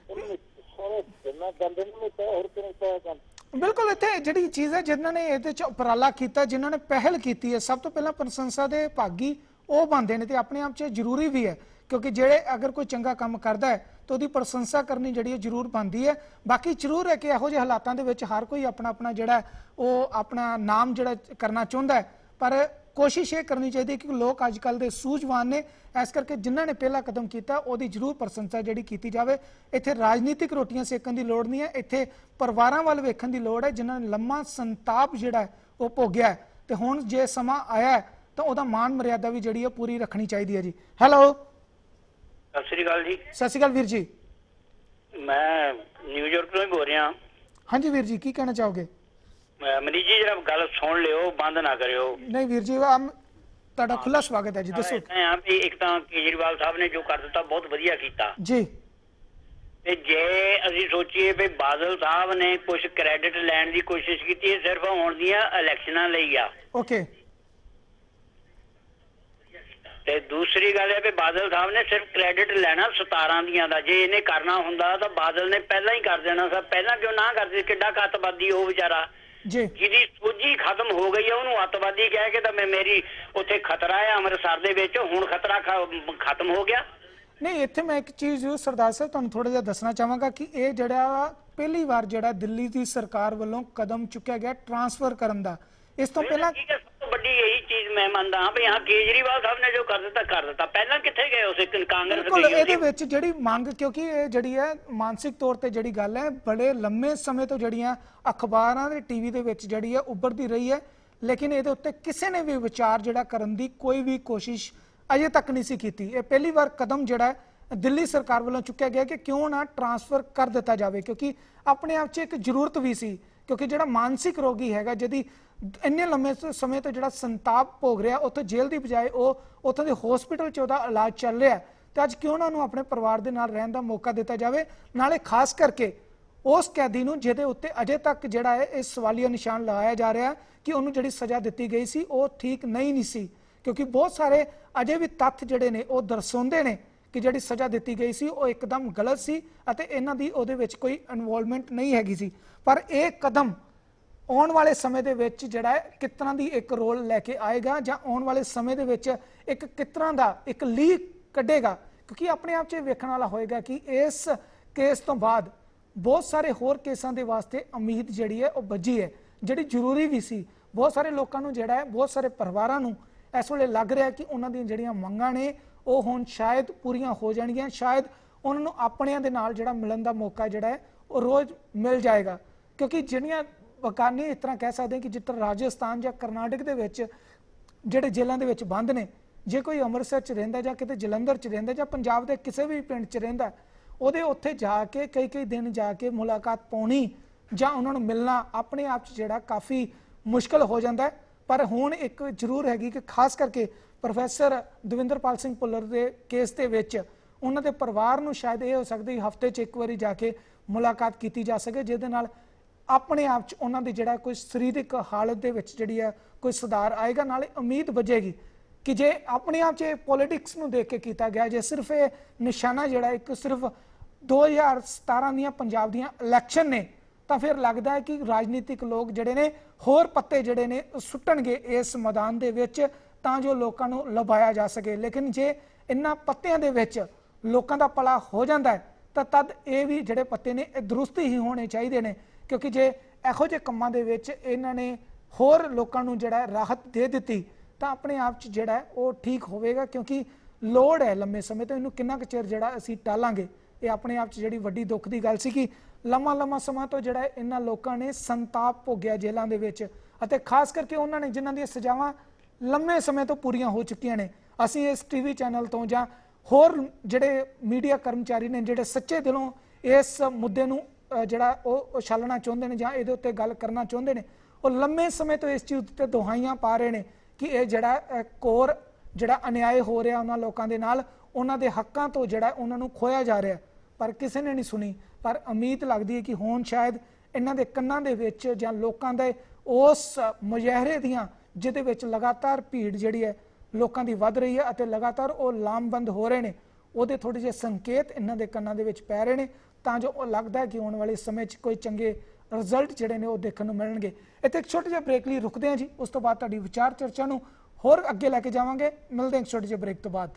ਉਹਨਾਂ ਨੇ ਸਾਰਾ ਜਿੰਨਾ ਗੰਦ ਨੇ ਪਾਇਆ ਹੋਰ ਕਿਹਨੇ ਪਾਇਆ ਗੰਦ। ਬਿਲਕੁਲ, ਇੱਥੇ ਜਿਹੜੀ ਚੀਜ਼ ਹੈ ਜਿਨ੍ਹਾਂ ਨੇ ਇਹਦੇ ਚ ਉਪਰਾਲਾ ਕੀਤਾ, ਜਿਨ੍ਹਾਂ ਨੇ ਪਹਿਲ ਕੀਤੀ ਹੈ, ਸਭ ਤੋਂ ਪਹਿਲਾਂ ਪ੍ਰਸ਼ੰਸਾ ਦੇ ਭਾਗੀ ਉਹ ਬਣਦੇ ਨੇ ਤੇ ਆਪਣੇ ਆਪ 'ਚ ਜ਼ਰੂਰੀ ਵੀ ਹੈ ਕਿਉਂਕਿ ਜਿਹੜੇ ਅਗਰ ਕੋਈ ਚੰਗਾ ਕੰਮ ਕਰਦਾ ਹੈ ਤਾਂ ਉਹਦੀ ਪ੍ਰਸ਼ੰਸਾ ਕਰਨੀ ਜਿਹੜੀ ਹੈ ਜ਼ਰੂਰ ਬਣਦੀ ਹੈ। ਬਾਕੀ ਜ਼ਰੂਰ ਹੈ ਕਿ ਇਹੋ ਜਿਹੇ ਹਾਲਾਤਾਂ ਦੇ ਵਿੱਚ ਹਰ ਕੋਈ ਆਪਣਾ ਆਪਣਾ ਜਿਹੜਾ ਉਹ ਆਪਣਾ ਨਾਮ ਜਿਹੜਾ ਕਰਨਾ ਚਾਹੁੰਦਾ ਹੈ, ਪਰ ਕੋਸ਼ਿਸ਼ ਇਹ ਕਰਨੀ ਚਾਹੀਦੀ ਕਿ ਲੋਕ ਅੱਜ ਕੱਲ ਦੇ ਸੂਝਵਾਨ ਨੇ, ਇਸ ਕਰਕੇ ਜਿਨ੍ਹਾਂ ਨੇ ਪਹਿਲਾ ਕਦਮ ਕੀਤਾ ਉਹਦੀ ਜ਼ਰੂਰ ਪ੍ਰਸ਼ੰਸਾ ਜਿਹੜੀ ਕੀਤੀ ਜਾਵੇ। ਇੱਥੇ ਰਾਜਨੀਤਿਕ ਰੋਟੀਆਂ ਸੇਕਣ ਦੀ ਲੋੜ ਨਹੀਂ ਹੈ, ਇੱਥੇ ਪਰਿਵਾਰਾਂ ਵੱਲ ਵੇਖਣ ਦੀ ਲੋੜ ਹੈ ਜਿਨ੍ਹਾਂ ਨੇ ਲੰਮਾ ਸੰਤਾਪ ਜਿਹੜਾ ਉਹ ਭੋਗਿਆ ਹੈ, ਤੇ ਹੁਣ ਜੇ ਸਮਾਂ ਆਇਆ ਤਾਂ ਉਹਦਾ ਮਾਣ ਮਰਿਆਦਾ ਵੀ ਜਿਹੜੀ ਉਹ ਪੂਰੀ ਰੱਖਣੀ ਚਾਹੀਦੀ ਹੈ ਜੀ। ਹੈਲੋ, ਸਤਿ ਸ੍ਰੀ ਅਕਾਲ ਜੀ। ਸਤਿ ਸ਼੍ਰੀ ਅਕਾਲ ਵੀਰ ਜੀ। ਮੈਂ ਨਿਊਯਾਰਕ ਤੋਂ ਹੀ ਬੋਲ ਰਿਹਾ। ਹਾਂਜੀ ਵੀਰ ਜੀ, ਕੀ ਕਹਿਣਾ ਚਾਹੋਗੇ? ਮਨੀਸ਼ ਜੀ ਜਰਾ ਗੱਲ ਸੁਣ ਲਿਓ, ਬੰਦ ਨਾ ਕਰਿਓ। ਨਹੀਂ ਵੀਰ ਜੀ, ਤੁਹਾਡਾ ਖੁੱਲਾ ਸਵਾਗਤ ਹੈ ਜੀ, ਦੱਸੋ। ਵੀ ਇੱਕ ਤਾਂ ਕੇਜਰੀਵਾਲ ਸਾਹਿਬ ਨੇ ਜੋ ਕਰ ਦਿੱਤਾ ਬਹੁਤ ਵਧੀਆ ਕੀਤਾ ਜੀ, ਤੇ ਜੇ ਅਸੀਂ ਸੋਚੀਏ ਵੀ ਬਾਦਲ ਸਾਹਿਬ ਨੇ ਕੁਝ ਕ੍ਰੈਡਿਟ ਲੈਣ ਦੀ ਕੋਸ਼ਿਸ਼ ਕੀਤੀ, ਇਹ ਸਿਰਫ ਆਉਣ ਦੀਆਂ ਇਲੈਕਸ਼ਨਾਂ ਲਈ ਆ। ਓਕੇ। ਤੇ ਦੂਸਰੀ ਗੱਲ ਹੈ ਵੀ ਬਾਦਲ ਸਾਹਿਬ ਨੇ ਸਿਰਫ ਕ੍ਰੈਡਿਟ ਲੈਣਾ 17 ਦੀਆਂ ਦਾ। ਜੇ ਇਹਨੇ ਕਰਨਾ ਹੁੰਦਾ ਤਾਂ ਬਾਦਲ ਨੇ ਪਹਿਲਾਂ ਹੀ ਕਰ ਦੇਣਾ ਸੀ। ਪਹਿਲਾਂ ਕਿਉਂ ਨਾ ਕਰਦੇ? ਕਿੱਡਾ ਅੱਤਵਾਦੀ ਉਹ ਵਿਚਾਰਾ ਜੀ, ਜਿਹਦੀ ਸੋਝੀ ਖਤਮ ਹੋ ਗਈ ਹੈ, ਉਹਨੂੰ ਅੱਤਵਾਦੀ ਕਹਿ ਕੇ ਤਾਂ ਮੇਰੀ ਉੱਥੇ ਖਤਰਾ ਹੈ ਅੰਮ੍ਰਿਤਸਰ ਦੇ ਵਿੱਚ, ਹੁਣ ਖਤਰਾ ਖਤਮ ਹੋ ਗਿਆ। ਨਹੀਂ, ਇੱਥੇ ਮੈਂ ਇੱਕ ਚੀਜ਼ ਸਰਦਾਰ ਸਾਹਿਬ ਤੁਹਾਨੂੰ ਥੋੜਾ ਜਿਹਾ ਦੱਸਣਾ ਚਾਹਾਂਗਾ ਕਿ ਇਹ ਜਿਹੜਾ ਪਹਿਲੀ ਵਾਰ ਜਿਹੜਾ ਦਿੱਲੀ ਦੀ ਸਰਕਾਰ ਵੱਲੋਂ ਕਦਮ ਚੁੱਕਿਆ ਗਿਆ ਟ੍ਰਾਂਸਫਰ ਕਰਨ ਦਾ, ਇਸ ਤੋਂ ਪਹਿਲਾਂ ਸਭ ਤੋਂ ਵੱਡੀ ਇਹੀ ਚੀਜ਼ ਮੈਂ ਮੰਨਦਾ ਹਾਂ ਵੀ ਹਾਂ ਕੇਜਰੀਵਾਲ ਸਾਹਿਬ ਨੇ ਜੋ ਕਰ ਦਿੱਤਾ। ਪਹਿਲਾਂ ਕਿੱਥੇ ਗਏ ਉਸੇ ਕਾਂਗਰਸ ਬਿਲਕੁਲ ਇਹਦੇ ਵਿੱਚ ਜਿਹੜੀ ਮੰਗ, ਕਿਉਂਕਿ ਇਹ ਜਿਹੜੀ ਹੈ ਮਾਨਸਿਕ ਤੌਰ ਤੇ ਜਿਹੜੀ ਗੱਲ ਹੈ ਬੜੇ ਲੰਮੇ ਸਮੇਂ ਤੋਂ ਜਿਹੜੀਆਂ ਅਖਬਾਰਾਂ ਤੇ ਟੀਵੀ ਦੇ ਵਿੱਚ ਜਿਹੜੀ ਹੈ ਉੱਭਰਦੀ ਰਹੀ ਹੈ, ਲੇਕਿਨ ਇਹਦੇ ਉੱਤੇ ਕਿਸੇ ਨੇ ਵੀ ਵਿਚਾਰ ਜਿਹੜਾ ਕਰਨ ਦੀ ਕੋਈ ਵੀ ਕੋਸ਼ਿਸ਼ ਅਜੇ ਤੱਕ ਨਹੀਂ ਸੀ ਕੀਤੀ। ਇਹ ਪਹਿਲੀ ਵਾਰ ਕਦਮ ਜਿਹੜਾ ਦਿੱਲੀ ਸਰਕਾਰ ਵੱਲੋਂ ਚੁੱਕਿਆ ਗਿਆ ਕਿ ਕਿਉਂ ਨਾ ਟ੍ਰਾਂਸਫਰ ਕਰ ਦਿੱਤਾ ਜਾਵੇ, ਕਿਉਂਕਿ ਆਪਣੇ ਆਪ 'ਚ ਇੱਕ ਜ਼ਰੂਰਤ ਵੀ ਸੀ, ਕਿਉਂਕਿ ਜਿਹੜਾ ਮਾਨਸਿਕ ਰੋਗੀ ਹੈਗਾ ਜਿਹਦੀ ਇੰਨੇ ਲੰਮੇ ਸਮੇਂ ਤੋਂ ਜਿਹੜਾ ਸੰਤਾਪ ਭੋਗ ਰਿਹਾ, ਉੱਥੇ ਜੇਲ੍ਹ ਦੀ ਬਜਾਏ ਉਹ ਉੱਥੋਂ ਦੇ ਹਸਪੀਟਲ 'ਚ ਉਹਦਾ ਇਲਾਜ ਚੱਲ ਰਿਹਾ, ਤੇ ਅੱਜ ਕਿਉਂ ਉਹਨਾਂ ਨੂੰ ਆਪਣੇ ਪਰਿਵਾਰ ਦੇ ਨਾਲ ਰਹਿਣ ਦਾ ਮੌਕਾ ਦਿੱਤਾ ਜਾਵੇ। ਨਾਲੇ ਖਾਸ ਕਰਕੇ ਉਸ ਕੈਦੀ ਨੂੰ ਜਿਹਦੇ ਉੱਤੇ ਅਜੇ ਤੱਕ ਜਿਹੜਾ ਹੈ ਇਹ ਸਵਾਲੀਆ ਨਿਸ਼ਾਨ ਲਗਾਇਆ ਜਾ ਰਿਹਾ ਕਿ ਉਹਨੂੰ ਜਿਹੜੀ ਸਜ਼ਾ ਦਿੱਤੀ ਗਈ ਸੀ ਉਹ ਠੀਕ ਨਹੀਂ ਸੀ, ਕਿਉਂਕਿ ਬਹੁਤ ਸਾਰੇ ਅਜੇ ਵੀ ਤੱਥ ਜਿਹੜੇ ਨੇ ਉਹ ਦਰਸਾਉਂਦੇ ਨੇ ਕਿ ਜਿਹੜੀ ਸਜ਼ਾ ਦਿੱਤੀ ਗਈ ਸੀ ਉਹ ਇੱਕਦਮ ਗਲਤ ਸੀ ਅਤੇ ਇਹਨਾਂ ਦੀ ਉਹਦੇ ਵਿੱਚ ਕੋਈ ਇਨਵੋਲਵਮੈਂਟ ਨਹੀਂ ਹੈਗੀ ਸੀ। ਪਰ ਇਹ ਕਦਮ ਆਉਣ ਵਾਲੇ ਸਮੇਂ ਦੇ ਵਿੱਚ ਜਿਹੜਾ ਹੈ ਕਿਸ ਤਰ੍ਹਾਂ ਦੀ ਇੱਕ ਰੋਲ ਲੈ ਕੇ ਆਏਗਾ, ਜਾਂ ਆਉਣ ਵਾਲੇ ਸਮੇਂ ਦੇ ਵਿੱਚ ਇੱਕ ਕਿਸ ਤਰ੍ਹਾਂ ਦਾ ਇੱਕ ਲੀਕ ਕੱਢੇਗਾ, ਕਿਉਂਕਿ ਆਪਣੇ ਆਪ 'ਚ ਵੇਖਣ ਵਾਲਾ ਹੋਏਗਾ ਕਿ ਇਸ ਕੇਸ ਤੋਂ ਬਾਅਦ ਬਹੁਤ ਸਾਰੇ ਹੋਰ ਕੇਸਾਂ ਦੇ ਵਾਸਤੇ ਉਮੀਦ ਜਿਹੜੀ ਹੈ ਉਹ ਬੱਝੀ ਹੈ, ਜਿਹੜੀ ਜ਼ਰੂਰੀ ਵੀ ਸੀ। ਬਹੁਤ ਸਾਰੇ ਲੋਕਾਂ ਨੂੰ ਜਿਹੜਾ ਹੈ, ਬਹੁਤ ਸਾਰੇ ਪਰਿਵਾਰਾਂ ਨੂੰ ਇਸ ਵੇਲੇ ਲੱਗ ਰਿਹਾ ਕਿ ਉਹਨਾਂ ਦੀਆਂ ਜਿਹੜੀਆਂ ਮੰਗਾਂ ਨੇ ਉਹ ਹੁਣ ਸ਼ਾਇਦ ਪੂਰੀਆਂ ਹੋ ਜਾਣਗੀਆਂ, ਸ਼ਾਇਦ ਉਹਨਾਂ ਨੂੰ ਆਪਣਿਆਂ ਦੇ ਨਾਲ ਜਿਹੜਾ ਮਿਲਣ ਦਾ ਮੌਕਾ ਜਿਹੜਾ ਹੈ ਉਹ ਰੋਜ਼ ਮਿਲ ਜਾਏਗਾ। ਕਿਉਂਕਿ ਜਿਹੜੀਆਂ ਵਕਾਨੀ ਇਸ ਤਰ੍ਹਾਂ ਕਹਿ ਸਕਦੇ ਕਿ ਜਿਸ ਤਰ੍ਹਾਂ ਰਾਜਸਥਾਨ ਜਾਂ ਕਰਨਾਟਕ ਦੇ ਵਿੱਚ ਜਿਹੜੇ ਜੇਲ੍ਹਾਂ ਦੇ ਵਿੱਚ ਬੰਦ ਨੇ, ਜੇ ਕੋਈ ਅੰਮ੍ਰਿਤਸਰ 'ਚ ਰਹਿੰਦਾ ਜਾਂ ਕਿਤੇ ਜਲੰਧਰ 'ਚ ਰਹਿੰਦਾ ਜਾਂ ਪੰਜਾਬ ਦੇ ਕਿਸੇ ਵੀ ਪਿੰਡ 'ਚ ਰਹਿੰਦਾ, ਉਹਦੇ ਉੱਥੇ ਜਾ ਕੇ ਕਈ ਦਿਨ ਜਾ ਕੇ ਮੁਲਾਕਾਤ ਪਾਉਣੀ ਜਾਂ ਉਹਨਾਂ ਨੂੰ ਮਿਲਣਾ ਆਪਣੇ ਆਪ 'ਚ ਜਿਹੜਾ ਕਾਫੀ ਮੁਸ਼ਕਲ ਹੋ ਜਾਂਦਾ ਹੈ। ਪਰ ਹੁਣ ਇੱਕ ਜ਼ਰੂਰ ਹੈਗੀ ਕਿ ਖਾਸ ਕਰਕੇ ਪ੍ਰੋਫੈਸਰ ਦਵਿੰਦਰਪਾਲ ਸਿੰਘ ਭੁੱਲਰ ਦੇ ਕੇਸ ਦੇ ਵਿੱਚ ਉਹਨਾਂ ਦੇ ਪਰਿਵਾਰ ਨੂੰ ਸ਼ਾਇਦ ਇਹ ਹੋ ਸਕਦਾ ਕਿ ਹਫ਼ਤੇ 'ਚ ਇੱਕ ਵਾਰੀ ਜਾ ਕੇ ਮੁਲਾਕਾਤ ਕੀਤੀ ਜਾ ਸਕੇ, ਜਿਹਦੇ ਨਾਲ ਆਪਣੇ ਆਪ 'ਚ ਉਹਨਾਂ ਦੀ ਜਿਹੜਾ ਕੋਈ ਸਰੀਰਕ ਹਾਲਤ ਦੇ ਵਿੱਚ ਜਿਹੜੀ ਹੈ ਕੋਈ ਸੁਧਾਰ ਆਏਗਾ। ਨਾਲੇ ਉਮੀਦ ਵਧੇਗੀ ਕਿ ਜੇ ਆਪਣੇ ਆਪ 'ਚ ਪੋਲਿਟਿਕਸ ਨੂੰ ਦੇਖ ਕੇ ਕੀਤਾ ਗਿਆ, ਜੇ ਸਿਰਫ ਇਹ ਨਿਸ਼ਾਨਾ ਜਿਹੜਾ ਇੱਕ ਸਿਰਫ 2017 ਦੀਆਂ ਪੰਜਾਬ ਦੀਆਂ ਇਲੈਕਸ਼ਨ ਨੇ, ਤਾਂ ਫਿਰ ਲੱਗਦਾ ਹੈ ਕਿ ਰਾਜਨੀਤਿਕ ਲੋਕ ਜਿਹੜੇ ਨੇ ਹੋਰ ਪੱਤੇ ਜਿਹੜੇ ਨੇ ਸੁੱਟਣਗੇ ਇਸ ਮੈਦਾਨ ਦੇ ਵਿੱਚ ਤਾਂ ਜੋ ਲੋਕਾਂ ਨੂੰ ਲੁਭਾਇਆ ਜਾ ਸਕੇ। ਲੇਕਿਨ ਜੇ ਇਹਨਾਂ ਪੱਤਿਆਂ ਦੇ ਵਿੱਚ ਲੋਕਾਂ ਦਾ ਭਲਾ ਹੋ ਜਾਂਦਾ ਹੈ ਤਾਂ ਤਦ ਇਹ ਵੀ ਜਿਹੜੇ ਪੱਤੇ ਨੇ ਇਹ ਦਰੁਸਤ ਹੀ ਹੋਣੇ ਚਾਹੀਦੇ ਨੇ, ਕਿਉਂਕਿ ਜੇ ਇਹੋ ਜਿਹੇ ਕੰਮਾਂ ਦੇ ਵਿੱਚ ਇਹਨਾਂ ਨੇ ਹੋਰ ਲੋਕਾਂ ਨੂੰ ਜਿਹੜਾ ਰਾਹਤ ਦੇ ਦਿੱਤੀ ਤਾਂ ਆਪਣੇ ਆਪ 'ਚ ਜਿਹੜਾ ਉਹ ਠੀਕ ਹੋਵੇਗਾ, ਕਿਉਂਕਿ ਲੋੜ ਹੈ ਲੰਮੇ ਸਮੇਂ ਤੋਂ। ਇਹਨੂੰ ਕਿੰਨਾ ਕੁ ਚਿਰ ਜਿਹੜਾ ਅਸੀਂ ਟਾਲਾਂਗੇ, ਇਹ ਆਪਣੇ ਆਪ 'ਚ ਜਿਹੜੀ ਵੱਡੀ ਦੁੱਖ ਦੀ ਗੱਲ ਸੀ ਕਿ ਲੰਮਾ ਸਮਾਂ ਤੋਂ ਜਿਹੜਾ ਇਹਨਾਂ ਲੋਕਾਂ ਨੇ ਸੰਤਾਪ ਭੋਗਿਆ ਜੇਲ੍ਹਾਂ ਦੇ ਵਿੱਚ, ਅਤੇ ਖਾਸ ਕਰਕੇ ਉਹਨਾਂ ਨੇ ਜਿਨ੍ਹਾਂ ਦੀਆਂ ਸਜ਼ਾਵਾਂ ਲੰਮੇ ਸਮੇਂ ਤੋਂ ਪੂਰੀਆਂ ਹੋ ਚੁੱਕੀਆਂ ਨੇ। ਅਸੀਂ ਇਸ ਟੀਵੀ ਚੈਨਲ ਤੋਂ ਜਾਂ ਹੋਰ ਜਿਹੜੇ ਮੀਡੀਆ ਕਰਮਚਾਰੀ ਨੇ ਜਿਹੜੇ ਸੱਚੇ ਦਿਲੋਂ ਇਸ ਮੁੱਦੇ ਨੂੰ ਜਿਹੜਾ ਉਹ ਉਛਾਲਣਾ ਚਾਹੁੰਦੇ ਨੇ ਜਾਂ ਇਹਦੇ ਉੱਤੇ ਗੱਲ ਕਰਨਾ ਚਾਹੁੰਦੇ ਨੇ, ਉਹ ਲੰਮੇ ਸਮੇਂ ਤੋਂ ਇਸ ਚੀਜ਼ ਉੱਤੇ ਦੁਹਾਈਆਂ ਪਾ ਰਹੇ ਨੇ ਕਿ ਇਹ ਜਿਹੜਾ ਕੋਰ ਜਿਹੜਾ ਅਨਿਆਏ ਹੋ ਰਿਹਾ ਉਹਨਾਂ ਲੋਕਾਂ ਦੇ ਨਾਲ, ਉਹਨਾਂ ਦੇ ਹੱਕਾਂ ਤੋਂ ਜਿਹੜਾ ਉਹਨਾਂ ਨੂੰ ਖੋਇਆ ਜਾ ਰਿਹਾ, ਪਰ ਕਿਸੇ ਨੇ ਨਹੀਂ ਸੁਣੀ। ਪਰ ਉਮੀਦ ਲੱਗਦੀ ਹੈ ਕਿ ਹੁਣ ਸ਼ਾਇਦ ਇਹਨਾਂ ਦੇ ਕੰਨਾਂ ਦੇ ਵਿੱਚ ਜਾਂ ਲੋਕਾਂ ਦੇ ਉਸ ਮੁਜ਼ਾਹਰੇ ਦੀਆਂ ਜਿਹਦੇ ਵਿੱਚ ਲਗਾਤਾਰ ਭੀੜ ਜਿਹੜੀ ਹੈ ਲੋਕਾਂ ਦੀ ਵੱਧ ਰਹੀ ਹੈ ਅਤੇ ਲਗਾਤਾਰ ਉਹ ਲਾਮਬੰਦ ਹੋ ਰਹੇ ਨੇ, ਉਹਦੇ ਥੋੜੇ ਜਿਹੇ ਸੰਕੇਤ ਇਹਨਾਂ ਦੇ ਕੰਨਾਂ ਦੇ ਵਿੱਚ ਪੈ ਰਹੇ ਨੇ, ਤਾਂ ਜੋ ਉਹ ਲੱਗਦਾ ਕਿ ਆਉਣ ਵਾਲੇ ਸਮੇਂ 'ਚ ਕੋਈ ਚੰਗੇ ਰਿਜ਼ਲਟ ਜਿਹੜੇ ਨੇ ਉਹ ਦੇਖਣ ਨੂੰ ਮਿਲਣਗੇ। ਇੱਥੇ ਇੱਕ ਛੋਟੇ ਜਿਹੇ ਬ੍ਰੇਕ ਲਈ ਰੁਕਦੇ ਹਾਂ ਜੀ, ਉਸ ਤੋਂ ਬਾਅਦ ਤੁਹਾਡੀ ਵਿਚਾਰ ਚਰਚਾ ਨੂੰ ਹੋਰ ਅੱਗੇ ਲੈ ਕੇ ਜਾਵਾਂਗੇ। ਮਿਲਦੇ ਹਾਂ ਛੋਟੇ ਜਿਹੇ ਬ੍ਰੇਕ ਤੋਂ ਬਾਅਦ।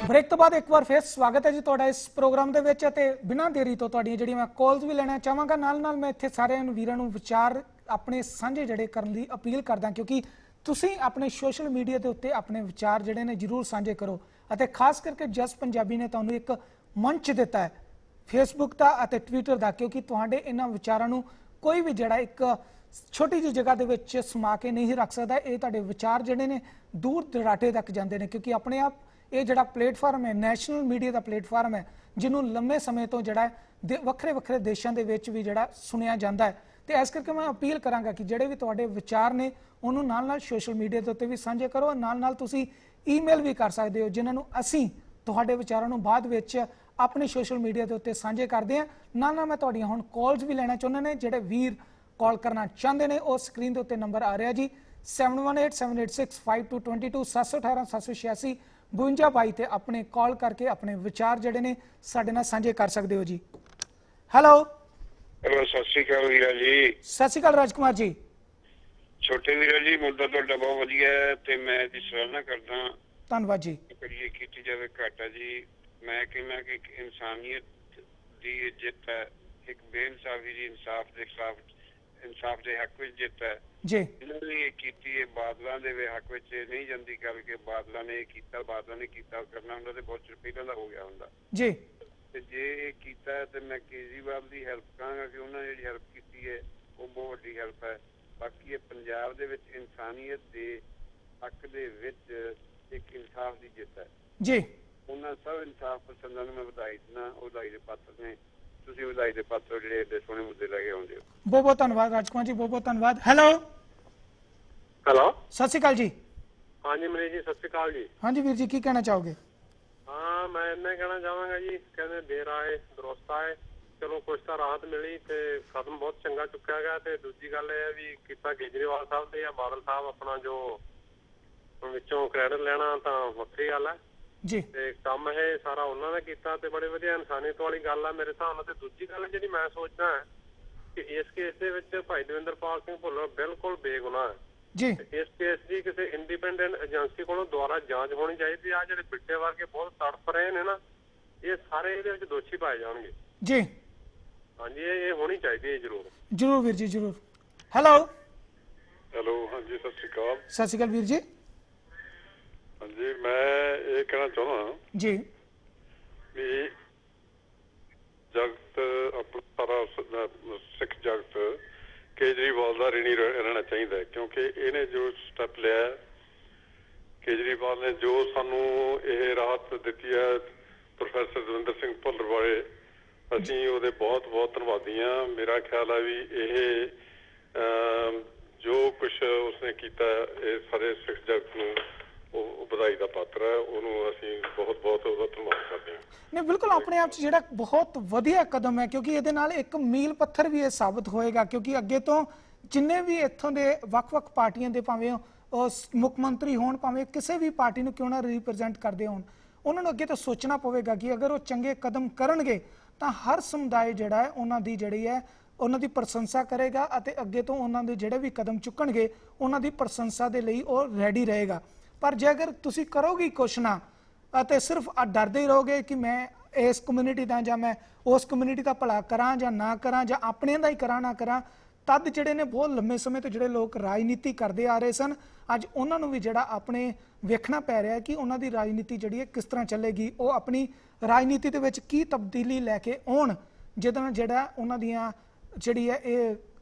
ਬ੍ਰੇਕ ਤੋਂ ਬਾਅਦ ਇੱਕ ਵਾਰ ਫਿਰ ਸਵਾਗਤ ਹੈ ਜੀ ਤੁਹਾਡਾ ਇਸ ਪ੍ਰੋਗਰਾਮ ਦੇ ਵਿੱਚ, ਅਤੇ ਬਿਨਾਂ ਦੇਰੀ ਤੋਂ ਤੁਹਾਡੀਆਂ ਜਿਹੜੀਆਂ ਮੈਂ ਕਾਲਸ ਵੀ ਲੈਣਾ ਚਾਹਾਂਗਾ। ਨਾਲ ਮੈਂ ਇੱਥੇ ਸਾਰਿਆਂ ਨੂੰ ਵੀਰਾਂ ਨੂੰ ਵਿਚਾਰ ਆਪਣੇ ਸਾਂਝੇ ਜਿਹੜੇ ਕਰਨ ਦੀ ਅਪੀਲ ਕਰਦਾ, ਕਿਉਂਕਿ ਤੁਸੀਂ ਆਪਣੇ ਸੋਸ਼ਲ ਮੀਡੀਆ ਦੇ ਉੱਤੇ ਆਪਣੇ ਵਿਚਾਰ ਜਿਹੜੇ ਨੇ ਜ਼ਰੂਰ ਸਾਂਝੇ ਕਰੋ। ਅਤੇ ਖਾਸ ਕਰਕੇ ਜਸ ਪੰਜਾਬੀ ਨੇ ਤੁਹਾਨੂੰ ਇੱਕ ਮੰਚ ਦਿੱਤਾ ਹੈ ਫੇਸਬੁੱਕ ਦਾ ਅਤੇ ਟਵਿੱਟਰ ਦਾ, ਕਿਉਂਕਿ ਤੁਹਾਡੇ ਇਹਨਾਂ ਵਿਚਾਰਾਂ ਨੂੰ ਕੋਈ ਵੀ ਜਿਹੜਾ ਇੱਕ ਛੋਟੀ ਜਿਹੀ ਜਗ੍ਹਾ ਦੇ ਵਿੱਚ ਸਮਾ ਕੇ ਨਹੀਂ ਰੱਖ ਸਕਦਾ। ਇਹ ਤੁਹਾਡੇ ਵਿਚਾਰ ਜਿਹੜੇ ਨੇ ਦੂਰ ਦਰਾਡੇ ਤੱਕ ਜਾਂਦੇ ਨੇ, ਕਿਉਂਕਿ ਆਪਣੇ ਆਪ ਇਹ ਜਿਹੜਾ ਪਲੇਟਫਾਰਮ ਹੈ ਨੈਸ਼ਨਲ ਮੀਡੀਆ ਦਾ ਪਲੇਟਫਾਰਮ ਹੈ, ਜਿਹਨੂੰ ਲੰਮੇ ਸਮੇਂ ਤੋਂ ਜਿਹੜਾ ਵੱਖਰੇ ਵੱਖਰੇ ਦੇਸ਼ਾਂ ਦੇ ਵਿੱਚ ਵੀ ਜਿਹੜਾ ਸੁਣਿਆ ਜਾਂਦਾ ਹੈ। ਤੇ ਇਸ ਕਰਕੇ ਮੈਂ ਅਪੀਲ ਕਰਾਂਗਾ ਕਿ ਜਿਹੜੇ ਵੀ ਤੁਹਾਡੇ ਵਿਚਾਰ ਨੇ ਉਹਨੂੰ ਨਾਲ ਨਾਲ ਸੋਸ਼ਲ ਮੀਡੀਆ ਦੇ ਉੱਤੇ ਵੀ ਸਾਂਝੇ ਕਰੋ। ਨਾਲ ਨਾਲ ਤੁਸੀਂ ਈਮੇਲ ਵੀ ਕਰ ਸਕਦੇ ਹੋ, ਜਿਨ੍ਹਾਂ ਨੂੰ ਅਸੀਂ ਤੁਹਾਡੇ ਵਿਚਾਰਾਂ ਨੂੰ ਬਾਅਦ ਵਿੱਚ ਆਪਣੇ ਸੋਸ਼ਲ ਮੀਡੀਆ ਦੇ ਉੱਤੇ ਸਾਂਝੇ ਕਰਦੇ ਹਾਂ। ਨਾਲ ਨਾਲ ਮੈਂ ਤੁਹਾਡੀਆਂ ਹੁਣ ਕਾਲਸ ਵੀ ਲੈਣਾ ਚਾਹੁੰਦੇ ਨੇ। ਜਿਹੜੇ ਵੀਰ ਕਾਲ ਕਰਨਾ ਚਾਹੁੰਦੇ ਨੇ ਉਹ ਸਕਰੀਨ ਦੇ ਉੱਤੇ ਨੰਬਰ ਆ ਰਿਹਾ ਜੀ 7187865222 718 786 52 ਤੇ ਆਪਣੇ ਕਾਲ ਕਰਕੇ ਆਪਣੇ ਵਿਚਾਰ ਜਿਹੜੇ ਨੇ ਸਾਡੇ ਨਾਲ ਸਾਂਝੇ ਕਰ ਸਕਦੇ ਹੋ ਜੀ। ਹੈਲੋ ਸਤਿ ਸ਼੍ਰੀ ਅਕਾਲ ਵੀਰਾ ਜੀ। ਸਤਿ ਸ਼੍ਰੀ ਅਕਾਲ ਰਾਜਕੁਮਾਰ ਜੀ। ਛੋਟੇ ਵੀਰਾ ਜੀ ਮੁੱਦਾ ਤੁਹਾਡਾ ਬਹੁਤ ਵਧੀਆ ਹੈ ਤੇ ਮੈਂ ਇਹਦੀ ਸਰਾਹਨਾ ਕਰਦਾ। ਧੰਨਵਾਦ ਜੀ। ਕਰੀਏ ਕੀਤੀ ਜਾਵੇ ਘਾਟਾ ਜੀ। ਮੈਂ ਕਹਿੰਦਾ ਕਿ ਇੱਕ ਇਨਸਾਨੀਅਤ ਦੀ ਜਿੱਤ ਹੈ, ਇੱਕ ਬੇਇਨਸਾਫੀ ਦੀ ਇਨਸਾਫ ਦੇ ਖਿਲਾਫ ਇਨਸਾਫ ਦੇ ਹੱਕ ਵਿੱਚ ਜਿੱਤ ਹੈ ਜੀ। ਇਹਨਾਂ ਨੇ ਇਹ ਕੀਤੀ ਹੈ, ਬਾਦਲਾਂ ਦੇ ਹੱਕ ਵਿੱਚ ਨਹੀਂ ਜਾਂਦੀ ਗੱਲ ਕਿ ਬਾਦਲਾਂ ਨੇ ਇਹ ਕੀਤਾ, ਬਾਦਲਾਂ ਨੇ ਕੀਤਾ ਕਰਨਾ ਹੁੰਦਾ ਤੇ ਬਹੁਤ ਚਿਰ ਪਹਿਲਾਂ ਦਾ ਹੋ ਗਿਆ ਹੁੰਦਾ ਜੀ। ਤੇ ਜੇ ਇਹ ਕੀਤਾ ਹੈ ਤੇ ਮੈਂ ਕੇਜਰੀਵਾਲ ਦੀ ਹੈਲਪ ਕਰਾਂਗਾ ਕਿ ਉਹਨਾਂ ਨੇ ਜਿਹੜੀ ਹੈਲਪ ਕੀਤੀ ਹੈ ਉਹ ਬਹੁਤ ਵੱਡੀ ਹੈਲਪ ਹੈ। ਬਾਕੀ ਇਹ ਪੰਜਾਬ ਦੇ ਵਿੱਚ ਇਨਸਾਨੀਅਤ ਦੇ ਹੱਕ ਦੇ ਵਿੱਚ ਇੱਕ ਇਨਸਾਫ ਦੀ ਜਿੱਤ ਹੈ ਜੀ। ਉਹਨਾਂ ਸਭ ਇਨਸਾਫ ਪਸੰਦਾਂ ਨੂੰ ਮੈਂ ਵਧਾਈ ਦਿੰਦਾ। ਉਹ ਵਧਾਈ ਦੇ ਪਾਤਰ ਨੇ, ਤੁਸੀਂ ਵਧਾਈ ਦੇ ਪਾਤਰ ਜਿਹੜੇ ਏਡੇ ਸੋਹਣੇ ਮੁੱਦੇ ਲੈ ਕੇ ਆਉਂਦੇ ਹੋ। ਬਹੁਤ ਬਹੁਤ ਧੰਨਵਾਦ ਰਾਜਕੁਮਾਰ ਜੀ, ਬਹੁਤ ਬਹੁਤ ਧੰਨਵਾਦ। ਹੈਲੋ ਹੈਲੋ, ਸਤਿ ਸ਼੍ਰੀ ਅਕਾਲ ਜੀ। ਹਾਂਜੀ ਮਨੀਸ਼ ਜੀ, ਸਤਿ ਸ਼੍ਰੀ ਅਕਾਲ ਜੀ। ਹਾਂਜੀ ਵੀਰ ਜੀ, ਕੀ ਕਹਿਣਾ ਚਾਹੋਗੇ? ਹਾਂ, ਮੈਂ ਇੰਨਾ ਕਹਿਣਾ ਚਾਹਾਂਗਾ ਜੀ, ਕਹਿੰਦੇ ਦੇਰ ਆਏ ਦਰੁਸਤ ਆਏ। ਚਲੋ ਕੁਛ ਤਾਂ ਰਾਹਤ ਮਿਲੀ ਤੇ ਕਦਮ ਬਹੁਤ ਚੰਗਾ ਚੁੱਕਿਆ ਗਿਆ। ਤੇ ਦੂਜੀ ਗੱਲ ਇਹ ਹੈ ਵੀ ਕੀਤਾ ਕੇਜਰੀਵਾਲ ਸਾਹਿਬ ਤੇ ਜਾਂ ਬਾਦਲ ਸਾਹਿਬ ਆਪਣਾ ਜੋ ਵਿੱਚੋਂ ਕ੍ਰੈਡਿਟ ਲੈਣਾ ਤਾਂ ਵੱਖਰੀ ਗੱਲ ਹੈ ਜੀ। ਤੇ ਕੰਮ ਇਹ ਸਾਰਾ ਉਹਨਾਂ ਨੇ ਕੀਤਾ ਤੇ ਬੜੇ ਵਧੀਆ ਇਨਸਾਨੀਅਤ ਵਾਲੀ ਗੱਲ ਆ ਮੇਰੇ ਹਿਸਾਬ ਨਾਲ। ਤੇ ਦੂਜੀ ਗੱਲ ਜਿਹੜੀ ਮੈਂ ਸੋਚਦਾ ਕਿ ਇਸ ਕੇਸ ਦੇ ਵਿੱਚ ਭਾਈ ਦਵਿੰਦਰਪਾਲ ਸਿੰਘ ਭੁੱਲਰ ਬਿਲਕੁਲ ਬੇਗੁਨਾਹ ਹੈ ਜੀ। ਇਸ ਕੇਸ ਦੀ ਕਿਸੇ ਇੰਡੀਪੈਂਡੈਂਟ ਏਜੰਸੀ ਕੋਲੋਂ ਦੁਆਰਾ ਜਾਂਚ ਹੋਣੀ ਚਾਹੀਦੀ। ਆ ਜਿਹੜੇ ਬਿੱਟੇ ਵਰਗੇ ਬਹੁਤ ਤੜਫ ਰਹੇ ਨੇ ਨਾ, ਇਹ ਸਾਰੇ ਇਹਦੇ ਵਿੱਚ ਦੋਸ਼ੀ ਪਾਏ ਜਾਣਗੇ ਜੀ। ਹਾਂਜੀ, ਇਹ ਹੋਣੀ ਚਾਹੀਦੀ ਹੈ ਜ਼ਰੂਰ। ਜ਼ਰੂਰ ਵੀਰ ਜੀ, ਜ਼ਰੂਰ। ਹੈਲੋ ਹੈਲੋ, ਹਾਂਜੀ ਸਤਿ ਸ਼੍ਰੀ ਅਕਾਲ। ਸਤਿ ਸ਼੍ਰੀ ਅਕਾਲ ਵੀਰ ਜੀ। ਹਾਂਜੀ, ਮੈਂ ਇਹ ਕਹਿਣਾ ਚਾਹੁੰਦਾ ਜੀ ਵੀ ਜਗਤ ਆਪਣਾ ਸਾਰਾ ਸਿੱਖ ਜਗਤ ਕੇਜਰੀਵਾਲ ਦਾ ऋणी ਰਹਿਣਾ ਚਾਹੀਦਾ ਹੈ, ਕਿਉਂਕਿ ਇਹਨੇ ਜੋ ਸਟੈਪ ਲਿਆ, ਕੇਜਰੀਵਾਲ ਨੇ ਜੋ ਸਾਨੂੰ ਇਹ ਰਾਹਤ ਦਿੱਤੀ ਹੈ ਪ੍ਰੋਫੈਸਰ ਦਵਿੰਦਰ ਸਿੰਘ ਭੁੱਲਰ ਬਾਰੇ, ਅਸੀਂ ਉਹਦੇ ਬਹੁਤ ਬਹੁਤ ਧੰਨਵਾਦੀ ਹਾਂ। ਮੇਰਾ ਖਿਆਲ ਹੈ ਵੀ ਇਹ ਜੋ ਕੁਛ ਉਸਨੇ ਕੀਤਾ ਇਹ ਸਾਰੇ ਸਿੱਖ ਜਗਤ ਨੂੰ ਉਹ ਵਧਾਈ ਦਾ ਪਾਤਰ ਹੈ। ਉਹਨੂੰ ਅਸੀਂ ਬਹੁਤ ਬਹੁਤ ਉਹਦਾ ਧੰਨਵਾਦ ਕਰਦੇ ਹਾਂ। ਨਹੀਂ, ਬਿਲਕੁਲ ਆਪਣੇ ਆਪ 'ਚ ਜਿਹੜਾ ਬਹੁਤ ਵਧੀਆ ਕਦਮ ਹੈ, ਕਿਉਂਕਿ ਇਹਦੇ ਨਾਲ ਇੱਕ ਮੀਲ ਪੱਥਰ ਵੀ ਇਹ ਸਾਬਤ ਹੋਏਗਾ। ਕਿਉਂਕਿ ਅੱਗੇ ਤੋਂ ਜਿੰਨੇ ਵੀ ਇੱਥੋਂ ਦੇ ਵੱਖ-ਵੱਖ ਪਾਰਟੀਆਂ ਦੇ ਭਾਵੇਂ ਉਹ ਮੁੱਖ ਮੰਤਰੀ ਹੋਣ, ਭਾਵੇਂ ਕਿਸੇ ਵੀ ਪਾਰਟੀ ਨੂੰ ਕਿਉਂ ਨਾ ਰਿਪਰੈਜ਼ੈਂਟ ਕਰਦੇ ਹੋਣ, ਉਹਨਾਂ ਨੂੰ ਅੱਗੇ ਤੋਂ ਸੋਚਣਾ ਪਵੇਗਾ ਕਿ ਅਗਰ ਉਹ ਚੰਗੇ ਕਦਮ ਕਰਨਗੇ ਤਾਂ ਹਰ ਸਮੁਦਾਇ ਜਿਹੜਾ ਹੈ ਉਹਨਾਂ ਦੀ ਜਿਹੜੀ ਹੈ ਉਹਨਾਂ ਦੀ ਪ੍ਰਸ਼ੰਸਾ ਕਰੇਗਾ ਅਤੇ ਅੱਗੇ ਤੋਂ ਉਹਨਾਂ ਦੇ ਜਿਹੜੇ ਵੀ ਕਦਮ ਚੁੱਕਣਗੇ ਉਹਨਾਂ ਦੀ ਪ੍ਰਸ਼ੰਸਾ ਦੇ ਲਈ ਉਹ ਰੈਡੀ ਰਹੇਗਾ। ਪਰ ਜੇ ਅਗਰ ਤੁਸੀਂ ਕਰੋਗੇ ਕੁਛ ਨਾ ਅਤੇ ਸਿਰਫ ਡਰਦੇ ਹੀ ਰਹੋਗੇ ਕਿ ਮੈਂ ਇਸ ਕਮਿਊਨਿਟੀ ਦਾ ਜਾਂ ਮੈਂ ਉਸ ਕਮਿਊਨਿਟੀ ਦਾ ਭਲਾ ਕਰਾਂ ਜਾਂ ਨਾ ਕਰਾਂ ਜਾਂ ਆਪਣਿਆਂ ਦਾ ਹੀ ਕਰਾਂ ਨਾ ਕਰਾਂ, ਤਦ ਜਿਹੜੇ ਨੇ ਬਹੁਤ ਲੰਮੇ ਸਮੇਂ ਤੋਂ ਜਿਹੜੇ ਲੋਕ ਰਾਜਨੀਤੀ ਕਰਦੇ ਆ ਰਹੇ ਸਨ, ਅੱਜ ਉਹਨਾਂ ਨੂੰ ਵੀ ਜਿਹੜਾ ਆਪਣੇ ਵੇਖਣਾ ਪੈ ਰਿਹਾ ਕਿ ਉਹਨਾਂ ਦੀ ਰਾਜਨੀਤੀ ਜਿਹੜੀ ਹੈ ਕਿਸ ਤਰ੍ਹਾਂ ਚੱਲੇਗੀ। ਉਹ ਆਪਣੀ ਰਾਜਨੀਤੀ ਦੇ ਵਿੱਚ ਕੀ ਤਬਦੀਲੀ ਲੈ ਕੇ ਆਉਣ, ਜਿਹਦੇ ਨਾਲ ਜਿਹੜਾ ਉਹਨਾਂ ਦੀਆਂ ਜਿਹੜੀ ਹੈ ਇਹ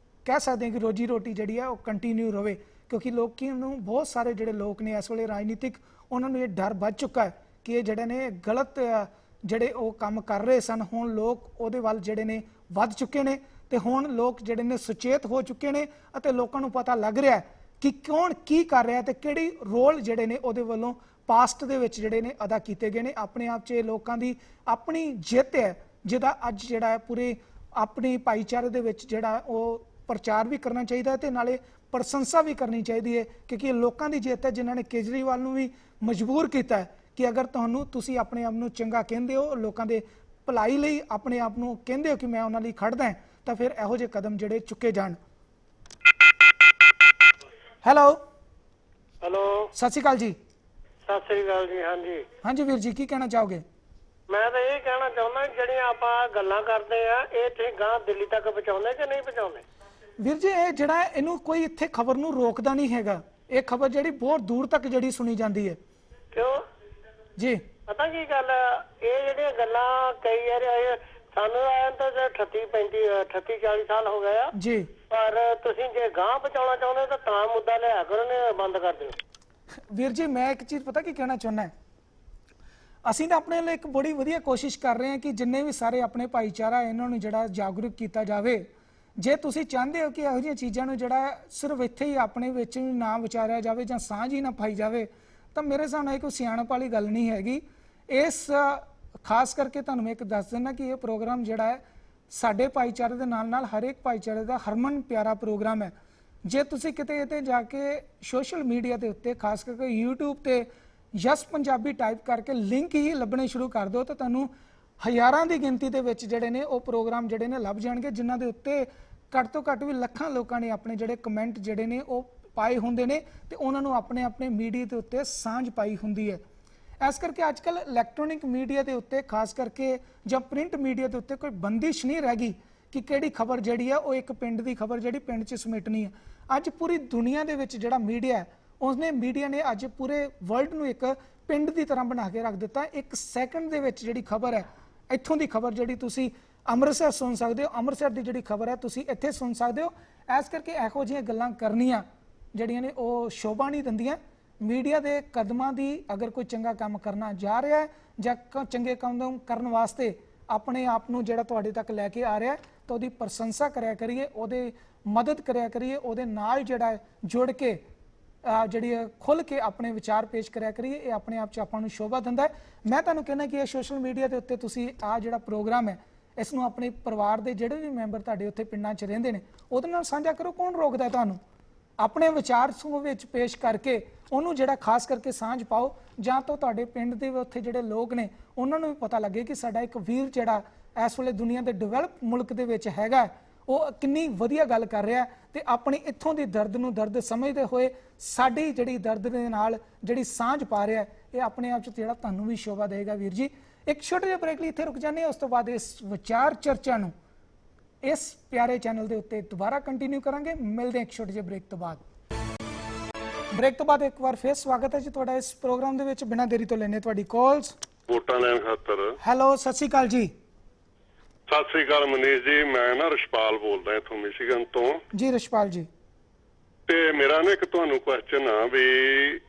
ਕਹਿ ਸਕਦੇ ਹਾਂ ਕਿ ਰੋਜੀ ਰੋਟੀ ਜਿਹੜੀ ਹੈ ਉਹ ਕੰਟੀਨਿਊ ਰਵੇ। ਕਿਉਂਕਿ ਲੋਕਾਂ ਨੂੰ ਬਹੁਤ ਸਾਰੇ ਜਿਹੜੇ ਲੋਕ ਨੇ ਇਸ ਵੇਲੇ ਰਾਜਨੀਤਿਕ, ਉਹਨਾਂ ਨੂੰ ਇਹ ਡਰ ਵੱਜ ਚੁੱਕਾ ਹੈ ਕਿ ਇਹ ਜਿਹੜੇ ਨੇ ਗਲਤ ਜਿਹੜੇ ਉਹ ਕੰਮ ਕਰ ਰਹੇ ਸਨ, ਹੁਣ ਲੋਕ ਉਹਦੇ ਵੱਲ ਜਿਹੜੇ ਨੇ ਵੱਧ ਚੁੱਕੇ ਨੇ ਤੇ ਹੁਣ ਲੋਕ ਜਿਹੜੇ ਨੇ ਸੁਚੇਤ ਹੋ ਚੁੱਕੇ ਨੇ ਅਤੇ ਲੋਕਾਂ ਨੂੰ ਪਤਾ ਲੱਗ ਰਿਹਾ ਕਿ ਕੌਣ ਕੀ ਕਰ ਰਿਹਾ ਤੇ ਕਿਹੜੀ ਰੋਲ ਜਿਹੜੇ ਨੇ ਉਹਦੇ ਵੱਲੋਂ ਪਾਸਟ ਦੇ ਵਿੱਚ ਜਿਹੜੇ ਨੇ ਅਦਾ ਕੀਤੇ ਗਏ ਨੇ। ਆਪਣੇ ਆਪ 'ਚ ਇਹ ਲੋਕਾਂ ਦੀ ਆਪਣੀ ਜਿੱਤ ਹੈ, ਜਿਹਦਾ ਅੱਜ ਜਿਹੜਾ ਹੈ ਪੂਰੇ ਆਪਣੀ ਭਾਈਚਾਰੇ ਦੇ ਵਿੱਚ ਜਿਹੜਾ ਉਹ ਪ੍ਰਚਾਰ ਵੀ ਕਰਨਾ ਚਾਹੀਦਾ ਹੈ ਤੇ ਨਾਲੇ ਪ੍ਰਸ਼ੰਸਾ ਵੀ ਕਰਨੀ ਚਾਹੀਦੀ ਹੈ, ਕਿਉਂਕਿ ਇਹ ਲੋਕਾਂ ਦੀ ਜਿੱਤ ਹੈ ਜਿਨ੍ਹਾਂ ਨੇ ਕੇਜਰੀਵਾਲ ਨੂੰ ਵੀ ਮਜਬੂਰ ਕੀਤਾ ਹੈ ਕਿ ਅਗਰ ਤੁਸੀਂ ਆਪਣੇ ਆਪ ਨੂੰ ਚੰਗਾ ਕਹਿੰਦੇ ਹੋ, ਲੋਕਾਂ ਦੇ ਭਲਾਈ ਲਈ ਆਪਣੇ ਆਪ ਨੂੰ ਕਹਿੰਦੇ ਹੋ ਕਿ ਮੈਂ ਉਹਨਾਂ ਲਈ ਖੜਦਾ, ਤਾਂ ਫਿਰ ਇਹੋ ਜਿਹੇ ਕਦਮ ਜਿਹੜੇ ਚੁੱਕੇ ਜਾਣ। ਹੈਲੋ ਹੈਲੋ, ਸਤਿ ਸ਼੍ਰੀ ਅਕਾਲ ਜੀ। ਸਤਿ ਸ੍ਰੀ ਅਕਾਲ ਜੀ। ਹਾਂਜੀ ਹਾਂਜੀ ਵੀਰ ਜੀ, ਕੀ ਕਹਿਣਾ ਚਾਹੋਗੇ? ਮੈਂ ਤਾਂ ਇਹ ਕਹਿਣਾ ਚਾਹੁੰਦਾ ਜਿਹੜੀਆਂ ਆਪਾਂ ਗੱਲਾਂ ਕਰਦੇ ਆ ਇਹ ਤੇ ਗਾਂ ਦਿੱਲੀ ਤੱਕ ਪਹੁੰਚਾਉਂਦੇ ਕਿ ਨਹੀਂ ਪਹੁੰਚਾਉਂਦੇ? ਵੀਰ ਜੀ ਇਹ ਜਿਹੜਾ ਇਹਨੂੰ ਕੋਈ ਇੱਥੇ ਖਬਰ ਨੂੰ ਰੋਕਦਾ ਨਹੀਂ ਹੈਗਾ, ਇਹ ਖਬਰ ਜਿਹੜੀ ਬਹੁਤ ਦੂਰ ਤੱਕ ਜਿਹੜੀ ਸੁਣੀ ਜਾਂਦੀ ਹੈ। ਕਿਉਂ ਜੀ ਪਤਾ ਕੀ ਗੱਲ ਇਹ ਜਿਹੜੀਆਂ ਗੱਲਾਂ ਕਈ ਵਾਰ ਸਾਨੂੰ ਆਇਆ ਤਾਂ 38 40 ਸਾਲ ਹੋ ਗਏ ਆ ਜੀ, ਪਰ ਤੁਸੀਂ ਜੇ ਗਾਂ ਬਚਾਉਣਾ ਚਾਹੁੰਦੇ ਤਾਂ ਮੁੱਦਾ ਲਿਆ ਕਰੋ ਨੇ ਬੰਦ ਕਰ ਦਿਓ। ਵੀਰ ਜੀ ਮੈਂ ਇੱਕ ਚੀਜ਼ ਪਤਾ ਕੀ ਕਹਿਣਾ ਚਾਹੁੰਦਾ, ਅਸੀਂ ਤਾਂ ਆਪਣੇ ਲਈ ਇੱਕ ਬੜੀ ਵਧੀਆ ਕੋਸ਼ਿਸ਼ ਕਰ ਰਹੇ ਹਾਂ ਕਿ ਜਿੰਨੇ ਵੀ ਸਾਰੇ ਆਪਣੇ ਭਾਈਚਾਰਾ ਇਹਨਾਂ ਨੂੰ ਜਿਹੜਾ ਜਾਗਰੂਕ ਕੀਤਾ ਜਾਵੇ। ਜੇ ਤੁਸੀਂ ਚਾਹੁੰਦੇ ਹੋ ਕਿ ਇਹੋ ਜਿਹੀਆਂ ਚੀਜ਼ਾਂ ਨੂੰ ਜਿਹੜਾ ਸਿਰਫ ਇੱਥੇ ਹੀ ਆਪਣੇ ਵਿੱਚ ਨਾ ਵਿਚਾਰਿਆ ਜਾਵੇ ਜਾਂ ਸਾਂਝ ਹੀ ਨਾ ਪਾਈ ਜਾਵੇ, ਤਾਂ ਮੇਰੇ ਹਿਸਾਬ ਨਾਲ ਇਹ ਕੋਈ ਸਿਆਣਪ ਵਾਲੀ ਗੱਲ ਨਹੀਂ ਹੈਗੀ। ਇਸ ਖਾਸ ਕਰਕੇ ਤੁਹਾਨੂੰ ਮੈਂ ਇੱਕ ਦੱਸ ਦਿੰਦਾ ਕਿ ਇਹ ਪ੍ਰੋਗਰਾਮ ਜਿਹੜਾ ਹੈ ਸਾਡੇ ਭਾਈਚਾਰੇ ਦੇ ਨਾਲ ਨਾਲ ਹਰ ਇੱਕ ਭਾਈਚਾਰੇ ਦਾ ਹਰਮਨ ਪਿਆਰਾ ਪ੍ਰੋਗਰਾਮ ਹੈ। ਜੇ ਤੁਸੀਂ ਕਿਤੇ ਇਹਤੇ ਜਾ ਕੇ ਸੋਸ਼ਲ ਮੀਡੀਆ ਦੇ ਉੱਤੇ ਖਾਸ ਕਰਕੇ YouTube ਤੇ ਯਸ ਪੰਜਾਬੀ ਟਾਈਪ ਕਰਕੇ ਲਿੰਕ ਹੀ ਲੱਭਣੇ ਸ਼ੁਰੂ ਕਰ ਦਿਓ ਤਾਂ ਤੁਹਾਨੂੰ ਹਜ਼ਾਰਾਂ ਦੀ ਗਿਣਤੀ ਦੇ ਵਿੱਚ ਜਿਹੜੇ ਨੇ ਉਹ ਪ੍ਰੋਗਰਾਮ ਜਿਹੜੇ ਨੇ ਲੱਭ ਜਾਣਗੇ, ਜਿਨ੍ਹਾਂ ਦੇ ਉੱਤੇ ਘੱਟ ਤੋਂ ਘੱਟ ਵੀ ਲੱਖਾਂ ਲੋਕਾਂ ਨੇ ਆਪਣੇ ਜਿਹੜੇ ਕਮੈਂਟ ਜਿਹੜੇ ਨੇ ਉਹ ਪਾਏ ਹੁੰਦੇ ਨੇ ਤੇ ਉਹਨਾਂ ਨੂੰ ਆਪਣੇ ਆਪਣੇ ਮੀਡੀਆ ਦੇ ਉੱਤੇ ਸਾਂਝ ਪਾਈ ਹੁੰਦੀ ਹੈ। ਇਸ ਕਰਕੇ ਅੱਜ ਕੱਲ੍ਹ ਇਲੈਕਟ੍ਰੋਨਿਕ ਮੀਡੀਆ ਦੇ ਉੱਤੇ ਖਾਸ ਕਰਕੇ ਜਾਂ ਪ੍ਰਿੰਟ ਮੀਡੀਆ ਦੇ ਉੱਤੇ ਕੋਈ ਬੰਦਿਸ਼ ਨਹੀਂ ਰਹਿ ਗਈ ਕਿ ਕਿਹੜੀ ਖਬਰ ਜਿਹੜੀ ਹੈ ਉਹ ਇੱਕ ਪਿੰਡ ਦੀ ਖਬਰ ਜਿਹੜੀ ਪਿੰਡ 'ਚ ਸਮੇਟਣੀ ਹੈ। ਅੱਜ ਪੂਰੀ ਦੁਨੀਆ ਦੇ ਵਿੱਚ ਜਿਹੜਾ ਮੀਡੀਆ ਹੈ ਉਸਨੇ ਮੀਡੀਆ ਨੇ ਅੱਜ ਪੂਰੇ ਵਰਲਡ ਨੂੰ ਇੱਕ ਪਿੰਡ ਦੀ ਤਰ੍ਹਾਂ ਬਣਾ ਕੇ ਰੱਖ ਦਿੱਤਾ। ਇੱਕ ਸੈਕਿੰਡ ਦੇ ਵਿੱਚ ਜਿਹੜੀ ਖਬਰ ਹੈ, ਇੱਥੋਂ ਦੀ ਖਬਰ ਜਿਹੜੀ ਤੁਸੀਂ ਅੰਮ੍ਰਿਤਸਰ ਸੁਣ ਸਕਦੇ ਹੋ, ਅੰਮ੍ਰਿਤਸਰ ਦੀ ਜਿਹੜੀ ਖਬਰ ਹੈ ਤੁਸੀਂ ਇੱਥੇ ਸੁਣ ਸਕਦੇ ਹੋ। ਇਸ ਕਰਕੇ ਇਹੋ ਜਿਹੀਆਂ ਗੱਲਾਂ ਕਰਨੀਆਂ ਜਿਹੜੀਆਂ ਨੇ ਉਹ ਸ਼ੋਭਾ ਨਹੀਂ ਦਿੰਦੀਆਂ। ਮੀਡੀਆ ਦੇ ਕਦਮਾਂ ਦੀ ਅਗਰ ਕੋਈ ਚੰਗਾ ਕੰਮ ਕਰਨਾ ਜਾ ਰਿਹਾ ਹੈ ਜਾਂ ਚੰਗੇ ਕੰਮ ਕਰਨ ਵਾਸਤੇ ਆਪਣੇ ਆਪ ਨੂੰ ਜਿਹੜਾ ਤੁਹਾਡੇ ਤੱਕ ਲੈ ਕੇ ਆ ਰਿਹਾ ਤਾਂ ਉਹਦੀ ਪ੍ਰਸ਼ੰਸਾ ਕਰਿਆ ਕਰੀਏ, ਉਹਦੇ ਮਦਦ ਕਰਿਆ ਕਰੀਏ, ਉਹਦੇ ਨਾਲ ਜਿਹੜਾ ਜੁੜ ਕੇ ਜਿਹੜੀ ਖੁੱਲ ਕੇ ਆਪਣੇ ਵਿਚਾਰ ਪੇਸ਼ ਕਰਿਆ ਕਰੀਏ। ਇਹ ਆਪਣੇ ਆਪ 'ਚ ਆਪਾਂ ਨੂੰ ਸ਼ੋਭਾ ਦਿੰਦਾ ਹੈ। ਮੈਂ ਤੁਹਾਨੂੰ ਕਹਿੰਦਾ ਕਿ ਇਹ ਸੋਸ਼ਲ ਮੀਡੀਆ ਦੇ ਉੱਤੇ ਤੁਸੀਂ ਜਿਹੜਾ ਪ੍ਰੋਗਰਾਮ ਹੈ ਇਸ ਨੂੰ ਆਪਣੇ ਪਰਿਵਾਰ ਦੇ ਜਿਹੜੇ ਵੀ ਮੈਂਬਰ ਤੁਹਾਡੇ ਉੱਥੇ ਪਿੰਡਾਂ 'ਚ ਰਹਿੰਦੇ ਨੇ ਉਹਦੇ ਨਾਲ ਸਾਂਝਾ ਕਰੋ। ਕੌਣ ਰੋਕਦਾ ਤੁਹਾਨੂੰ? ਆਪਣੇ ਵਿਚਾਰ ਵਿੱਚ ਪੇਸ਼ ਕਰਕੇ ਉਹਨੂੰ ਜਿਹੜਾ ਖਾਸ ਕਰਕੇ ਸਾਂਝ ਪਾਓ, ਜਾਂ ਤਾਂ ਤੁਹਾਡੇ ਪਿੰਡ ਦੇ ਉੱਥੇ ਜਿਹੜੇ ਲੋਕ ਨੇ ਉਹਨਾਂ ਨੂੰ ਵੀ ਪਤਾ ਲੱਗੇ ਕਿ ਸਾਡਾ ਇੱਕ ਵੀਰ ਜਿਹੜਾ ਇਸ ਵੇਲੇ ਦੁਨੀਆ ਦੇ ਡਿਵੈਲਪ ਮੁਲਕ ਦੇ ਵਿੱਚ ਹੈਗਾ ਉਹ ਕਿੰਨੀ ਵਧੀਆ ਗੱਲ ਕਰ ਰਿਹਾ ਤੇ ਆਪਣੀ ਇੱਥੋਂ ਦੀ ਦਰਦ ਨੂੰ ਦਰਦ ਸਮਝਦੇ ਹੋਏ ਸਾਡੀ ਜਿਹੜੀ ਦਰਦ ਦੇ ਨਾਲ ਜਿਹੜੀ ਸਾਂਝ ਪਾ ਰਿਹਾ ਇਹ ਆਪਣੇ ਆਪ 'ਚ ਜਿਹੜਾ ਤੁਹਾਨੂੰ ਵੀ ਸ਼ੋਭਾ ਦੇਗਾ। ਵੀਰ ਜੀ ਇੱਕ ਛੋਟੇ ਜਿਹੇ ਬ੍ਰੇਕ ਲਈ ਇੱਥੇ ਰੁਕ ਜਾਂਦੇ ਹਾਂ, ਉਸ ਤੋਂ ਬਾਅਦ ਇਸ ਵਿਚਾਰ ਚਰਚਾ ਨੂੰ ਇਸ ਪਿਆਰੇ ਚੈਨਲ ਦੇ ਉੱਤੇ ਦੁਬਾਰਾ ਕੰਟੀਨਿਊ ਕਰਾਂਗੇ। ਮਿਲਦੇ ਹਾਂ ਇੱਕ ਛੋਟੇ ਜਿਹੇ ਬ੍ਰੇਕ ਤੋਂ ਬਾਅਦ। ਬ੍ਰੇਕ ਤੋਂ ਬਾਅਦ ਇੱਕ ਵਾਰ ਫੇਰ ਸਵਾਗਤ ਹੈ ਜੀ ਤੁਹਾਡਾ ਇਸ ਪ੍ਰੋਗਰਾਮ ਦੇ ਵਿੱਚ। ਬਿਨਾਂ ਦੇਰੀ ਤੋਂ ਲੈਣੇ ਤੁਹਾਡੀ ਕਾਲਸ ਵੋਟਾਂ ਲੈਣ ਖਾਤਰ। ਹੈਲੋ, ਸਤਿ ਸ਼੍ਰੀ ਅਕਾਲ ਜੀ। ਸਤਿ ਸ੍ਰੀ ਅਕਾਲ ਮਨੀਸ਼ ਜੀ, ਮੈਂ ਨਾ ਰਸ਼ਪਾਲ ਬੋਲਦਾ ਇੱਥੋਂ ਮਿਸ਼ੀਗਨ ਤੋਂ ਜੀ। ਰਸ਼ਪਾਲ ਜੀ, ਤੇ ਮੇਰਾ ਨਾ ਇੱਕ ਤੁਹਾਨੂੰ ਕੁਐਸਚਨ ਆ ਵੀ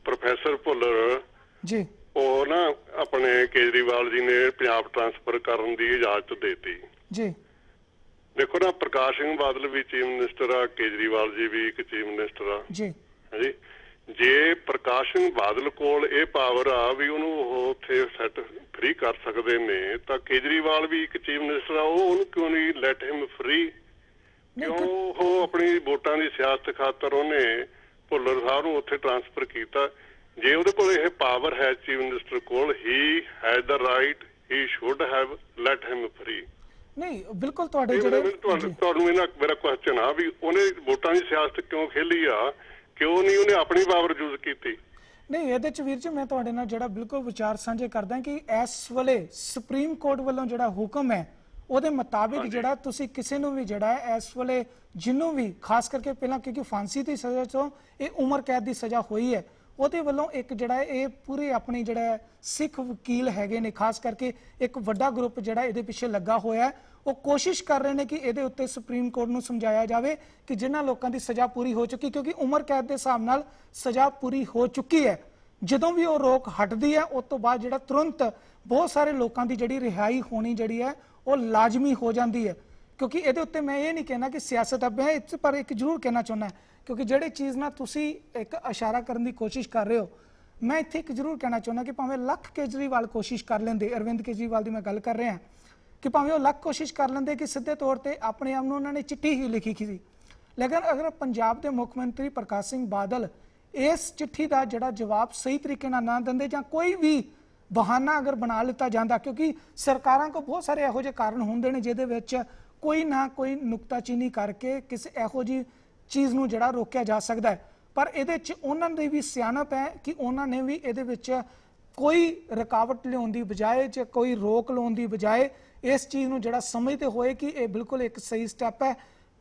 ਪ੍ਰੋਫੈਸਰ ਭੁੱਲਰ ਜੀ ਉਹ ਨਾ ਆਪਣੇ ਕੇਜਰੀਵਾਲ ਜੀ ਨੇ ਪੰਜਾਬ ਟ੍ਰਾਂਸਫਰ ਕਰਨ ਦੀ ਇਜਾਜ਼ਤ ਦੇਤੀ ਜੀ। ਦੇਖੋ ਨਾ, ਪ੍ਰਕਾਸ਼ ਸਿੰਘ ਬਾਦਲ ਵੀ ਚੀਫ ਮਿਨਿਸਟਰ ਆ, ਕੇਜਰੀਵਾਲ ਜੀ ਵੀ ਇੱਕ ਚੀਫ ਮਿਨਿਸਟਰ ਆ ਜੀ। ਹਾਂਜੀ, ਜੇ ਪ੍ਰਕਾਸ਼ ਸਿੰਘ ਬਾਦਲ ਕੋਲ ਇਹ ਪਾਵਰ ਆ ਵੀ ਉਹਨੂੰ ਉਹ ਉੱਥੇ ਸੈੱਟ ਫ੍ਰੀ ਕਰ ਸਕਦੇ ਨੇ ਤਾਂ ਕੇਜਰੀਵਾਲ ਵੀ ਇੱਕ ਚੀਫ ਮਿਨਿਸਟਰ ਆ, ਉਹਨੂੰ ਕਿਉਂ ਨਹੀਂ ਲੈਟ ਹਿਮ ਫ੍ਰੀ? ਕਿਉਂ ਉਹ ਆਪਣੀ ਵੋਟਾਂ ਦੀ ਸਿਆਸਤ ਖਾਤਰ ਉਹਨੇ ਭੁੱਲਰ ਸਾਹਿਬ ਨੂੰ ਉੱਥੇ ਟ੍ਰਾਂਸਫਰ ਕੀਤਾ? ਜੇ ਉਹਦੇ ਕੋਲ ਇਹ ਪਾਵਰ ਹੈ ਚੀਫ ਮਿਨਿਸਟਰ ਕੋਲ, he has the right, he should have let him free. ਨਹੀਂ, ਬਿਲਕੁਲ ਤੁਹਾਡੇ ਜਿਹੜੇ ਤੁਹਾਨੂੰ ਇਹਨਾਂ ਮੇਰਾ ਕੁਐਸਚਨ ਆ ਵੀ ਉਹਨੇ ਵੋਟਾਂ ਦੀ ਸਿਆਸਤ ਕਿਉਂ ਖੇਲੀ ਆ, ਕਿਉਂ ਨਹੀਂ ਉਹਨੇ ਆਪਣੀ ਪਾਵਰ ਯੂਜ਼ ਕੀਤੀ? ਨਹੀਂ, ਇਹਦੇ ਚ ਵੀਰ ਜੀ ਮੈਂ ਤੁਹਾਡੇ ਨਾਲ ਜਿਹੜਾ ਬਿਲਕੁਲ ਵਿਚਾਰ ਸਾਂਝੇ ਕਰਦਾ ਕਿ ਇਸ ਵੇਲੇ ਸੁਪਰੀਮ ਕੋਰਟ ਵੱਲੋਂ ਜਿਹੜਾ ਹੁਕਮ ਹੈ ਉਹਦੇ ਮੁਤਾਬਿਕ ਜਿਹੜਾ ਤੁਸੀਂ ਕਿਸੇ ਨੂੰ ਵੀ ਜਿਹੜਾ ਹੈ ਇਸ ਵੇਲੇ ਜਿਹਨੂੰ ਵੀ ਖਾਸ ਕਰਕੇ ਪਹਿਲਾਂ ਕਿਉਂਕਿ ਫਾਂਸੀ ਦੀ ਸਜ਼ਾ ਤੋਂ ਇਹ ਉਮਰ ਕੈਦ ਦੀ ਸਜ਼ਾ ਹੋਈ ਹੈ, ਉਹਦੇ ਵੱਲੋਂ ਇੱਕ ਜਿਹੜਾ ਇਹ ਪੂਰੇ ਆਪਣੀ ਜਿਹੜਾ ਸਿੱਖ ਵਕੀਲ ਹੈਗੇ ਨੇ ਖਾਸ ਕਰਕੇ ਇੱਕ ਵੱਡਾ ਗਰੁੱਪ ਜਿਹੜਾ ਇਹਦੇ ਪਿੱਛੇ ਲੱਗਾ ਹੋਇਆ ਉਹ ਕੋਸ਼ਿਸ਼ ਕਰ ਰਹੇ ਨੇ ਕਿ ਇਹਦੇ ਉੱਤੇ ਸੁਪਰੀਮ ਕੋਰਟ ਨੂੰ ਸਮਝਾਇਆ ਜਾਵੇ ਕਿ ਜਿਨ੍ਹਾਂ ਲੋਕਾਂ ਦੀ ਸਜ਼ਾ ਪੂਰੀ ਹੋ ਚੁੱਕੀ, ਕਿਉਂਕਿ ਉਮਰ ਕੈਦ ਦੇ ਹਿਸਾਬ ਨਾਲ ਸਜ਼ਾ ਪੂਰੀ ਹੋ ਚੁੱਕੀ ਹੈ, ਜਦੋਂ ਵੀ ਉਹ ਰੋਕ ਹਟਦੀ ਹੈ ਉਸ ਤੋਂ ਬਾਅਦ ਜਿਹੜਾ ਤੁਰੰਤ ਬਹੁਤ ਸਾਰੇ ਲੋਕਾਂ ਦੀ ਜਿਹੜੀ ਰਿਹਾਈ ਹੋਣੀ ਜਿਹੜੀ ਹੈ ਉਹ ਲਾਜ਼ਮੀ ਹੋ ਜਾਂਦੀ ਹੈ। ਕਿਉਂਕਿ ਇਹਦੇ ਉੱਤੇ ਮੈਂ ਇਹ ਨਹੀਂ ਕਹਿਣਾ ਕਿ ਸਿਆਸਤ ਹੈ ਇਸ ਪਰ ਇੱਕ ਜ਼ਰੂਰ ਕਹਿਣਾ ਚਾਹੁੰਦਾ ਕਿਉਂਕਿ ਜਿਹੜੇ ਚੀਜ਼ ਨਾਲ ਤੁਸੀਂ ਇੱਕ ਇਸ਼ਾਰਾ ਕਰਨ ਦੀ ਕੋਸ਼ਿਸ਼ ਕਰ ਰਹੇ ਹੋ, ਮੈਂ ਇੱਥੇ ਇੱਕ ਜ਼ਰੂਰ ਕਹਿਣਾ ਚਾਹੁੰਦਾ ਕਿ ਭਾਵੇਂ ਲੱਖ ਕੇਜਰੀਵਾਲ ਕੋਸ਼ਿਸ਼ ਕਰ ਲੈਂਦੇ, ਅਰਵਿੰਦ ਕੇਜਰੀਵਾਲ ਦੀ ਮੈਂ ਗੱਲ ਕਰ ਰਿਹਾ ਕਿ ਭਾਵੇਂ ਉਹ ਲੱਖ ਕੋਸ਼ਿਸ਼ ਕਰ ਲੈਂਦੇ ਕਿ ਸਿੱਧੇ ਤੌਰ ਤੇ ਆਪਣੇ ਆਪ ਨੂੰ ਉਹਨਾਂ ਨੇ ਚਿੱਠੀ ਹੀ ਲਿਖੀ ਸੀ, ਲੇਕਿਨ ਅਗਰ ਪੰਜਾਬ ਦੇ ਮੁੱਖ ਮੰਤਰੀ ਪ੍ਰਕਾਸ਼ ਸਿੰਘ ਬਾਦਲ ਇਸ ਚਿੱਠੀ ਦਾ ਜਿਹੜਾ ਜਵਾਬ ਸਹੀ ਤਰੀਕੇ ਨਾਲ ਨਾ ਦਿੰਦੇ ਜਾਂ ਕੋਈ ਵੀ ਬਹਾਨਾ ਅਗਰ ਬਣਾ ਲਿੱਤਾ ਜਾਂਦਾ, ਕਿਉਂਕਿ ਸਰਕਾਰਾਂ ਕੋਲ ਬਹੁਤ ਸਾਰੇ ਇਹੋ ਜਿਹੇ ਕਾਰਨ ਹੁੰਦੇ ਨੇ ਜਿਹਦੇ ਵਿੱਚ ਕੋਈ ਨਾ ਕੋਈ ਨੁਕਤਾਚੀਨੀ ਕਰਕੇ ਕਿਸੇ ਇਹੋ ਜਿਹੀ ਚੀਜ਼ ਨੂੰ ਜਿਹੜਾ ਰੋਕਿਆ ਜਾ ਸਕਦਾ ਹੈ, ਪਰ ਇਹਦੇ 'ਚ ਉਹਨਾਂ ਦੀ ਵੀ ਸਿਆਣਪ ਹੈ ਕਿ ਉਹਨਾਂ ਨੇ ਵੀ ਇਹਦੇ ਵਿੱਚ ਕੋਈ ਰੁਕਾਵਟ ਲਿਆਉਣ ਦੀ ਬਜਾਏ ਜਾਂ ਕੋਈ ਰੋਕ ਲਾਉਣ ਦੀ ਬਜਾਏ ਇਸ ਚੀਜ਼ ਨੂੰ ਜਿਹੜਾ ਸਮਝਦੇ ਹੋਏ ਕਿ ਇਹ ਬਿਲਕੁਲ ਇੱਕ ਸਹੀ ਸਟੈਪ ਹੈ,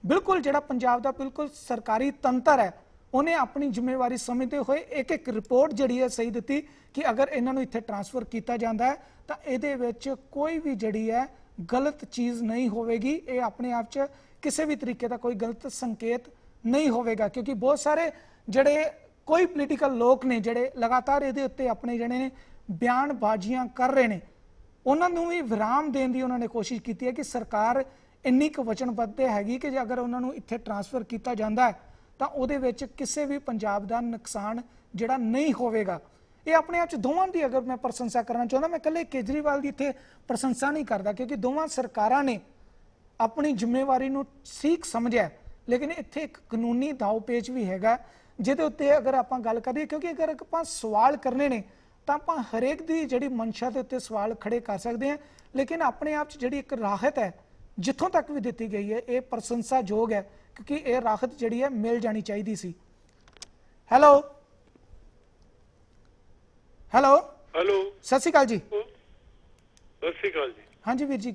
ਬਿਲਕੁਲ ਜਿਹੜਾ ਪੰਜਾਬ ਦਾ ਬਿਲਕੁਲ ਸਰਕਾਰੀ ਤੰਤਰ ਹੈ ਉਹਨੇ ਆਪਣੀ ਜ਼ਿੰਮੇਵਾਰੀ ਸਮਝਦੇ ਹੋਏ ਇੱਕ ਰਿਪੋਰਟ ਜਿਹੜੀ ਹੈ ਸਹੀ ਦਿੱਤੀ ਕਿ ਅਗਰ ਇਹਨਾਂ ਨੂੰ ਇੱਥੇ ਟ੍ਰਾਂਸਫਰ ਕੀਤਾ ਜਾਂਦਾ ਹੈ ਤਾਂ ਇਹਦੇ ਵਿੱਚ ਕੋਈ ਵੀ ਜਿਹੜੀ ਹੈ ਗਲਤ ਚੀਜ਼ ਨਹੀਂ ਹੋਵੇਗੀ। ਇਹ ਆਪਣੇ ਆਪ 'ਚ ਕਿਸੇ ਵੀ ਤਰੀਕੇ ਦਾ ਕੋਈ ਗਲਤ ਸੰਕੇਤ ਨਹੀਂ ਹੋਵੇਗਾ, ਕਿਉਂਕਿ ਬਹੁਤ ਸਾਰੇ ਜਿਹੜੇ ਕੋਈ ਪੋਲੀਟੀਕਲ ਲੋਕ ਨੇ ਜਿਹੜੇ ਲਗਾਤਾਰ ਇਹਦੇ ਉੱਤੇ ਆਪਣੇ ਜਿਹੜੇ ਨੇ ਬਿਆਨਬਾਜ਼ੀਆਂ ਕਰ ਰਹੇ ਨੇ, ਉਹਨਾਂ ਨੂੰ ਵੀ ਵਿਰਾਮ ਦੇਣ ਦੀ ਉਹਨਾਂ ਨੇ ਕੋਸ਼ਿਸ਼ ਕੀਤੀ ਹੈ ਕਿ ਸਰਕਾਰ ਇੰਨੀ ਕੁ ਵਚਨਬੱਧ ਹੈਗੀ ਕਿ ਜੇ ਅਗਰ ਉਹਨਾਂ ਨੂੰ ਇੱਥੇ ਟ੍ਰਾਂਸਫਰ ਕੀਤਾ ਜਾਂਦਾ ਹੈ ਤਾਂ ਉਹਦੇ ਵਿੱਚ ਕਿਸੇ ਵੀ ਪੰਜਾਬ ਦਾ ਨੁਕਸਾਨ ਜਿਹੜਾ ਨਹੀਂ ਹੋਵੇਗਾ। ਇਹ ਆਪਣੇ ਆਪ 'ਚ ਦੋਵਾਂ ਦੀ ਅਗਰ ਮੈਂ ਪ੍ਰਸ਼ੰਸਾ ਕਰਨਾ ਚਾਹੁੰਦਾ, ਮੈਂ ਇਕੱਲੇ ਕੇਜਰੀਵਾਲ ਦੀ ਇੱਥੇ ਪ੍ਰਸ਼ੰਸਾ ਨਹੀਂ ਕਰਦਾ, ਕਿਉਂਕਿ ਦੋਵਾਂ ਸਰਕਾਰਾਂ ਨੇ ਆਪਣੀ ਜ਼ਿੰਮੇਵਾਰੀ ਨੂੰ ਠੀਕ ਸਮਝਿਆ, ਲੇਕਿਨ ਇੱਥੇ ਇੱਕ ਕਾਨੂੰਨੀ ਦਾਅ ਪੇਚ ਵੀ ਹੈਗਾ ਜਿਹਦੇ ਉੱਤੇ ਅਗਰ ਆਪਾਂ ਗੱਲ ਕਰੀਏ, ਕਿਉਂਕਿ ਅਗਰ ਆਪਾਂ ਸਵਾਲ ਕਰਨੇ ਨੇ ਤਾਂ ਆਪਾਂ ਹਰੇਕ ਦੀ ਜਿਹੜੀ ਮਨਸ਼ਾ ਦੇ ਉੱਤੇ ਸਵਾਲ ਖੜੇ ਕਰ ਸਕਦੇ ਹਾਂ, ਲੇਕਿਨ ਆਪਣੇ ਆਪ 'ਚ ਜਿਹੜੀ ਇੱਕ ਰਾਹਤ ਹੈ ਜਿੱਥੋਂ ਤੱਕ ਵੀ ਦਿੱਤੀ ਗਈ ਹੈ ਇਹ ਪ੍ਰਸ਼ੰਸਾਯੋਗ ਹੈ, ਕਿਉਂਕਿ ਇਹ ਰਾਹਤ ਜਿਹੜੀ ਹੈ ਮਿਲ ਜਾਣੀ ਚਾਹੀਦੀ ਸੀ। ਹੈਲੋ ਹੈਲੋ ਹੈਲੋ, ਸਤਿ ਸ਼੍ਰੀ ਅਕਾਲ ਜੀ। ਸਤਿ ਸ਼੍ਰੀ ਅਕਾਲ ਜੀ। ਹਾਂਜੀ ਵੀਰ ਜੀ,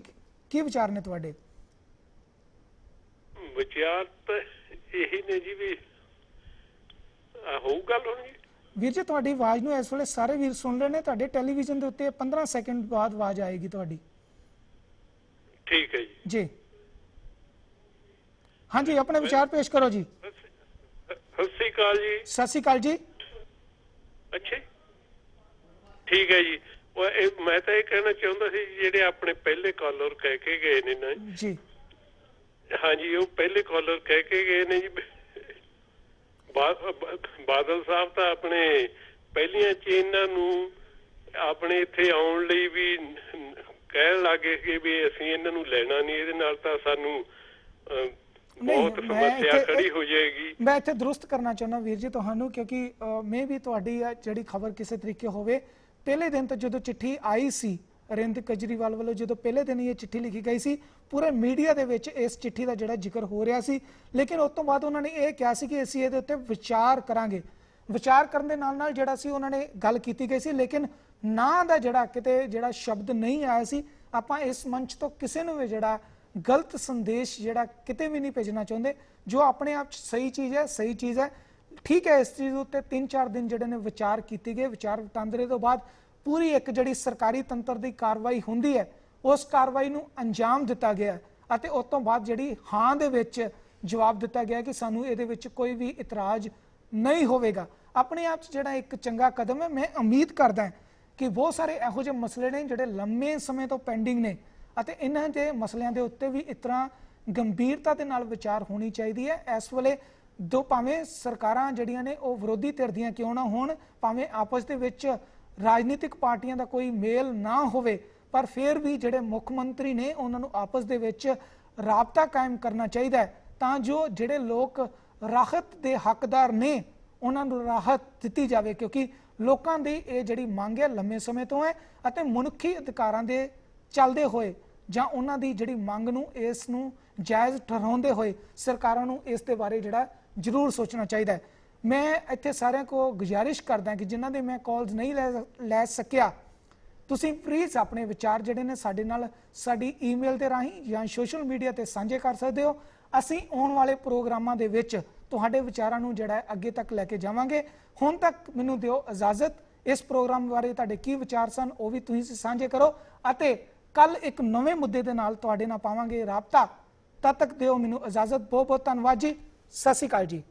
ਕੀ ਵਿਚਾਰ ਨੇ ਤੁਹਾਡੇ? ਵਿਚਾਰ ਤਾਂ ਇਹੀ ਨੇ ਜੀ ਵੀ ਹੋਊ ਗੱਲ ਹੁਣ ਜੀ। ਵੀਰ ਜੀ ਤੁਹਾਡੀ ਆਵਾਜ਼ ਨੂੰ ਇਸ ਵੇਲੇ ਸਾਰੇ ਵੀਰ ਸੁਣ ਰਹੇ ਨੇ, ਤੁਹਾਡੇ ਟੈਲੀਵਿਜ਼ਨ ਦੇ ਉੱਤੇ 15 ਸੈਕਿੰਡ ਬਾਅਦ ਆਵਾਜ਼ ਆਏਗੀ ਤੁਹਾਡੀ। ਠੀਕ ਹੈ ਜੀ। ਜੀ ਹਾਂਜੀ, ਆਪਣੇ ਵਿਚਾਰ ਪੇਸ਼ ਕਰੋ ਜੀ। ਸਤਿ ਸ਼੍ਰੀ ਅਕਾਲ ਜੀ। ਸਤਿ ਸ਼੍ਰੀ ਅਕਾਲ ਜੀ। ਅੱਛਾ, ਠੀਕ ਹੈ ਜੀ। ਮੈਂ ਤਾਂ ਇਹ ਕਹਿਣਾ ਚਾਹੁੰਦਾ ਸੀ ਜਿਹੜੇ ਆਪਣੇ ਪਹਿਲੇ ਕਾਲਰ ਕਹਿ ਕੇ ਗਏ ਨੇ ਨਾ ਜੀ, ਹਾਂਜੀ, ਉਹ ਪਹਿਲੇ ਕਾਲਰ ਕਹਿ ਕੇ ਗਏ ਨੇ ਜੀ, ਬਾਦਲ ਸਾਹਿਬ ਤਾਂ ਆਪਣੇ ਪਹਿਲੀਆਂ ਚ ਇਹਨਾਂ ਨੂੰ ਆਪਣੇ ਇੱਥੇ ਆਉਣ ਲਈ ਵੀ ਕਹਿਣ ਲੱਗੇ ਕਿ ਵੀ ਅਸੀਂ ਇਹਨਾਂ ਨੂੰ ਲੈਣਾ ਨਹੀਂ, ਇਹਦੇ ਨਾਲ ਤਾਂ ਸਾਨੂੰ ਬਹੁਤ ਸਮੱਸਿਆ ਖੜੀ ਹੋ ਜਾਏਗੀ। ਮੈਂ ਇੱਥੇ ਦਰੁਸਤ ਕਰਨਾ ਚਾਹੁੰਦਾ ਵੀਰ ਜੀ ਤੁਹਾਨੂੰ, ਕਿਉਂਕਿ ਮੈਂ ਵੀ ਤੁਹਾਡੀ ਜਿਹੜੀ ਖਬਰ ਕਿਸੇ ਤਰੀਕੇ ਹੋਵੇ, ਪਹਿਲੇ ਦਿਨ ਤੋਂ ਜਦੋਂ ਚਿੱਠੀ ਆਈ ਸੀ ਅਰਵਿੰਦ ਕੇਜਰੀਵਾਲ ਵੱਲੋਂ, ਜਦੋਂ ਪਹਿਲੇ ਦਿਨ ਇਹ ਚਿੱਠੀ ਲਿਖੀ ਗਈ ਸੀ, ਪੂਰੇ ਮੀਡੀਆ ਦੇ ਵਿੱਚ ਇਸ ਚਿੱਠੀ ਦਾ ਜਿਹੜਾ ਜ਼ਿਕਰ ਹੋ ਰਿਹਾ ਸੀ, ਲੇਕਿਨ ਉਸ ਤੋਂ ਬਾਅਦ ਉਹਨਾਂ ਨੇ ਇਹ ਕਿਹਾ ਸੀ ਕਿ ਅਸੀਂ ਇਹਦੇ ਉੱਤੇ ਵਿਚਾਰ ਕਰਾਂਗੇ। ਵਿਚਾਰ ਕਰਨ ਦੇ ਨਾਲ ਨਾਲ ਜਿਹੜਾ ਸੀ ਉਹਨਾਂ ਨੇ ਗੱਲ ਕੀਤੀ ਗਈ ਸੀ, ਲੇਕਿਨ ਨਾਂ ਦਾ ਜਿਹੜਾ ਕਿਤੇ ਜਿਹੜਾ ਸ਼ਬਦ ਨਹੀਂ ਆਇਆ ਸੀ। ਆਪਾਂ ਇਸ ਮੰਚ ਤੋਂ ਕਿਸੇ ਨੂੰ ਵੀ ਜਿਹੜਾ ਗਲਤ ਸੰਦੇਸ਼ ਜਿਹੜਾ ਕਿਤੇ ਵੀ ਨਹੀਂ ਭੇਜਣਾ ਚਾਹੁੰਦੇ। ਜੋ ਆਪਣੇ ਆਪ 'ਚ ਸਹੀ ਚੀਜ਼ ਹੈ ਸਹੀ ਚੀਜ਼ ਹੈ, ਠੀਕ ਹੈ। ਇਸ ਚੀਜ਼ ਉੱਤੇ 3-4 ਦਿਨ ਜਿਹੜੇ ਨੇ ਵਿਚਾਰ ਕੀਤੇ ਗਏ, ਵਿਚਾਰ ਵਟਾਂਦਰੇ ਤੋਂ ਬਾਅਦ ਪੂਰੀ ਇੱਕ ਜਿਹੜੀ ਸਰਕਾਰੀ ਤੰਤਰ ਦੀ ਕਾਰਵਾਈ ਹੁੰਦੀ ਹੈ ਉਸ ਕਾਰਵਾਈ ਨੂੰ ਅੰਜਾਮ ਦਿੱਤਾ ਗਿਆ ਅਤੇ ਉਸ ਤੋਂ ਬਾਅਦ ਜਿਹੜੀ ਹਾਂ ਦੇ ਵਿੱਚ ਜਵਾਬ ਦਿੱਤਾ ਗਿਆ ਕਿ ਸਾਨੂੰ ਇਹਦੇ ਵਿੱਚ ਕੋਈ ਵੀ ਇਤਰਾਜ਼ ਨਹੀਂ ਹੋਵੇਗਾ। ਆਪਣੇ ਆਪ 'ਚ ਜਿਹੜਾ ਇੱਕ ਚੰਗਾ ਕਦਮ ਹੈ। ਮੈਂ ਉਮੀਦ ਕਰਦਾ ਕਿ ਬਹੁਤ ਸਾਰੇ ਇਹੋ ਜਿਹੇ ਮਸਲੇ ਨੇ ਜਿਹੜੇ ਲੰਮੇ ਸਮੇਂ ਤੋਂ ਪੈਂਡਿੰਗ ਨੇ ਅਤੇ ਇਹਨਾਂ ਦੇ ਮਸਲਿਆਂ ਦੇ ਉੱਤੇ ਵੀ ਇਸ ਤਰ੍ਹਾਂ ਗੰਭੀਰਤਾ ਦੇ ਨਾਲ ਵਿਚਾਰ ਹੋਣੀ ਚਾਹੀਦੀ ਹੈ। ਇਸ ਵੇਲੇ ਦੋ ਭਾਵੇਂ ਸਰਕਾਰਾਂ ਜਿਹੜੀਆਂ ਨੇ ਉਹ ਵਿਰੋਧੀ ਧਿਰ ਦੀਆਂ ਕਿਉਂ ਨਾ ਹੋਣ, ਭਾਵੇਂ ਆਪਸ ਦੇ ਵਿੱਚ ਰਾਜਨੀਤਿਕ ਪਾਰਟੀਆਂ ਦਾ ਕੋਈ ਮੇਲ ਨਾ ਹੋਵੇ, ਪਰ ਫਿਰ ਵੀ ਜਿਹੜੇ ਮੁੱਖ ਮੰਤਰੀ ਨੇ ਉਹਨਾਂ ਨੂੰ ਆਪਸ ਦੇ ਵਿੱਚ ਰਾਬਤਾ ਕਾਇਮ ਕਰਨਾ ਚਾਹੀਦਾ ਹੈ ਤਾਂ ਜੋ ਜਿਹੜੇ ਲੋਕ ਰਾਹਤ ਦੇ ਹੱਕਦਾਰ ਨੇ ਉਹਨਾਂ ਨੂੰ ਰਾਹਤ ਦਿੱਤੀ ਜਾਵੇ, ਕਿਉਂਕਿ ਲੋਕਾਂ ਦੀ ਇਹ ਜਿਹੜੀ ਮੰਗ ਹੈ ਲੰਮੇ ਸਮੇਂ ਤੋਂ ਹੈ ਅਤੇ ਮਨੁੱਖੀ ਅਧਿਕਾਰਾਂ ਦੇ ਚੱਲਦੇ ਹੋਏ ਜਾਂ ਉਹਨਾਂ ਦੀ ਜਿਹੜੀ ਮੰਗ ਨੂੰ ਇਸ ਨੂੰ ਜਾਇਜ਼ ਠਹਿਰਾਉਂਦੇ ਹੋਏ ਸਰਕਾਰਾਂ ਨੂੰ ਇਸ ਦੇ ਬਾਰੇ ਜਿਹੜਾ ਜ਼ਰੂਰ ਸੋਚਣਾ ਚਾਹੀਦਾ ਹੈ। ਮੈਂ ਇੱਥੇ ਸਾਰਿਆਂ ਕੋ ਗੁਜ਼ਾਰਿਸ਼ ਕਰਦਾ ਕਿ ਜਿਨ੍ਹਾਂ ਦੇ ਮੈਂ ਕਾਲਸ ਨਹੀਂ ਲੈ ਸਕਿਆ, ਤੁਸੀਂ ਪਲੀਜ਼ ਆਪਣੇ ਵਿਚਾਰ ਜਿਹੜੇ ਨੇ ਸਾਡੇ ਨਾਲ ਸਾਡੀ ਈਮੇਲ ਦੇ ਰਾਹੀਂ ਜਾਂ ਸੋਸ਼ਲ ਮੀਡੀਆ ਤੇ ਸਾਂਝੇ ਕਰ ਸਕਦੇ ਹੋ। ਅਸੀਂ ਆਉਣ ਵਾਲੇ ਪ੍ਰੋਗਰਾਮਾਂ ਦੇ ਵਿੱਚ ਤੁਹਾਡੇ ਵਿਚਾਰਾਂ ਨੂੰ ਜਿਹੜਾ ਅੱਗੇ ਤੱਕ ਲੈ ਕੇ ਜਾਵਾਂਗੇ। ਹੁਣ ਤੱਕ ਮੈਨੂੰ ਦਿਓ ਇਜਾਜ਼ਤ। ਇਸ ਪ੍ਰੋਗਰਾਮ ਬਾਰੇ ਤੁਹਾਡੇ ਕੀ ਵਿਚਾਰ ਸਨ ਉਹ ਵੀ ਤੁਸੀਂ ਸਾਂਝੇ ਕਰੋ ਅਤੇ ਕੱਲ ਇੱਕ ਨਵੇਂ ਮੁੱਦੇ ਦੇ ਨਾਲ ਤੁਹਾਡੇ ਨਾਲ ਪਾਵਾਂਗੇ ਰਾਬਤਾ। ਤਦ ਤੱਕ ਦਿਓ ਮੈਨੂੰ ਇਜਾਜ਼ਤ। ਬਹੁਤ ਬਹੁਤ ਧੰਨਵਾਦ ਜੀ। ਸਤਿ ਸ਼੍ਰੀ ਅਕਾਲ ਜੀ।